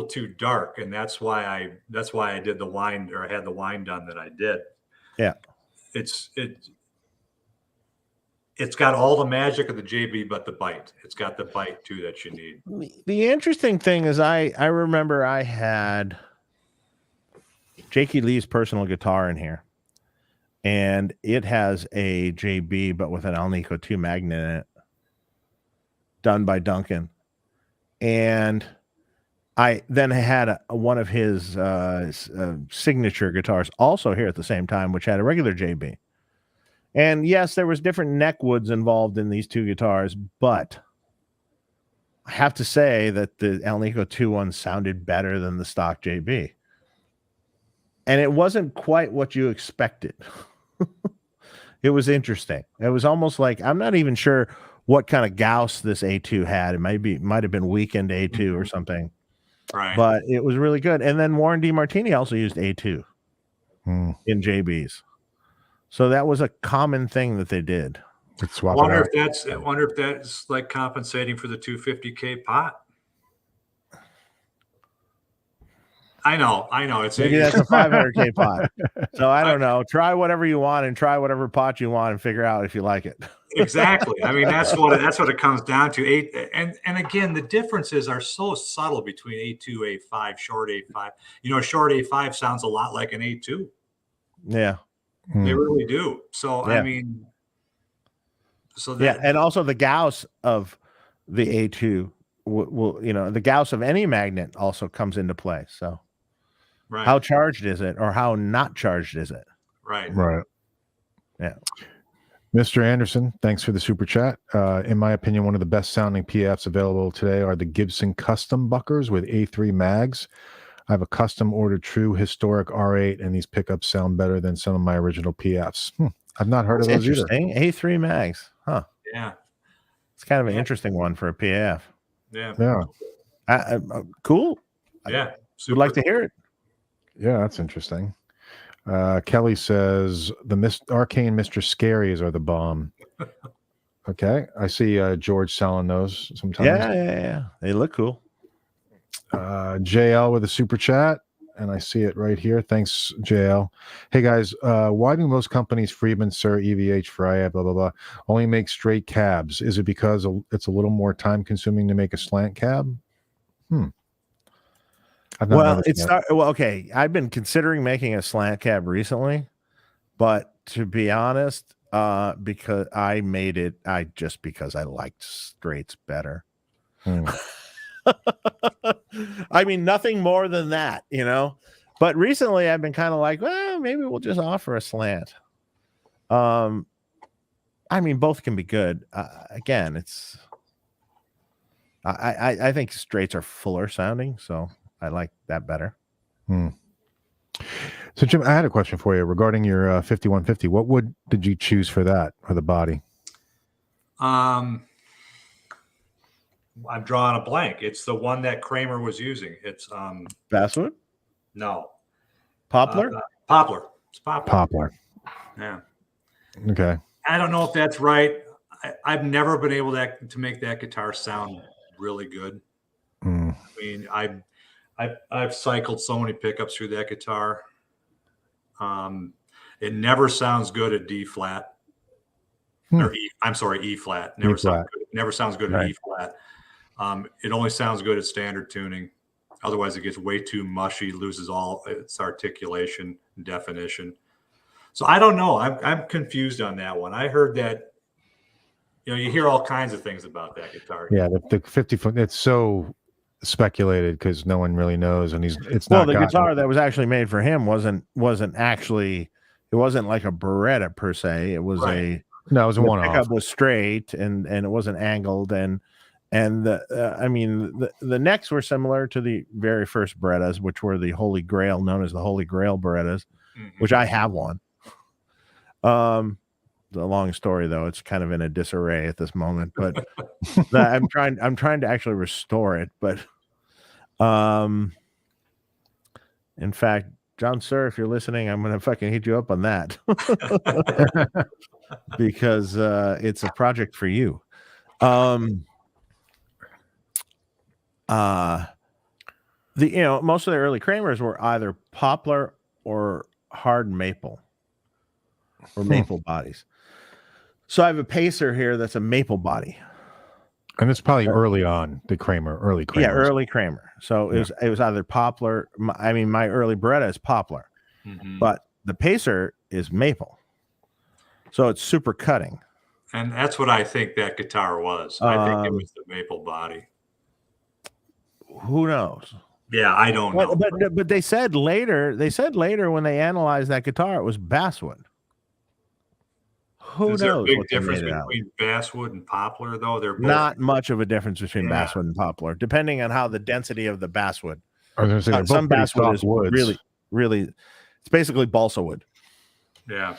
S2: too dark, and that's why I did the wind, or I had the wind done that I did.
S4: Yeah,
S2: it's got all the magic of the JB, but the bite. It's got the bite too that you need.
S4: The interesting thing is, I remember I had Jakey Lee's personal guitar in here, and it has a JB, but with an Alnico 2 magnet in it, done by Duncan. And I then had one of his signature guitars also here at the same time, which had a regular JB. And yes, there was different neck woods involved in these two guitars, but I have to say that the Alnico 2 one sounded better than the stock JB. and it wasn't quite what you expected. It was interesting. It was almost like, I'm not even sure what kind of Gauss this A2 had. It might have been weakened A2 or something.
S2: Right.
S4: But it was really good. And then Warren DeMartini also used A2 in JBs. So that was a common thing that they did.
S2: I wonder if that's like compensating for the 250K pot. I know.
S4: Maybe that's a 500K pot. So I don't know. Try whatever you want and try whatever pot you want and figure out if you like it.
S2: Exactly. I mean, that's what it comes down to. And again, the differences are so subtle between A2, A5, short A5. Short A5 sounds a lot like an A2.
S4: Yeah.
S2: They really do. So yeah. I mean,
S4: and also the Gauss of the A2 will the Gauss of any magnet also comes into play. So
S2: right.
S4: How charged is it, or how not charged is it?
S2: Right.
S4: Yeah.
S1: Mr. Anderson, thanks for the super chat. In my opinion, one of the best sounding PFs available today are the Gibson custom buckers with A3 mags. I have a custom ordered true historic R8, and these pickups sound better than some of my original PFs. I've not heard of those either.
S4: A3 mags, huh?
S2: Yeah,
S4: it's kind of an interesting one for a PF.
S2: Yeah.
S4: Cool.
S2: Yeah,
S4: would like to hear it.
S1: Yeah, that's interesting. Kelly says the Arcane Mr. Scaries are the bomb. Okay, I see George selling those sometimes.
S4: Yeah. They look cool.
S1: JL with a super chat, and I see it right here. Thanks, JL. Hey guys, why do most companies, Friedman, Sir, EVH, Freya, blah blah blah, only make straight cabs? Is it because it's a little more time consuming to make a slant cab?
S4: Okay. I've been considering making a slant cab recently, but to be honest, because I made it, because I liked straights better. I mean, nothing more than that, but recently I've been kind of like, well, maybe we'll just offer a slant. I mean, both can be good. Again, it's, I think straights are fuller sounding, so I like that better.
S1: So Jim, I had a question for you regarding your 5150. What wood did you choose for that, for the body?
S2: I'm drawing a blank. It's the one that Kramer was using. It's
S4: Basswood?
S2: No.
S4: Poplar?
S2: Poplar. It's Poplar.
S1: Poplar.
S2: Yeah.
S1: Okay.
S2: I don't know if that's right. I've never been able to make that guitar sound really good. I mean, I've cycled so many pickups through that guitar. It never sounds good at D flat. Or E flat. Never sounds good at E flat. It only sounds good at standard tuning. Otherwise, it gets way too mushy, loses all its articulation and definition. So I don't know. I'm confused on that one. I heard that, you hear all kinds of things about that guitar.
S1: Yeah, the 50-foot. It's so speculated because no one really knows, and
S4: the guitar that was actually made for him wasn't actually. It wasn't like a Beretta per se. It was it was a one-off. Pickup was straight and it wasn't angled and the necks were similar to the very first Berettas, which were the Holy Grail, known as the Holy Grail Berettas, which I have one. The long story though, it's kind of in a disarray at this moment, but I'm trying to actually restore it. But in fact, John Sir, if you're listening, I'm gonna fucking hit you up on that because it's a project for you. Most of the early Kramers were either poplar or hard maple or maple bodies. So I have a Pacer here that's a maple body.
S1: And it's probably early on, early Kramer.
S4: Yeah, early Kramer. So it was either poplar. My early Beretta is poplar, but the Pacer is maple. So it's super cutting.
S2: And that's what I think that guitar was. I think it was the maple body.
S4: Who knows?
S2: Yeah, I don't know.
S4: But they said later when they analyzed that guitar, it was Basswood. Who knows?
S2: Is there a big difference between Basswood and Poplar, though? They're both...
S4: Not much of a difference between Basswood and Poplar, depending on how the density of the Basswood.
S1: I was going to say,
S4: some Basswood is really, really. It's basically balsa wood.
S2: Yeah.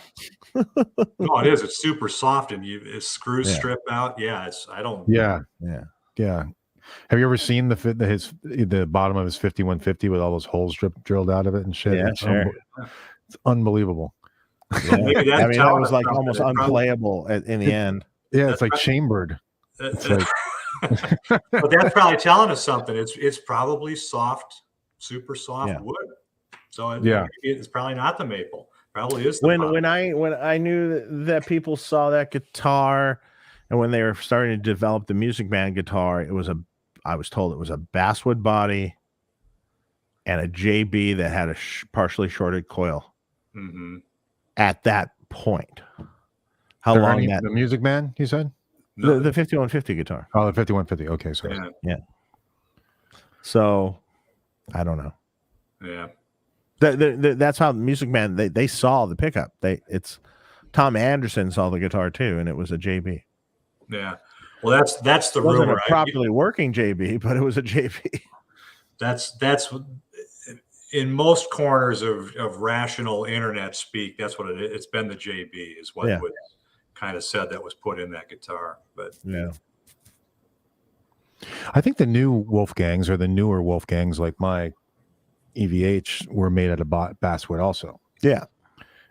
S2: No, it is. It's super soft, and screws
S4: Yeah.
S2: strip out. Yeah,
S1: Yeah.
S4: Yeah.
S1: Have you ever seen the bottom of his 5150 with all those holes drilled out of it and shit?
S4: Yeah,
S1: It's
S4: sure.
S1: it's unbeliable.
S4: Yeah.
S2: Maybe that's
S4: I mean, that
S2: telling
S4: was
S2: us
S4: like
S2: something.
S4: almost
S2: It probably-
S4: unplayable in the end.
S1: Yeah, it's like chambered. It's like
S2: But that's probably telling us something. It's probably soft, super soft wood. So it's probably not the maple. Probably is.
S4: When I knew that people saw that guitar, and when they were starting to develop the Music Man guitar, I was told it was a basswood body and a JB that had a partially shorted coil.
S2: Mm-hmm.
S4: At that point, how long
S1: the Music Man? You said
S2: No,
S4: the 5150 guitar.
S1: Oh, the 5150. Okay, so
S4: Yeah. So I don't know.
S2: Yeah.
S4: That's how Music Man they saw the pickup. It's Tom Anderson saw the guitar too, and it was a JB.
S2: Yeah. Well, that's the
S4: It wasn't
S2: rumor.
S4: a properly working JB, but it was a JB.
S2: That's in most corners of rational internet speak. That's what it is. It's been the JB is what was kind of said that was put in that guitar. But
S4: yeah,
S1: I think the new Wolfgangs or the newer Wolfgangs, like my EVH, were made out of basswood also.
S4: Yeah,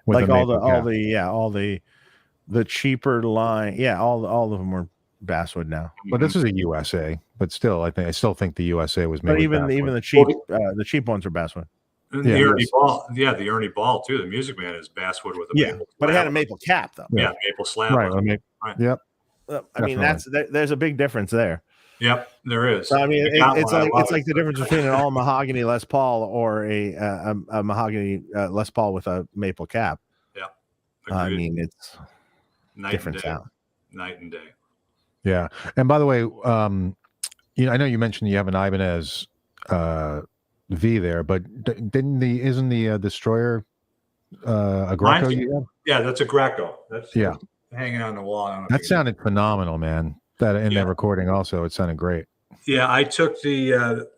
S1: with
S4: like
S1: a
S4: all
S1: maple
S4: the cheaper line. Yeah, all of them were basswood now.
S1: But this is a USA. But still, I still think the USA was made.
S4: But even the cheap ones are basswood.
S2: The Ernie Ball, the Ernie Ball too. The Music Man is basswood with a maple.
S4: But it had a maple cap though.
S2: Yeah, maple slab.
S1: Right. Yep.
S4: I mean, there's a big difference there.
S2: Yep, there is.
S4: So, I mean, it's like the difference between an all mahogany Les Paul or a mahogany Les Paul with a maple cap.
S2: Yeah,
S4: I mean, it's different sound.
S2: Night and day.
S1: Yeah, and by the way, I know you mentioned you have an Ibanez V there, but isn't the Destroyer a Greco you have?
S2: Yeah, that's a Greco. That's hanging on the wall.
S1: That sounded phenomenal, man. That recording also, it sounded great.
S2: Yeah, I took the.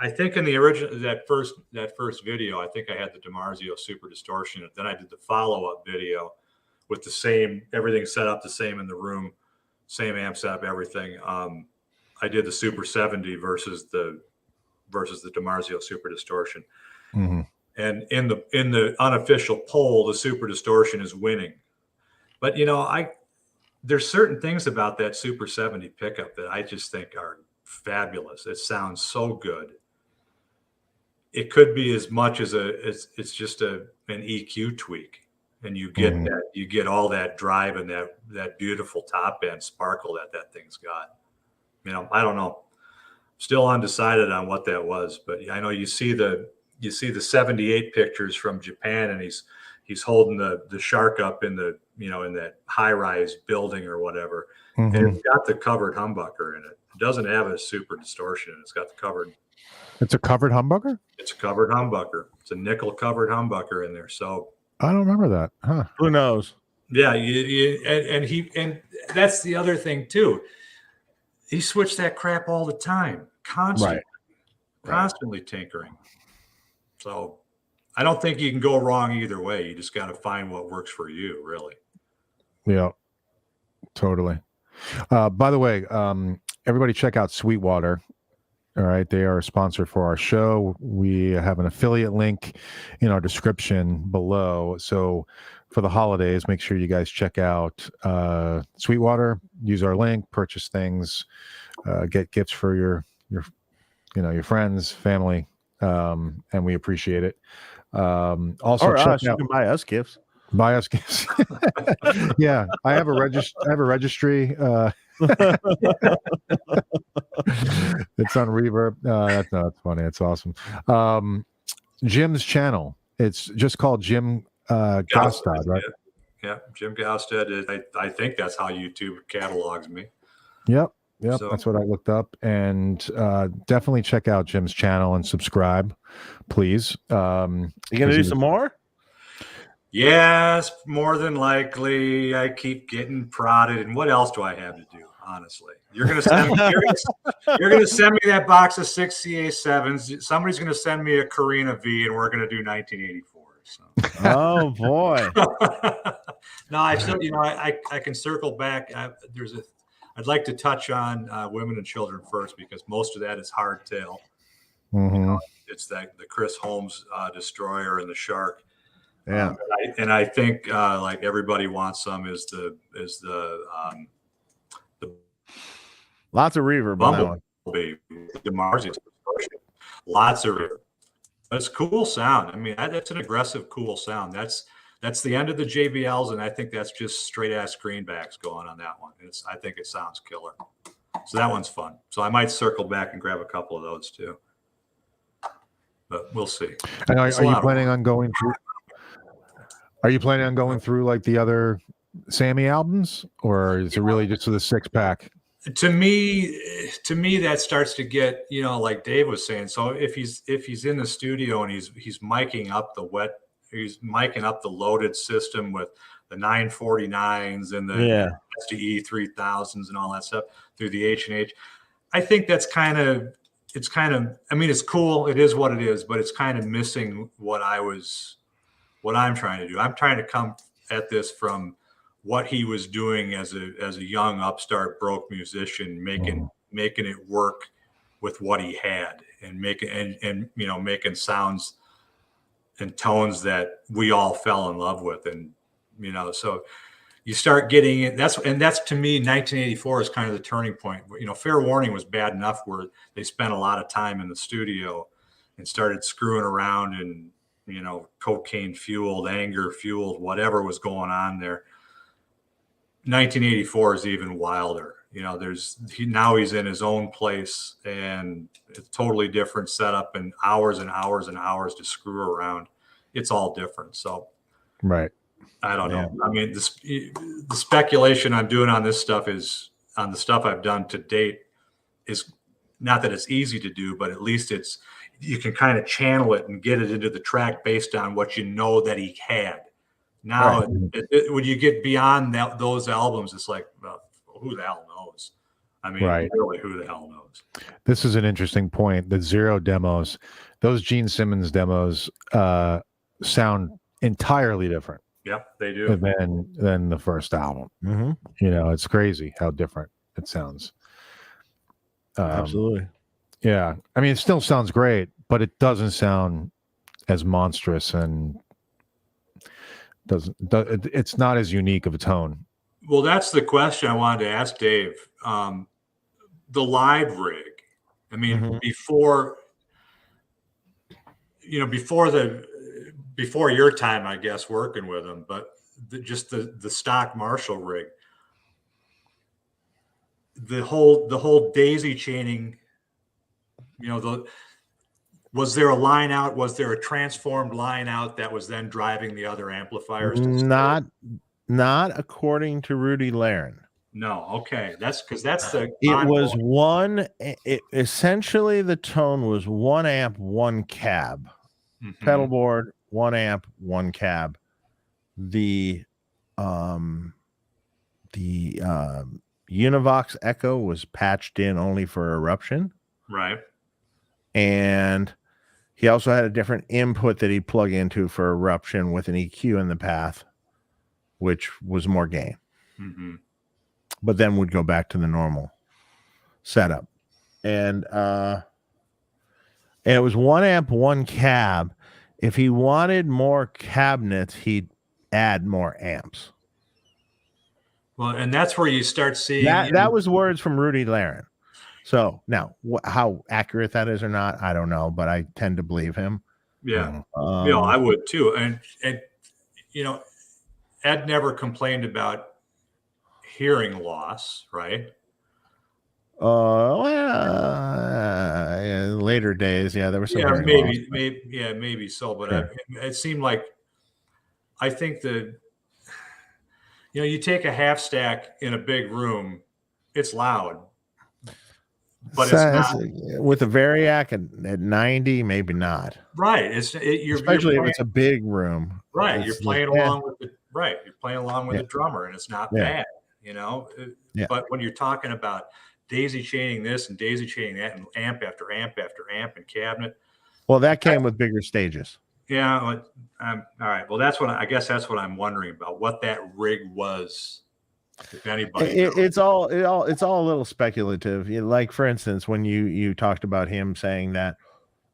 S2: I think in the original that first video, I think I had the Dimarzio Super Distortion. Then I did the follow-up video with the same everything set up the same in the room, same amp setup, everything. I did the Super 70 versus the Dimarzio Super Distortion.
S1: Mm-hmm.
S2: And in the unofficial poll, the Super Distortion is winning. But there's certain things about that Super 70 pickup that I just think are fabulous. It sounds so good. It could be as much as it's just an EQ tweak, and you get you get all that drive and that beautiful top end sparkle that thing's got. I don't know. Still undecided on what that was, but I know you see the 78 pictures from Japan, and he's holding the shark up in the in that high-rise building or whatever.
S1: Mm-hmm.
S2: And it's got the covered humbucker in it. It doesn't have a Super Distortion. It's got the covered.
S1: It's a covered humbucker?
S2: It's a covered humbucker. It's a nickel covered humbucker in there. So
S1: I don't remember that. Huh.
S4: Who knows?
S2: Yeah, and that's the other thing too. He switched that crap all the time, constantly tinkering. So I don't think you can go wrong either way. You just got to find what works for you, really.
S1: Yeah, totally. By the way, everybody check out Sweetwater. All right. They are a sponsor for our show. We have an affiliate link in our description below. So for the holidays, make sure you guys check out Sweetwater, use our link, purchase things, get gifts for your friends, family. And we appreciate it. Also,
S4: or us, you can buy us gifts.
S1: Buy us gifts. Yeah, I have a registry. It's on Reverb. That's funny. It's awesome. Jim's channel. It's just called Jim Gaustad, right?
S2: Yeah, Jim Gaustad. I think that's how YouTube catalogs me.
S1: Yep. So, that's what I looked up. And definitely check out Jim's channel and subscribe, please.
S4: You gonna do some more?
S2: Yes, more than likely. I keep getting prodded. And what else do I have to do? Honestly, you're gonna send me that box of 6 CA7s. Somebody's gonna send me a Carina V, and we're gonna do 1984s. So.
S4: Oh boy.
S2: No, I still, I can circle back. I'd like to touch on women and children first, because most of that is hardtail.
S1: Mm-hmm.
S2: It's the Chris Holmes Destroyer and the Shark.
S4: Yeah.
S2: And I think like Everybody Wants Some is the
S4: Lots of reverb on that one.
S2: Bumblebee, Dimarzio, lots of reverb. That's cool sound. I mean, that's an aggressive, cool sound. That's the end of the JBLs, and I think that's just straight ass greenbacks going on that one. I think it sounds killer. So that one's fun. So I might circle back and grab a couple of those too. But we'll see.
S1: And are you planning on going through? Are you planning on going through like the other Sammy albums, or is it really just the 6-pack?
S2: To me, that starts to get, like Dave was saying. So if he's in the studio and he's miking up he's miking up the loaded system with the 949s and the SDE 3000s and all that stuff through the H&H. I think it's kind of, I mean, it's cool. It is what it is, but it's kind of missing what I'm trying to do. I'm trying to come at this from what he was doing as a young upstart broke musician, making it work with what he had, and making sounds and tones that we all fell in love with. And so you start getting it. That's to me, 1984 is kind of the turning point. Fair Warning was bad enough where they spent a lot of time in the studio and started screwing around and cocaine fueled, anger fueled, whatever was going on there. 1984 is even wilder. Now he's in his own place, and it's totally different setup, and hours and hours and hours to screw around. It's all different. So,
S1: right.
S2: I don't know. I mean, the speculation I'm doing on this stuff is on the stuff I've done to date is not that it's easy to do, but at least you can kind of channel it and get it into the track based on what that he had. Now, right. When you get beyond those albums, it's like, well, who the hell knows? I mean, really, who the hell knows?
S1: This is an interesting point. The Zero demos, those Gene Simmons demos, sound entirely different.
S2: Yep, they do.
S1: Than the first album.
S4: Mm-hmm.
S1: It's crazy how different it sounds.
S4: Absolutely.
S1: Yeah, I mean, it still sounds great, but it doesn't sound as monstrous and it's not as unique of a tone.
S2: Well, that's the question I wanted to ask Dave. The live rig. I mean, before your time, I guess, working with them, but just the stock Marshall rig, the whole daisy chaining. Was there a line out? Was there a transformed line out that was then driving the other amplifiers?
S4: Not according to Rudy Laren.
S2: No. Okay. That's because that's the.
S4: It was one. Essentially, the tone was 1 amp, 1 cab, pedal board, 1 amp, 1 cab. The Univox Echo was patched in only for Eruption.
S2: Right.
S4: And he also had a different input that he'd plug into for Eruption with an EQ in the path, which was more gain. But then would go back to the normal setup. And it was 1 amp, 1 cab. If he wanted more cabinets, he'd add more amps.
S2: Well, and that's where you start seeing
S4: that was words from Rudy Laren. So now, how accurate that is or not, I don't know, but I tend to believe him.
S2: Yeah, I would too. And Ed never complained about hearing loss, right?
S4: Later days, there was some.
S2: Yeah, maybe so. But it seemed like I think you take a half stack in a big room, it's loud. But it's not
S4: with a Variac at 90, maybe not.
S2: Right.
S4: Especially if it's a big room.
S2: Right. You're playing along with the drummer, and it's not bad, But when you're talking about daisy chaining this and daisy chaining that, and amp after amp after amp and cabinet.
S4: Well, that came with bigger stages.
S2: Yeah. All right. Well, I guess that's what I'm wondering about, what that rig was. If anybody,
S4: it's all a little speculative. Like, for instance, when you talked about him saying that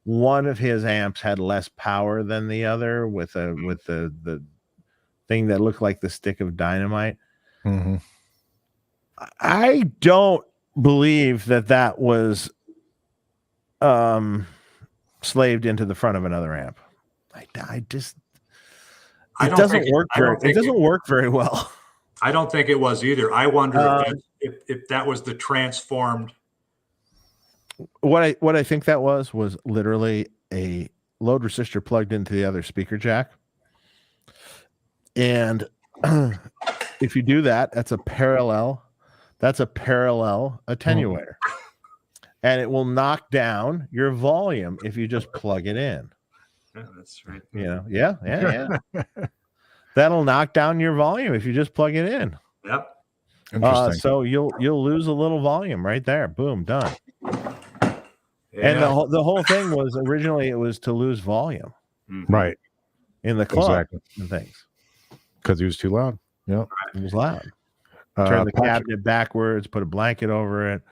S4: one of his amps had less power than the other with the thing that looked like the stick of dynamite.
S1: Mm-hmm.
S4: I don't believe that was slaved into the front of another amp. It doesn't work very well.
S2: I don't think it was either. I wonder if that was the transformed.
S4: What I think that was literally a load resistor plugged into the other speaker jack. And if you do that, that's a parallel attenuator. And it will knock down your volume if you just plug it in.
S2: Yeah, that's right.
S4: Yeah. That'll knock down your volume if you just plug it in.
S2: Yep.
S1: Interesting.
S4: So you'll lose a little volume right there. Boom, done.
S2: Yeah.
S4: And the whole thing was originally, it was to lose volume,
S1: Right,
S4: in the club
S1: exactly,
S4: and things,
S1: because he was too loud. Yeah,
S4: it was loud. Turn the cabinet backwards, put a blanket over it,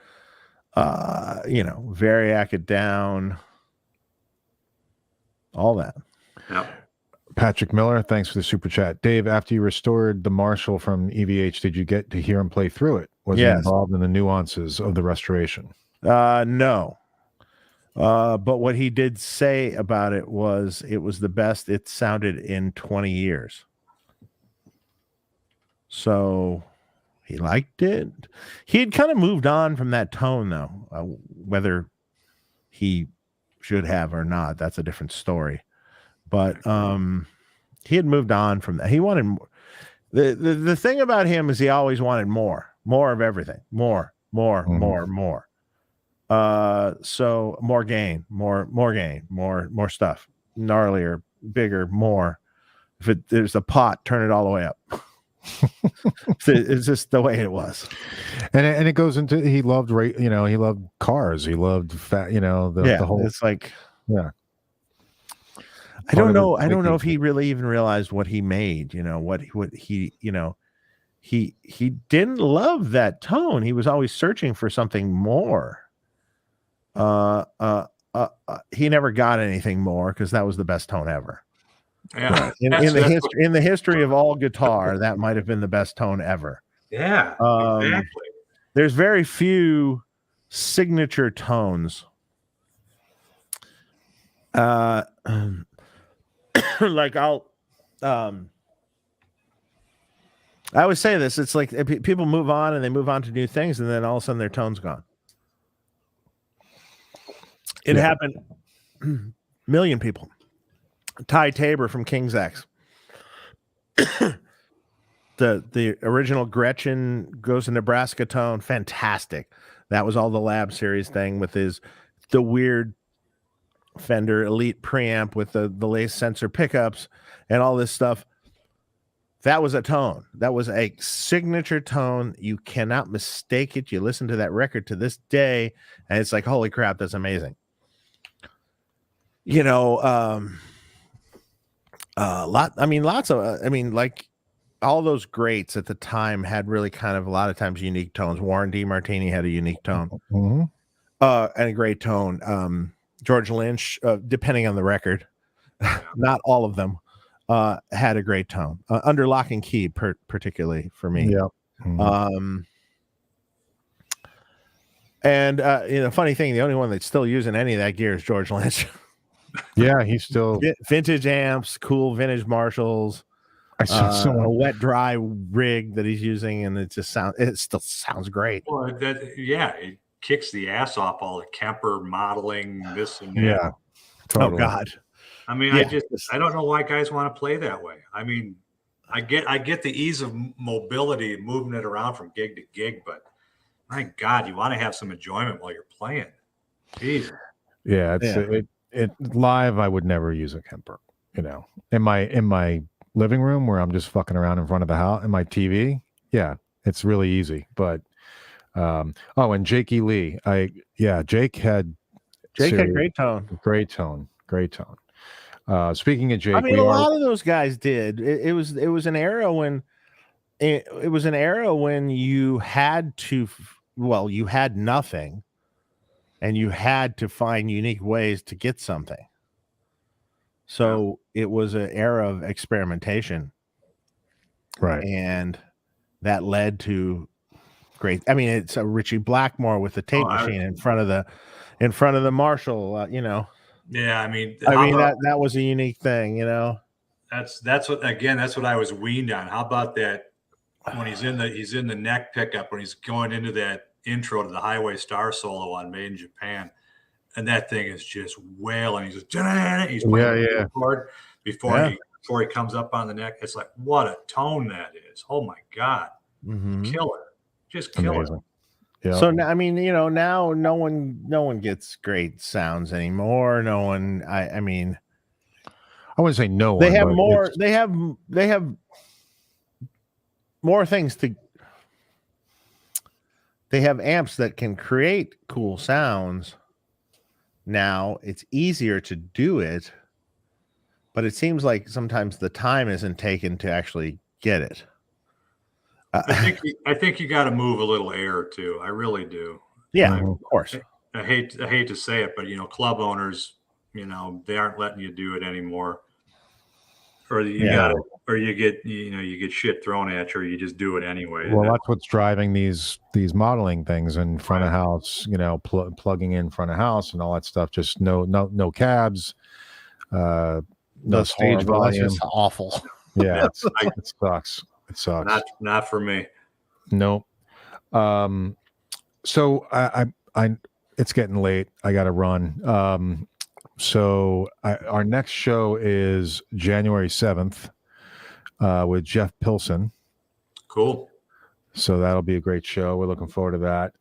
S4: variac it down, all that.
S2: Yep.
S1: Patrick Miller, thanks for the super chat. Dave, after you restored the Marshall from EVH, did you get to hear him play through it? Was he involved in the nuances of the restoration?
S4: No. But what he did say about it was the best it sounded in 20 years. So he liked it. He had kind of moved on from that tone, though. Whether he should have or not, that's a different story. But he had moved on from that. He wanted more. The thing about him is he always wanted more of everything, more. So more gain, more stuff, gnarlier, bigger, more. If there's a pot, turn it all the way up. It's just the way it was.
S1: And it goes into, he loved cars. He loved the whole.
S4: It's like,
S1: yeah.
S4: I don't know if he really even realized what he made. What he he didn't love that tone. He was always searching for something more. He never got anything more because that was the best tone ever.
S2: Yeah.
S4: In the history of all guitar, that might have been the best tone ever.
S2: Yeah. Exactly.
S4: There's very few signature tones. Like I would say this, it's like people move on and they move on to new things, and then all of a sudden their tone's gone. It happened. Million people. Ty Tabor from King's X. The original Gretchen Goes to Nebraska tone, fantastic. That was all the Lab Series thing with the weird Fender Elite preamp with the lace sensor pickups and all this stuff. That was a tone. That was a signature tone. You cannot mistake it. You listen to that record to this day, and it's like, holy crap, that's amazing. Like all those greats at the time had really kind of a lot of times unique tones. Warren DeMartini had a unique tone, and a great tone. George Lynch, depending on the record, not all of them, had a great tone. Under Lock and Key, particularly for me.
S1: Yeah.
S4: Funny thing, the only one that's still using any of that gear is George Lynch.
S1: Yeah, he's still
S4: vintage amps, cool vintage Marshalls.
S1: I saw someone
S4: a wet dry rig that he's using, and it still sounds great.
S2: Well, it kicks the ass off all the Kemper modeling, this and that.
S1: Yeah. Totally.
S4: Oh God.
S2: I mean, I don't know why guys want to play that way. I mean, I get the ease of mobility, moving it around from gig to gig, but my God, you want to have some enjoyment while you're playing. Jeez.
S1: Yeah, it live. I would never use a Kemper. In my living room where I'm just fucking around in front of the house and my TV. Yeah, it's really easy. But and Jakey Lee. Jake had
S4: great tone.
S1: Great tone. Speaking of Jake,
S4: I mean, a lot of those guys did. It was an era when it was an era when you had to, well, you had nothing, and you had to find unique ways to get something. So it was an era of experimentation,
S1: right?
S4: And that led to great. I mean, it's a Richie Blackmore with the tape machine in front of the Marshall.
S2: Yeah, I mean,
S4: that was a unique thing.
S2: That's what I was weaned on. How about that when he's in the neck pickup when he's going into that intro to the Highway Star solo on Made in Japan, and that thing is just wailing. He's playing the chord before he comes up on the neck. It's like, what a tone that is! Oh my God, killer, just killer.
S1: Amazing. Yeah.
S4: So I mean, now no one gets great sounds anymore. No one. I mean,
S1: I wouldn't say no one.
S4: They have more. They have more things to. They have amps that can create cool sounds. Now it's easier to do it, but it seems like sometimes the time isn't taken to actually get it.
S2: I think you got to move a little air too. I really do.
S4: Yeah, of course.
S2: I hate to say it, but club owners, they aren't letting you do it anymore. Or you get shit thrown at you, or you just do it anyway.
S1: Well, that's what's driving these modeling things in front of house, plugging in front of house and all that stuff. Just no cabs, no stage volume.
S4: That's just awful.
S1: Yeah, it sucks. It sucks.
S2: Not for me.
S1: No. So I it's getting late. I got to run. So our next show is January 7th with Jeff Pilson.
S2: Cool.
S1: So that'll be a great show. We're looking forward to that.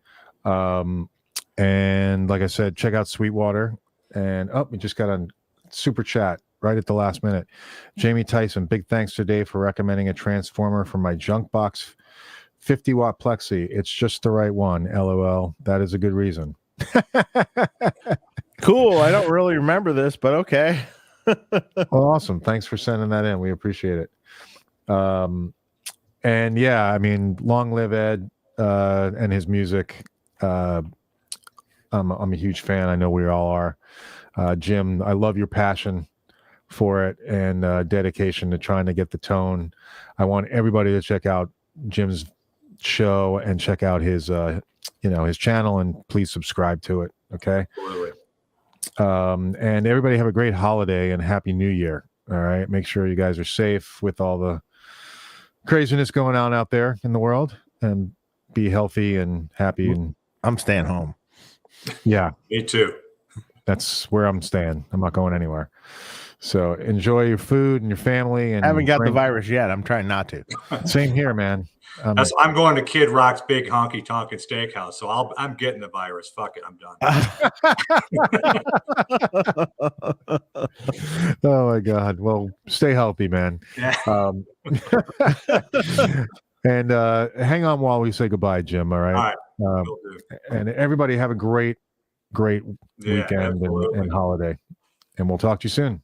S1: And like I said, check out Sweetwater. And we just got a super chat right at the last minute. Jamie Tyson, big thanks today for recommending a transformer for my junk box 50-watt plexi. It's just the right one. LOL. That is a good reason.
S4: Cool. I don't really remember this, but okay.
S1: Well, awesome. Thanks for sending that in. We appreciate it. And yeah, I mean, long live Ed and his music. I'm a huge fan. I know we all are. Jim, I love your passion for it and dedication to trying to get the tone. I want everybody to check out Jim's show and check out his his channel, and please subscribe to it. Okay.
S2: Absolutely.
S1: And everybody have a great holiday and Happy New Year. All right. Make sure you guys are safe with all the craziness going on out there in the world, and be healthy and happy. And
S4: I'm staying home.
S1: Yeah.
S2: Me too.
S1: That's where I'm staying. I'm not going anywhere. So enjoy your food and your family. And
S4: I haven't got the virus yet. I'm trying not to.
S1: Same here, man.
S2: I'm going to Kid Rock's Big Honky Tonkin' Steakhouse, so I'm getting the virus. Fuck it, I'm done.
S1: Oh my God. Well, stay healthy, man.
S2: Yeah.
S1: And hang on while we say goodbye, Jim. All right.
S2: All right.
S1: And everybody have a great weekend and holiday. And we'll talk to you soon.